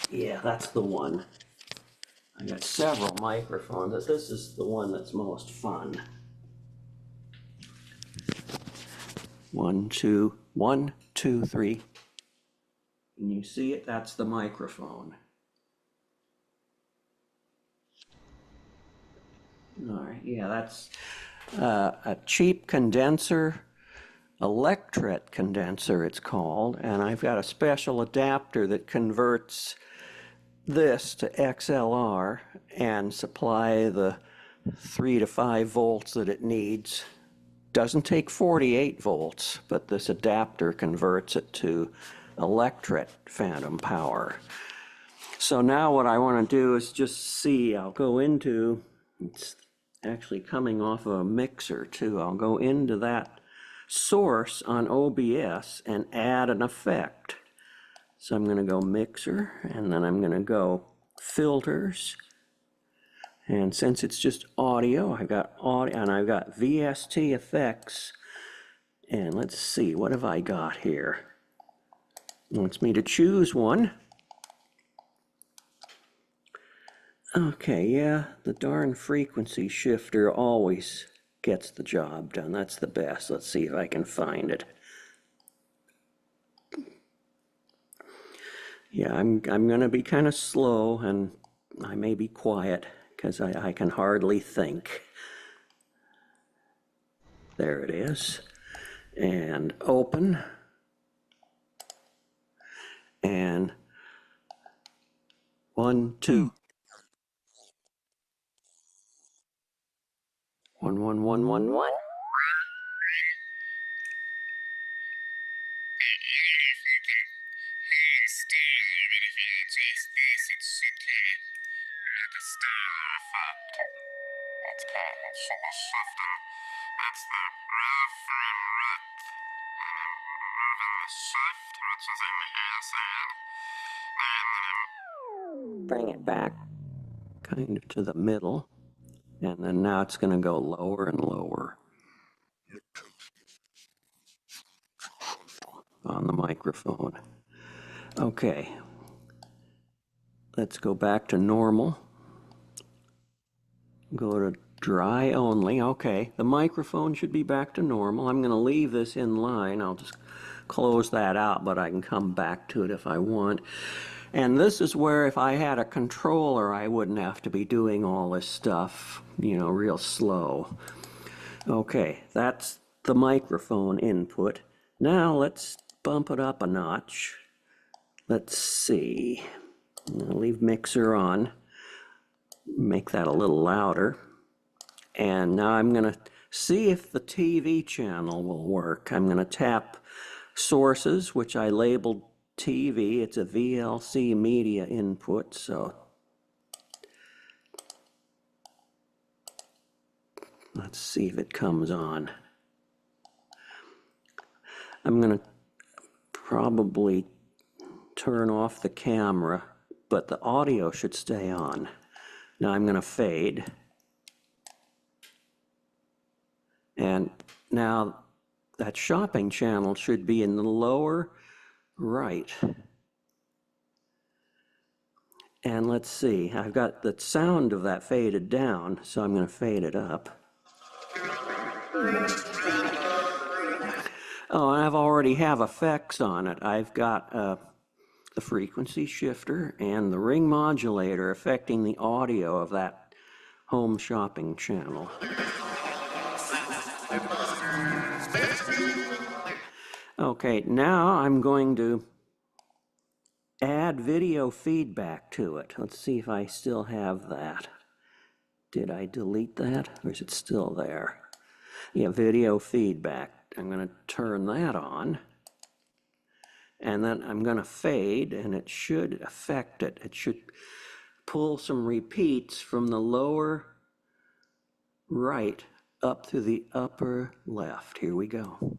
Yeah, that's the one. I got several microphones, but this is the one that's most fun. 1, 2, 1, 2, 3. Can you see it? That's the microphone. All right, yeah, that's a cheap condenser, electret condenser it's called, and I've got a special adapter that converts this to XLR and supply the 3 to 5 volts that it needs. Doesn't take 48 volts, but this adapter converts it to electret phantom power. So now what I want to do is just see, I'll go into, it's actually coming off of a mixer too, I'll go into that source on OBS and add an effect. So I'm going to go mixer, and then I'm going to go filters, and since it's just audio, I've got audio, and I've got VST effects, and let's see, what have I got here? It wants me to choose one. Okay, yeah, the darn frequency shifter always gets the job done. That's the best. Let's see if I can find it. Yeah, I'm going to be kind of slow, and I may be quiet because I can hardly think. There it is. And open. And 1, 2. 1, 1, 1, 1, 1. Bring it back kind of to the middle, and then now it's going to go lower and lower on the microphone. Okay, let's go back to normal. Go to dry only. Okay, the microphone should be back to normal. I'm going to leave this in line. I'll just close that out, but I can come back to it if I want. And this is where if I had a controller, I wouldn't have to be doing all this stuff, you know, real slow. Okay, that's the microphone input. Now let's bump it up a notch. Let's see. I'll leave mixer on. Make that a little louder. And now I'm going to see if the TV channel will work. I'm going to tap sources, which I labeled TV. It's a VLC media input, so let's see if it comes on. I'm going to probably turn off the camera, but the audio should stay on. Now I'm going to fade. And now that shopping channel should be in the lower right. And let's see, I've got the sound of that faded down, so I'm going to fade it up. Oh, and I've already have effects on it. I've got the frequency shifter and the ring modulator affecting the audio of that home shopping channel. Okay, now I'm going to add video feedback to it. Let's see if I still have that. Did I delete that, or is it still there? Yeah, video feedback. I'm going to turn that on. And then I'm going to fade, and it should affect it. It should pull some repeats from the lower right up to the upper left. Here we go.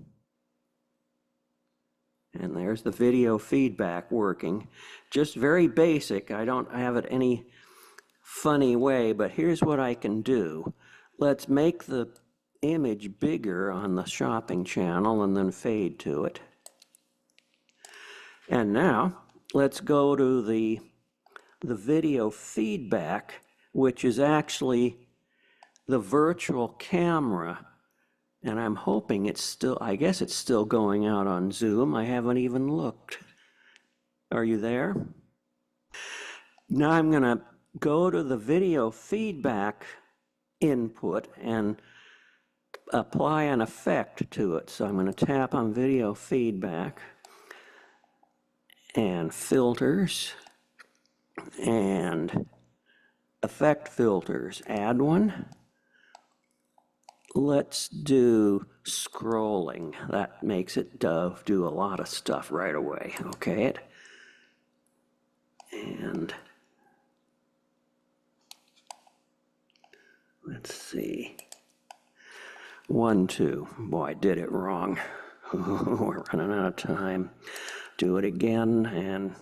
And there's the video feedback working. Just very basic. I don't have it any funny way, but here's what I can do. Let's make the image bigger on the shopping channel and then fade to it. And now let's go to the video feedback, which is actually the virtual camera. And I'm hoping it's still, I guess it's still going out on Zoom. I haven't even looked. Are you there? Now I'm going to go to the video feedback input and apply an effect to it. So I'm going to tap on video feedback and filters and effect filters. Add one. Let's do scrolling. That makes it do a lot of stuff right away. Okay. And let's see. 1, 2. Boy, I did it wrong. We're running out of time. Do it again.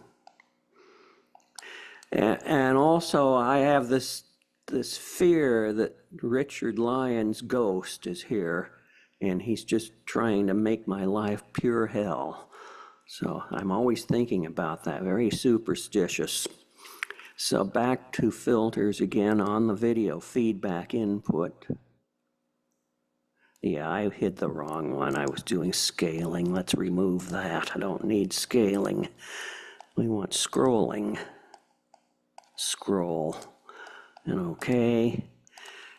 And also I have this fear that Richard Lyon's ghost is here, and he's just trying to make my life pure hell. So I'm always thinking about that, very superstitious. So back to filters again on the video feedback input. Yeah, I hit the wrong one. I was doing scaling. Let's remove that. I don't need scaling. We want scrolling. Scroll. And okay.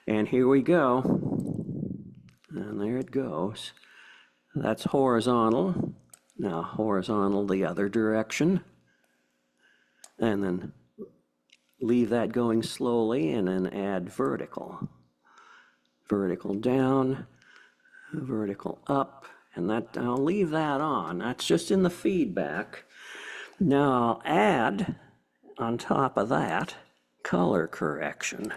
And here we go. And there it goes. That's horizontal. Now horizontal the other direction. And then leave that going slowly and then add vertical. Vertical down, vertical up, and that I'll leave that on. That's just in the feedback. Now I'll add on top of that color correction.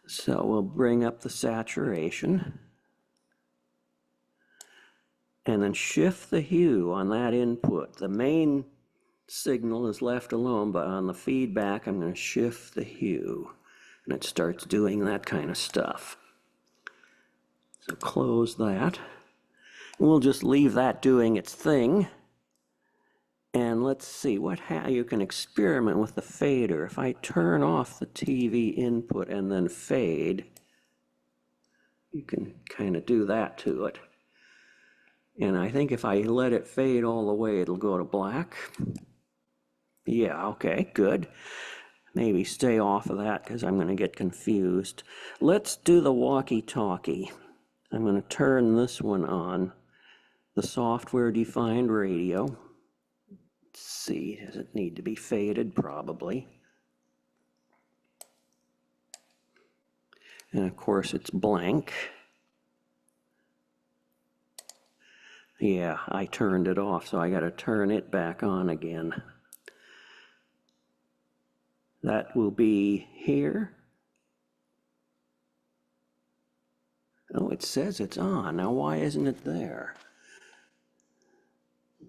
So we'll bring up the saturation and then shift the hue on that input. The main signal is left alone, but on the feedback I'm going to shift the hue and it starts doing that kind of stuff. So close that. And we'll just leave that doing its thing. And let's see how you can experiment with the fader. If I turn off the TV input and then fade, you can kind of do that to it. And I think if I let it fade all the way, it'll go to black. Yeah, okay, good. Maybe stay off of that because I'm going to get confused. Let's do the walkie-talkie. I'm going to turn this one on, the software-defined radio. Let's see, does it need to be faded? Probably. And of course it's blank. Yeah, I turned it off, so I got to turn it back on again. That will be here. Oh, it says it's on. Now why isn't it there?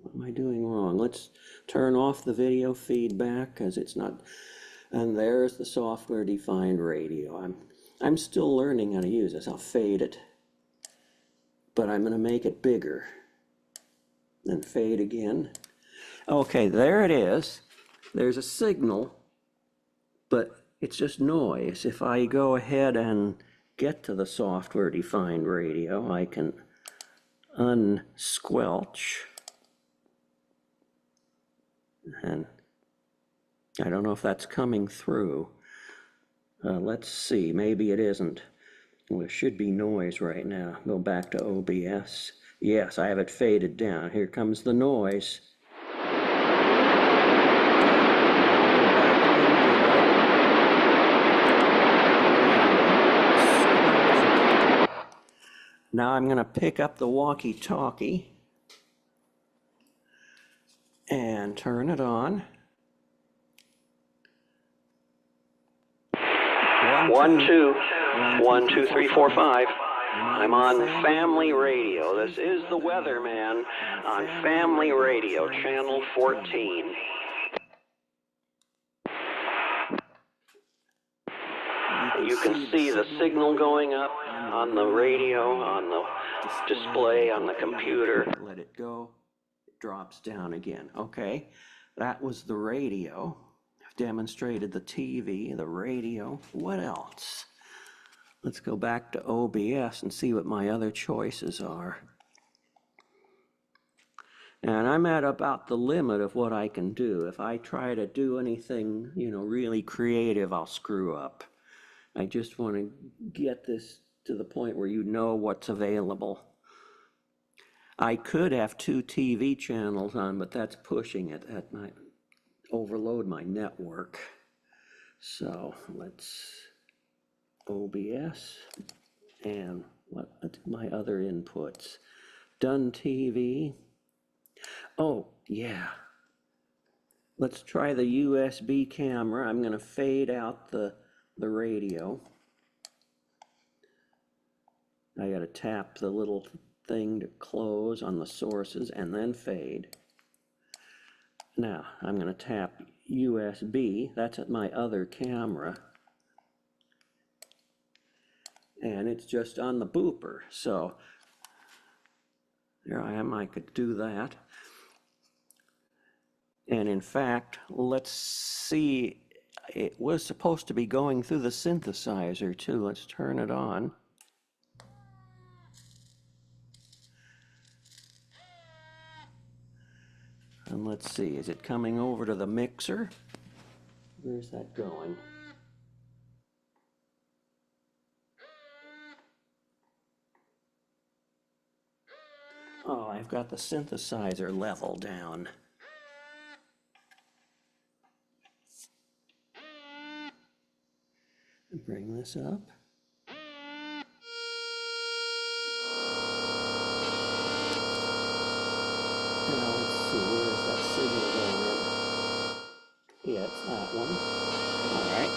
What am I doing wrong? Let's turn off the video feedback because it's not. And there's the software-defined radio. I'm still learning how to use this. I'll fade it, but I'm going to make it bigger. Then fade again. Okay, there it is. There's a signal, but it's just noise. If I go ahead and get to the software-defined radio, I can unsquelch. And I don't know if that's coming through. Let's see, maybe it isn't. Well, there should be noise right now. Go back to OBS. Yes, I have it faded down. Here comes the noise. Now I'm going to pick up the walkie-talkie and turn it on. 1, 2, 1, 2, 3, 4, 5. I'm on Family Radio. This is the Weatherman on Family Radio, Channel 14. You can see the signal going up on the radio, on the display, on the computer. Let it go. It drops down again. Okay, that was the radio. I've demonstrated the TV, the radio. What else? Let's go back to OBS and see what my other choices are. And I'm at about the limit of what I can do. If I try to do anything, really creative, I'll screw up. I just want to get this to the point where you know what's available. I could have 2 TV channels on, but that's pushing it. That might overload my network. So let's OBS and what my other inputs. Done TV. Oh, yeah. Let's try the USB camera. I'm going to fade out the radio. I got to tap the little thing to close on the sources and then fade. Now I'm going to tap USB. That's at my other camera. And it's just on the booper. So there I am. I could do that. And in fact, let's see. It was supposed to be going through the synthesizer too. Let's turn it on. And let's see, is it coming over to the mixer? Where's that going? Oh, I've got the synthesizer level down. Bring this up. Now let's see, where's that signal going in? Yeah, it's that one. All right.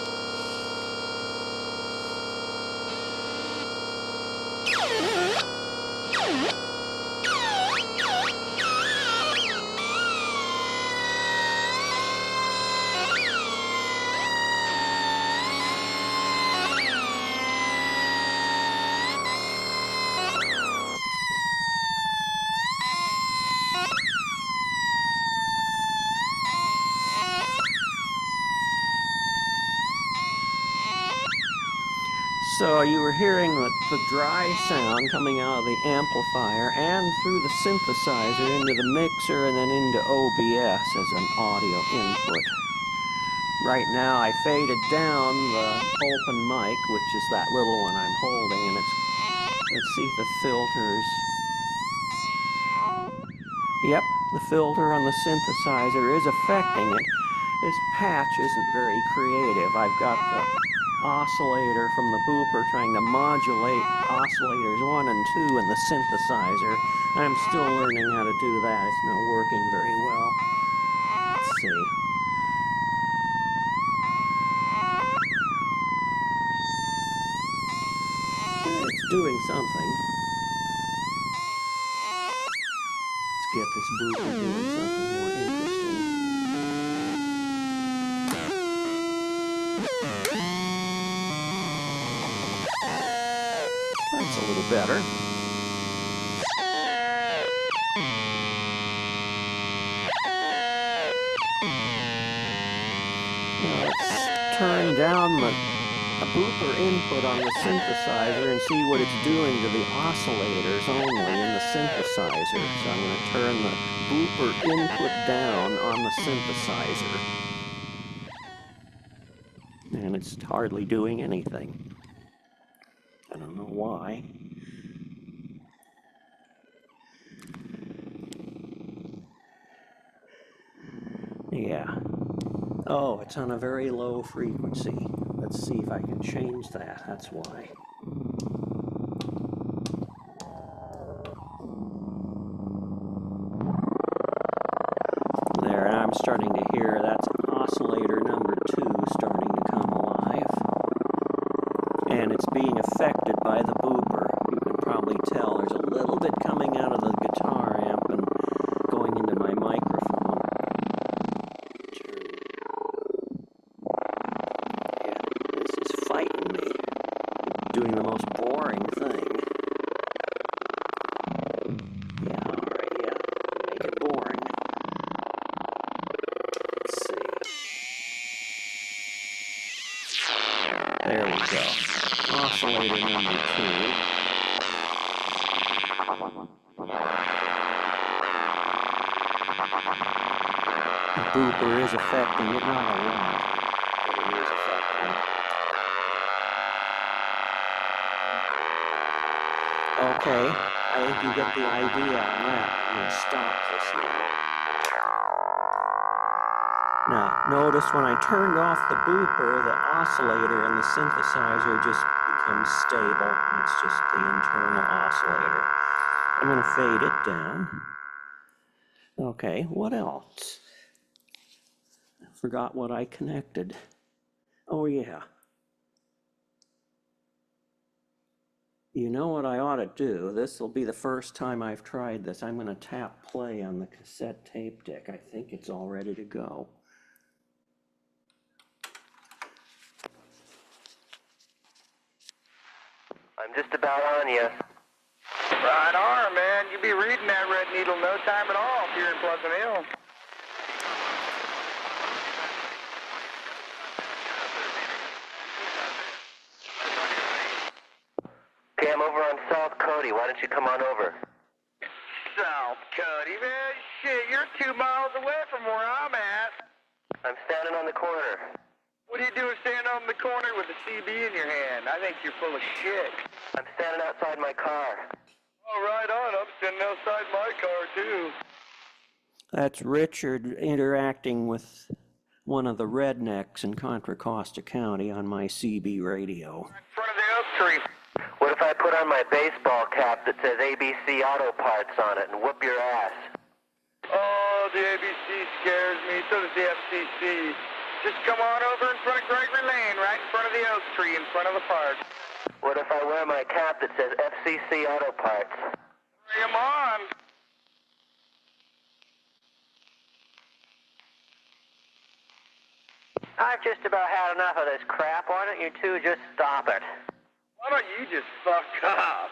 So you were hearing the dry sound coming out of the amplifier and through the synthesizer into the mixer and then into OBS as an audio input. Right now I faded down the open mic, which is that little one I'm holding, and let's see if the filters. Yep, the filter on the synthesizer is affecting it. This patch isn't very creative. I've got the oscillator from the booper trying to modulate oscillators 1 and 2 in the synthesizer. I'm still learning how to do that. It's not working very well. Let's see. It's doing something. Let's get this booper doing something more interesting. That's a little better. Now let's turn down the booper input on the synthesizer and see what it's doing to the oscillators only in the synthesizer. So I'm going to turn the booper input down on the synthesizer. And it's hardly doing anything. I don't know why. Yeah. Oh, it's on a very low frequency. Let's see if I can change that. That's why. There, I'm starting to hear that's oscillator number 2 starting to come alive. And it's being affected by the booper. You can probably tell there's a little bit coming out of the guitar amp and going into my microphone. Yeah, this is fighting me. Doing the most boring thing. Yeah, alright, yeah. Make it boring. Let's see. There we go. Oscillator number 2. The booper is affecting it, not a lot, but it is affecting it. Okay, I think you get the idea on that. I'm going to stop this now. Now, notice when I turned off the booper, the oscillator and the synthesizer just becomes stable. It's just the internal oscillator. I'm going to fade it down. Okay, what else? I forgot what I connected. Oh, yeah. You know what I ought to do? This will be the first time I've tried this. I'm going to tap play on the cassette tape deck. I think it's all ready to go. I'm just about on you. Right on, man. You'll be reading that red needle no time at all if you're in Pleasant Hill. Okay, I'm over on South Cody. Why don't you come on over? South Cody, man. Shit, you're 2 miles away from where I'm at. I'm standing on the corner. What are you doing standing on the corner with a CB in your hand? I think you're full of shit. I'm standing outside my car. Oh, right on. I'm standing outside my car, too. That's Richard interacting with one of the rednecks in Contra Costa County on my CB radio. In front of the oak tree. What if I put on my baseball cap that says ABC Auto Parts on it and whoop your ass? Oh, the ABC scares me. So does the FCC. Just come on over in front of Gregory Lane, right in front of the oak tree, in front of the park. What if I wear my cap that says FCC Auto Parts? Bring 'em on. I've just about had enough of this crap. Why don't you two just stop it? Why don't you just fuck off?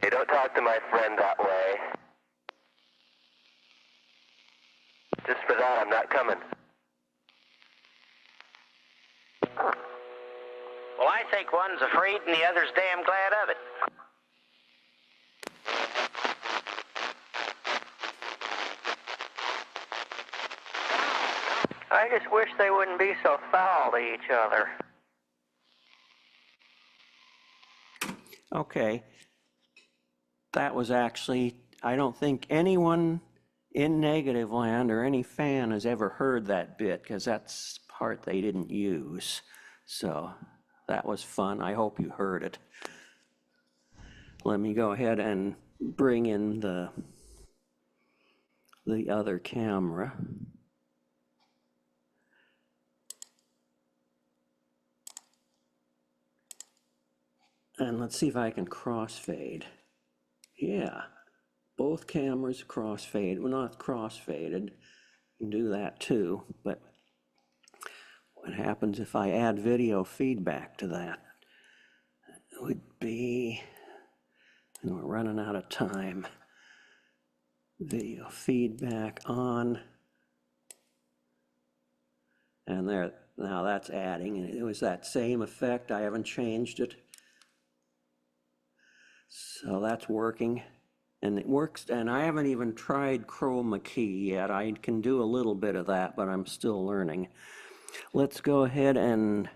Hey, don't talk to my friend that way. Just for that, I'm not coming. Well, I think one's afraid and the other's damn glad of it. I just wish they wouldn't be so foul to each other. Okay. That was actually, I don't think anyone in Negativland or any fan has ever heard that bit, because that's part they didn't use. So that was fun. I hope you heard it. Let me go ahead and bring in the other camera. And let's see if I can crossfade. Yeah, both cameras crossfade. Well, not crossfaded. You can do that too, but what happens if I add video feedback to that? It would be, and we're running out of time. Video feedback on. And there, now that's adding, and it was that same effect. I haven't changed it. So that's working, and it works, and I haven't even tried chroma key yet. I can do a little bit of that, but I'm still learning. Let's go ahead and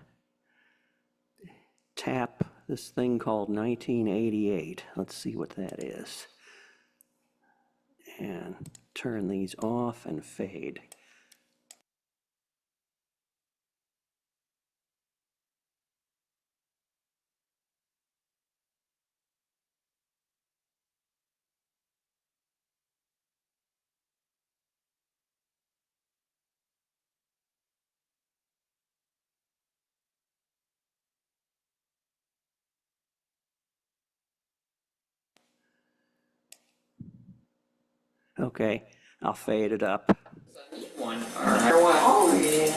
tap this thing called 1988. Let's see what that is. And turn these off and fade. Okay, I'll fade it up. One, or what? Oh, yeah,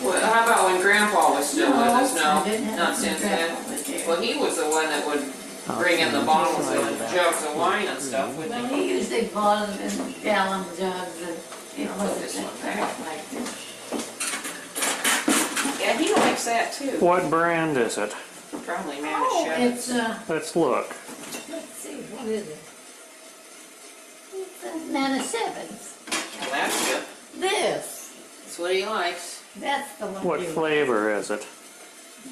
well, how about when Grandpa was still with us? No, not since then. Well, he was the one that would bring in the bottles and jugs of wine and stuff, wouldn't Well, he? he usually bought them in gallon jugs, and it wasn't that like this. Yeah, he likes that too. What brand is it? Probably man Oh, shut. it's Let's look. let's see, what is it? It's a Manischewitz. Well, that's good. This, That's what he likes. that's the one. What you- flavor is it?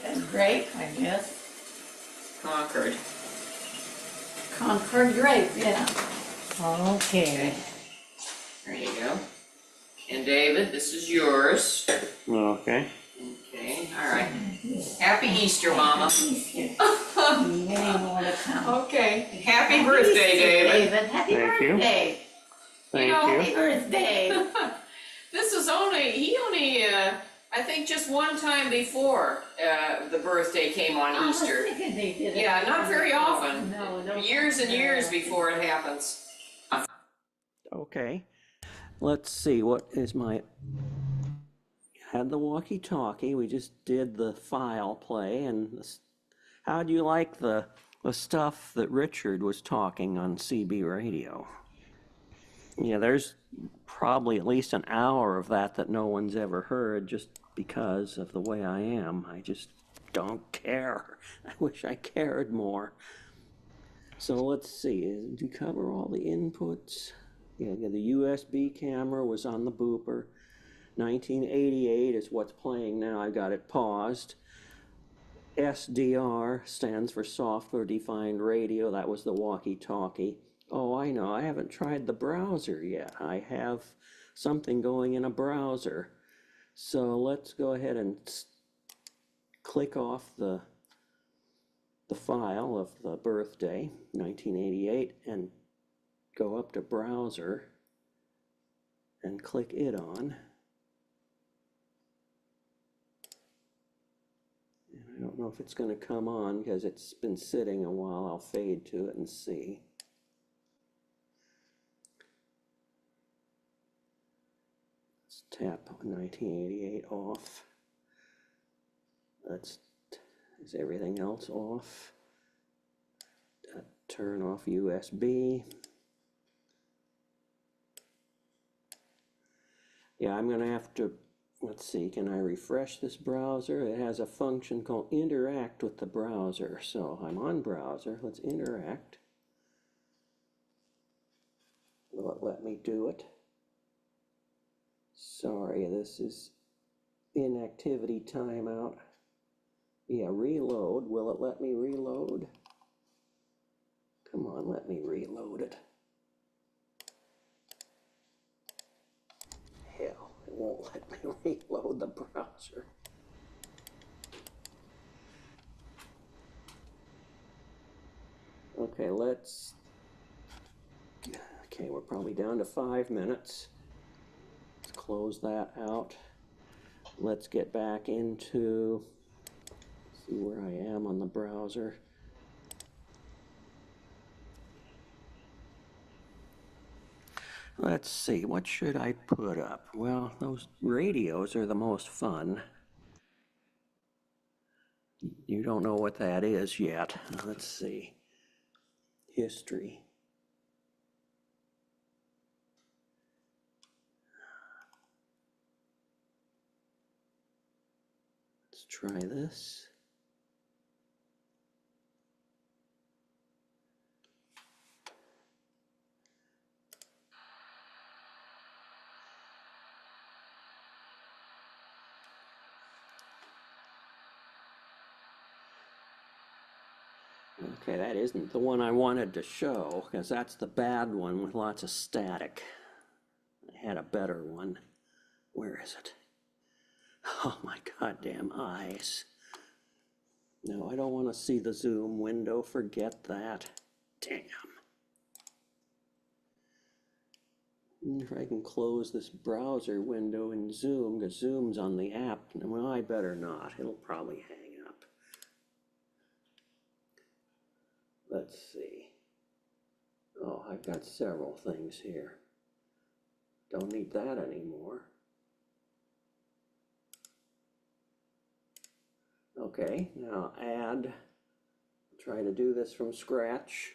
That's grape, I guess. Concord. Concord grape, yeah. Okay. There you go. And David, this is yours. Okay. Okay, all right. Happy Easter, Mama. Many more to come. Okay. Happy birthday, David. Happy Thank you. birthday. Thank Happy you. birthday. This is he only, I think just one time before the birthday came on Easter. I was thinking they did it. Yeah, not very often. No. Years and years before it happens. Okay. Let's see, what is my... Had the walkie-talkie, we just did the file play, and how do you like the stuff that Richard was talking on CB radio? Yeah, there's probably at least an hour of that no one's ever heard just because of the way I am. I just don't care. I wish I cared more. So let's see, did you cover all the inputs? Yeah, the USB camera was on the booper. 1988 is what's playing now. I got it paused. SDR stands for Software Defined Radio. That was the walkie-talkie. Oh, I know. I haven't tried the browser yet. I have something going in a browser. So let's go ahead and click off the file of the birthday, 1988, and go up to browser and click it on. I don't know if it's going to come on because it's been sitting a while. I'll fade to it and see. Let's tap 1988 off. Is everything else off? Turn off USB. Yeah, I'm going to have to... Let's see, can I refresh this browser? It has a function called interact with the browser. So I'm on browser, let's interact. Will it let me do it? Sorry, this is inactivity timeout. Yeah, reload. Will it let me reload? Come on, let me reload it. Hell. It won't let me reload the browser. Okay, we're probably down to 5 minutes. Let's close that out. Let's get back into, see where I am on the browser. Let's see, what should I put up? Well, those radios are the most fun. You don't know what that is yet. Let's see. History. Let's try this. Okay, that isn't the one I wanted to show, because that's the bad one with lots of static. I had a better one. Where is it? Oh my goddamn eyes. No, I don't want to see the zoom window. Forget that. Damn. If I can close this browser window in Zoom, because Zoom's on the app. Well, I better not. It'll probably hang up. Let's see. Oh, I've got several things here. Don't need that anymore. Okay, now add. Try to do this from scratch.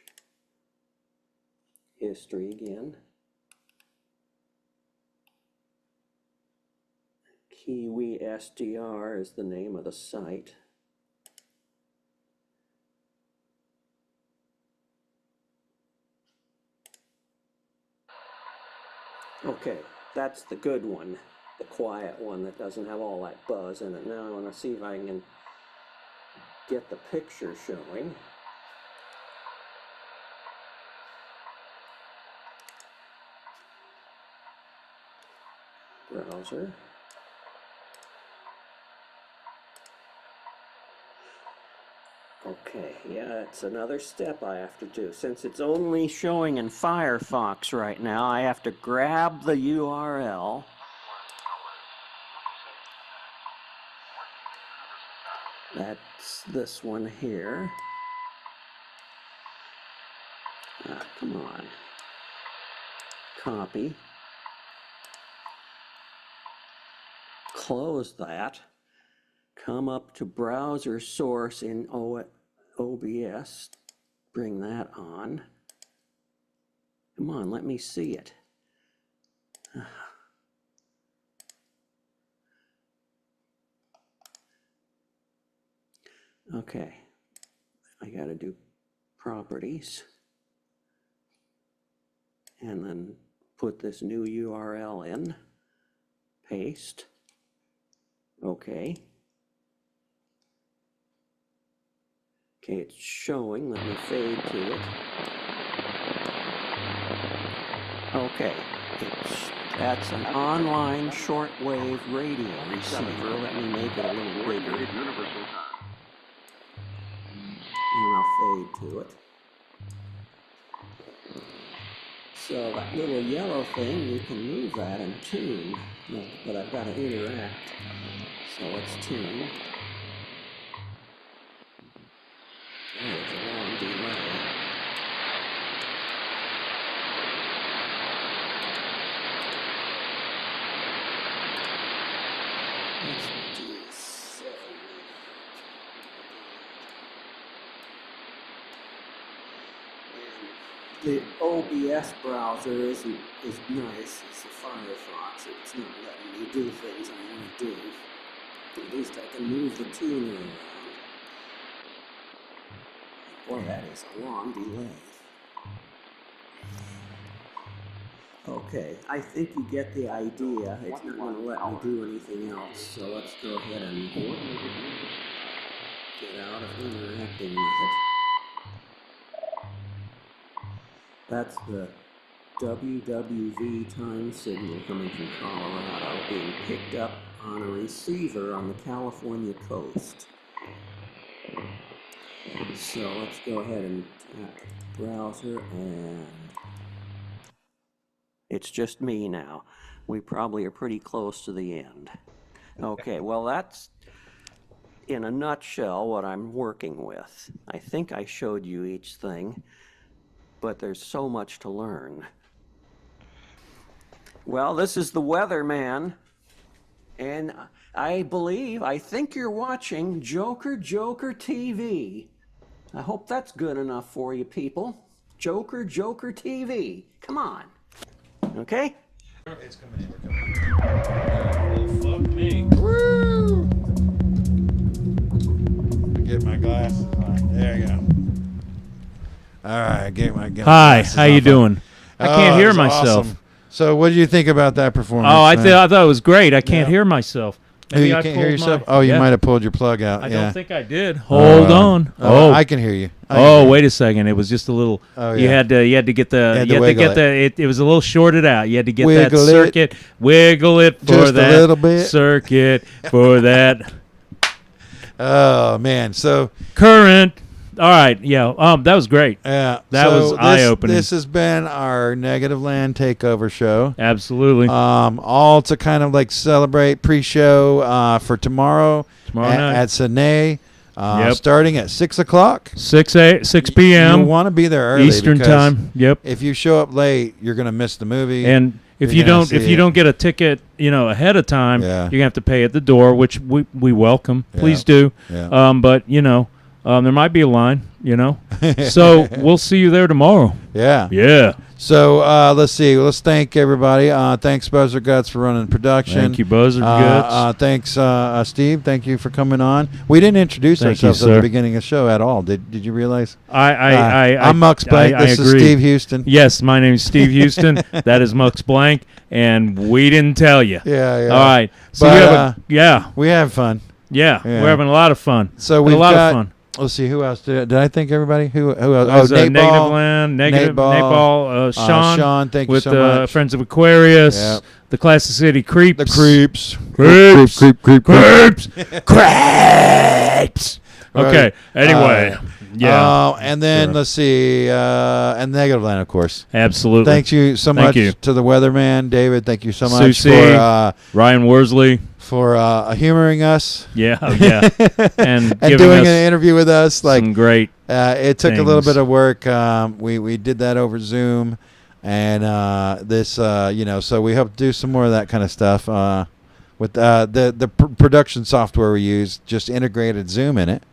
History again. Kiwi SDR is the name of the site. Okay, that's the good one, the quiet one that doesn't have all that buzz in it. Now I want to see if I can get the picture showing. browser. Okay, yeah, it's another step I have to do. Since it's only showing in Firefox right now, I have to grab the URL. That's this one here. Ah, come on. Copy. Close that. Come up to browser source in OBS. Bring that on. Come on, let me see it. Okay, I gotta do properties and then put this new URL in, paste, okay. Okay, it's showing, let me fade to it. Okay, that's an online shortwave radio receiver. Let me make it a little bigger. And I'll fade to it. So that little yellow thing, you can move that and tune. No, but I've got to interact. So let's tune. Oh, there's a long delay. Let's do the OBS browser is nice. It's a Firefox. It's not letting me do things I want to do. At least I can move the tuner around. Boy, that is a long delay. Okay, I think you get the idea. It's not going to let me do anything else. So let's go ahead and get out of interacting with it. That's the WWV time signal coming from Colorado being picked up on a receiver on the California coast. So let's go ahead and tap browser, and it's just me now. We probably are pretty close to the end. Okay, well that's in a nutshell what I'm working with. I think I showed you each thing, but there's so much to learn. Well, this is the Weatherman, and I think you're watching JOKERJOKERtv. I hope that's good enough for you people. JOKERJOKERtv. Come on. Okay? It's coming in. We're coming in. Oh, fuck me. Woo! Get my glasses on. There you go. All right, get my glasses. Hi, how you doing? I can't hear that's myself. Awesome. So, what did you think about that performance? Oh, I thought it was great. I can't hear myself. Maybe you can't hear yourself? Oh, you might have pulled your plug out. I don't think I did. Hold on. Oh, I can hear you. Wait a second. It was just a little. Oh, yeah. You had to get the. It was a little shorted out. You had to get that circuit. Wiggle it for just that a little bit. Circuit for that. Oh man! So current. All right, yeah, that was great. Yeah, that was eye-opening. This has been our Negativland takeover show. Absolutely. All to kind of like celebrate pre-show for tomorrow night at Sine, starting at 6 o'clock. 6 p.m. You want to be there early Eastern time. Yep. If you show up late, you're gonna miss the movie. And if you don't get a ticket, ahead of time, you're gonna have to pay at the door, which we welcome. Please do. Yeah. But there might be a line, So we'll see you there tomorrow. Yeah. Yeah. So let's see. Let's thank everybody. Thanks, Buzzer Guts, for running production. Thank you, Buzzer Guts. Thanks, Steve. Thank you for coming on. We didn't introduce ourselves at the beginning of the show at all. Did you realize? I'm Mux Blank. This is Steve Houston. Yes, my name is Steve Houston. That is Mux Blank, and we didn't tell you. Yeah. All right. So we have fun. Yeah, we're having a lot of fun. So we've got Let's see, who else did I think everybody? Who else? Nateball, Nateball, Sean, thank you with so much. Friends of Aquarius, Yep. the Classic City Creeps. The Creeps. Creeps. Okay. Anyway. Yeah. And then let's see, and Negativland, of course. Absolutely. Thank you so much to the Weatherman, David. Thank you so much Susie, for Ryan Worsley for humoring us. Yeah, and doing an interview with us. Like some great. It took a little bit of work. We did that over Zoom, and so we hope to do some more of that kind of stuff. With the production software we use, just integrated Zoom in it.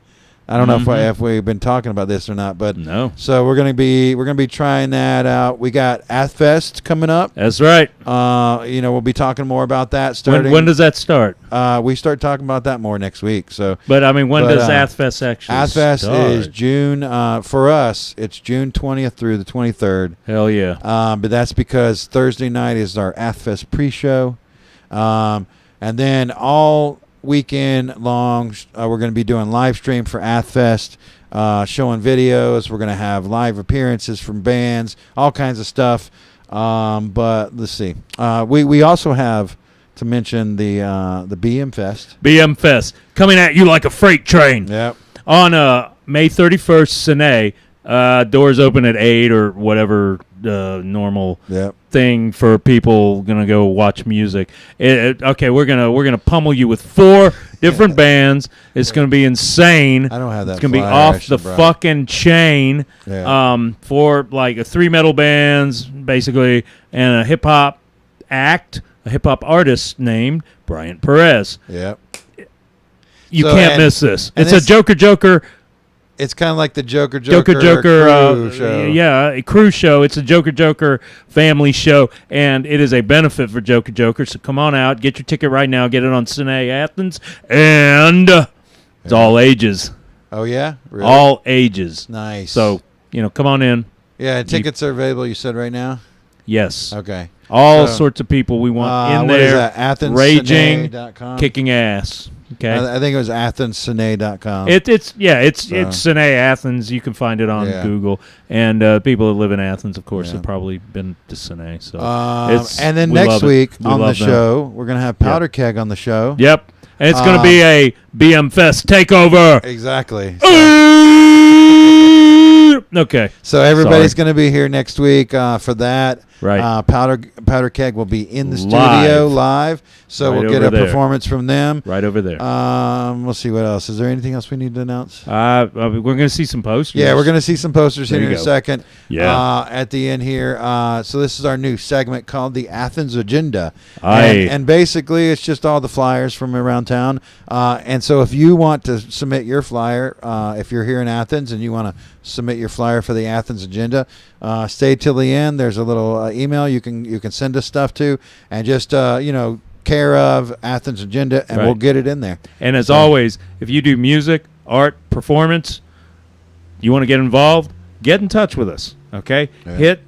I don't know if we've been talking about this or not, but no. So we're gonna be trying that out. We got AthFest coming up. That's right. We'll be talking more about that starting. When does that start? We start talking about that more next week. So, but I mean, when does AthFest actually AthFest start? is June. For us, it's June 20th through the 23rd. Hell yeah! But that's because Thursday night is our AthFest pre-show, and then all weekend long we're going to be doing live stream for AthFest, showing videos. We're going to have live appearances from bands, all kinds of stuff. But let's see, we also have to mention the BM Fest coming at you like a freight train. Yep. On May 31st, Sine, doors open at 8 or whatever normal thing for people gonna go watch music. Okay, we're gonna pummel you with 4 different bands. It's gonna be insane. I don't have that. It's gonna be off the fucking chain. For like 3 metal bands basically, and a hip hop act, a hip hop artist named Bryant Perez. Yep. You can't miss this. It's a Joker. It's kind of like the Joker crew show. Yeah, a crew show. It's a Joker family show, and it is a benefit for Joker. So come on out, get your ticket right now. Get it on Cine Athens, and it's all ages. Oh yeah, really? All ages. Nice. So come on in. Yeah, tickets are available. You said right now. Yes. Okay. All sorts of people we want in what there. Is that? Raging, AthensCine.com? kicking ass. Okay. I think it was AthensCine.com. It's Cine Athens. You can find it on Google, and people that live in Athens, of course, have probably been to Cine. So, and then next week on the show, we're gonna have Powder Keg on the show. Yep, and it's gonna be a BM Fest takeover. Exactly. Okay. So everybody's going to be here next week for that. Right. Powder Keg will be in the studio live. So we'll get a performance from them. Right over there. We'll see what else. Is there anything else we need to announce? We're going to see some posters. Yeah, we're going to see some posters here in a second. Yeah. At the end here. So this is our new segment called the Athens Agenda. Aye. And basically it's just all the flyers from around town. And so if you want to submit your flyer, if you're here in Athens and you want to submit your flyer for the Athens Agenda, stay till the end. There's a little email you can send us stuff to, and just care of Athens Agenda, and we'll get it in there. And as always, if you do music, art, performance, you want to get involved, get in touch with us. Okay, hit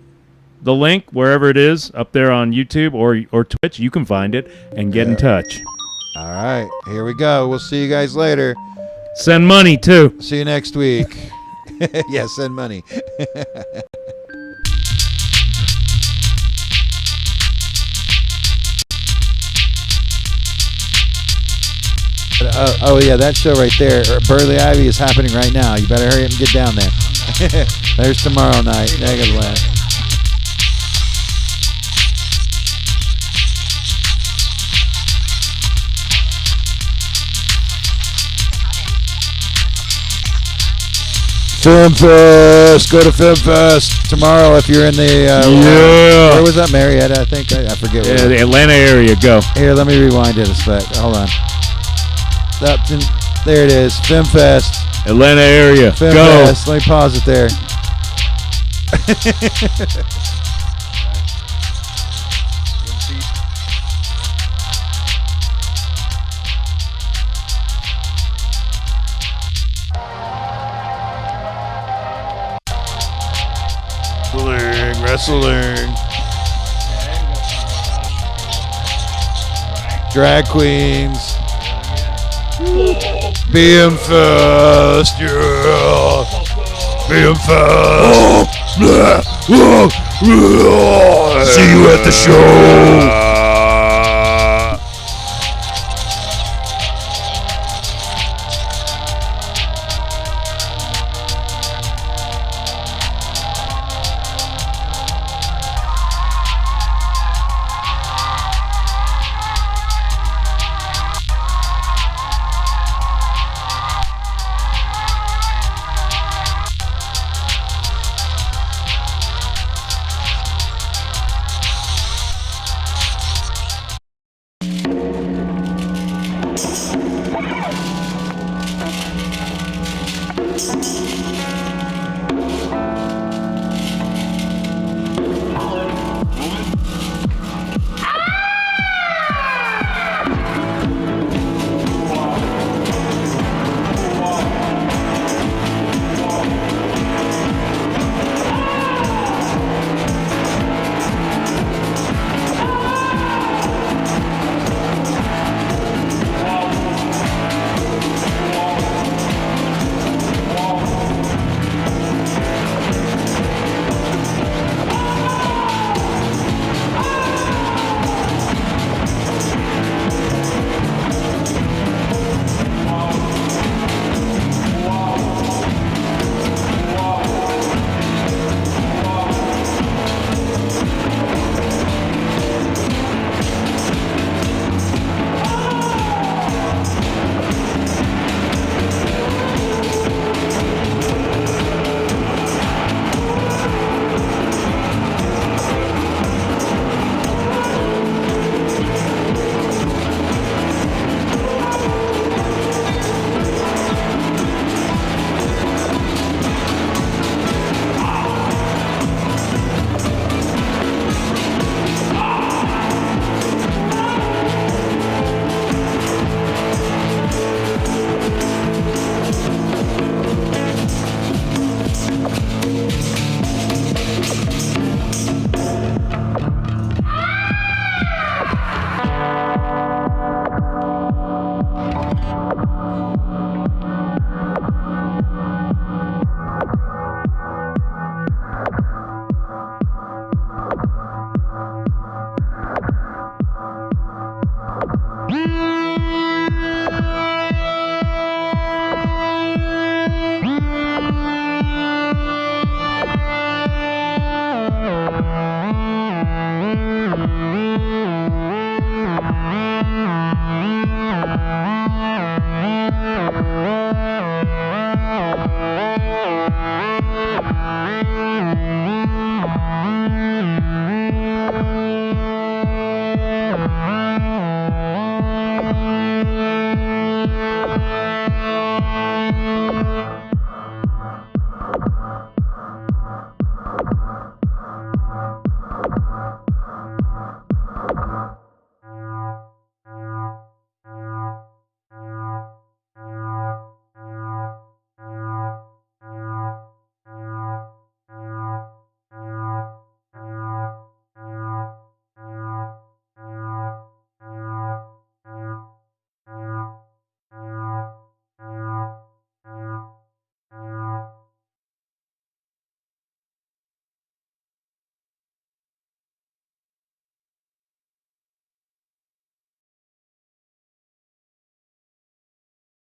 the link wherever it is up there on YouTube or Twitch. You can find it and get in touch. All right, here we go. We'll see you guys later. Send money too. See you next week. Yeah, send money. Oh yeah, that show right there, Burley Ivy, is happening right now. You better hurry up and get down there. There's tomorrow night, Negativland. Film Fest. Go to Film Fest tomorrow if you're in the where was that? Marietta, I think. I forget. Yeah, the Atlanta area. Go. Here, let me rewind it a sec. Hold on. There it is. Film Fest. Atlanta area. Film Go. Fest. Let me pause it there. Wrestling. Drag queens. Being fast, yeah. Being fast. See you at the show.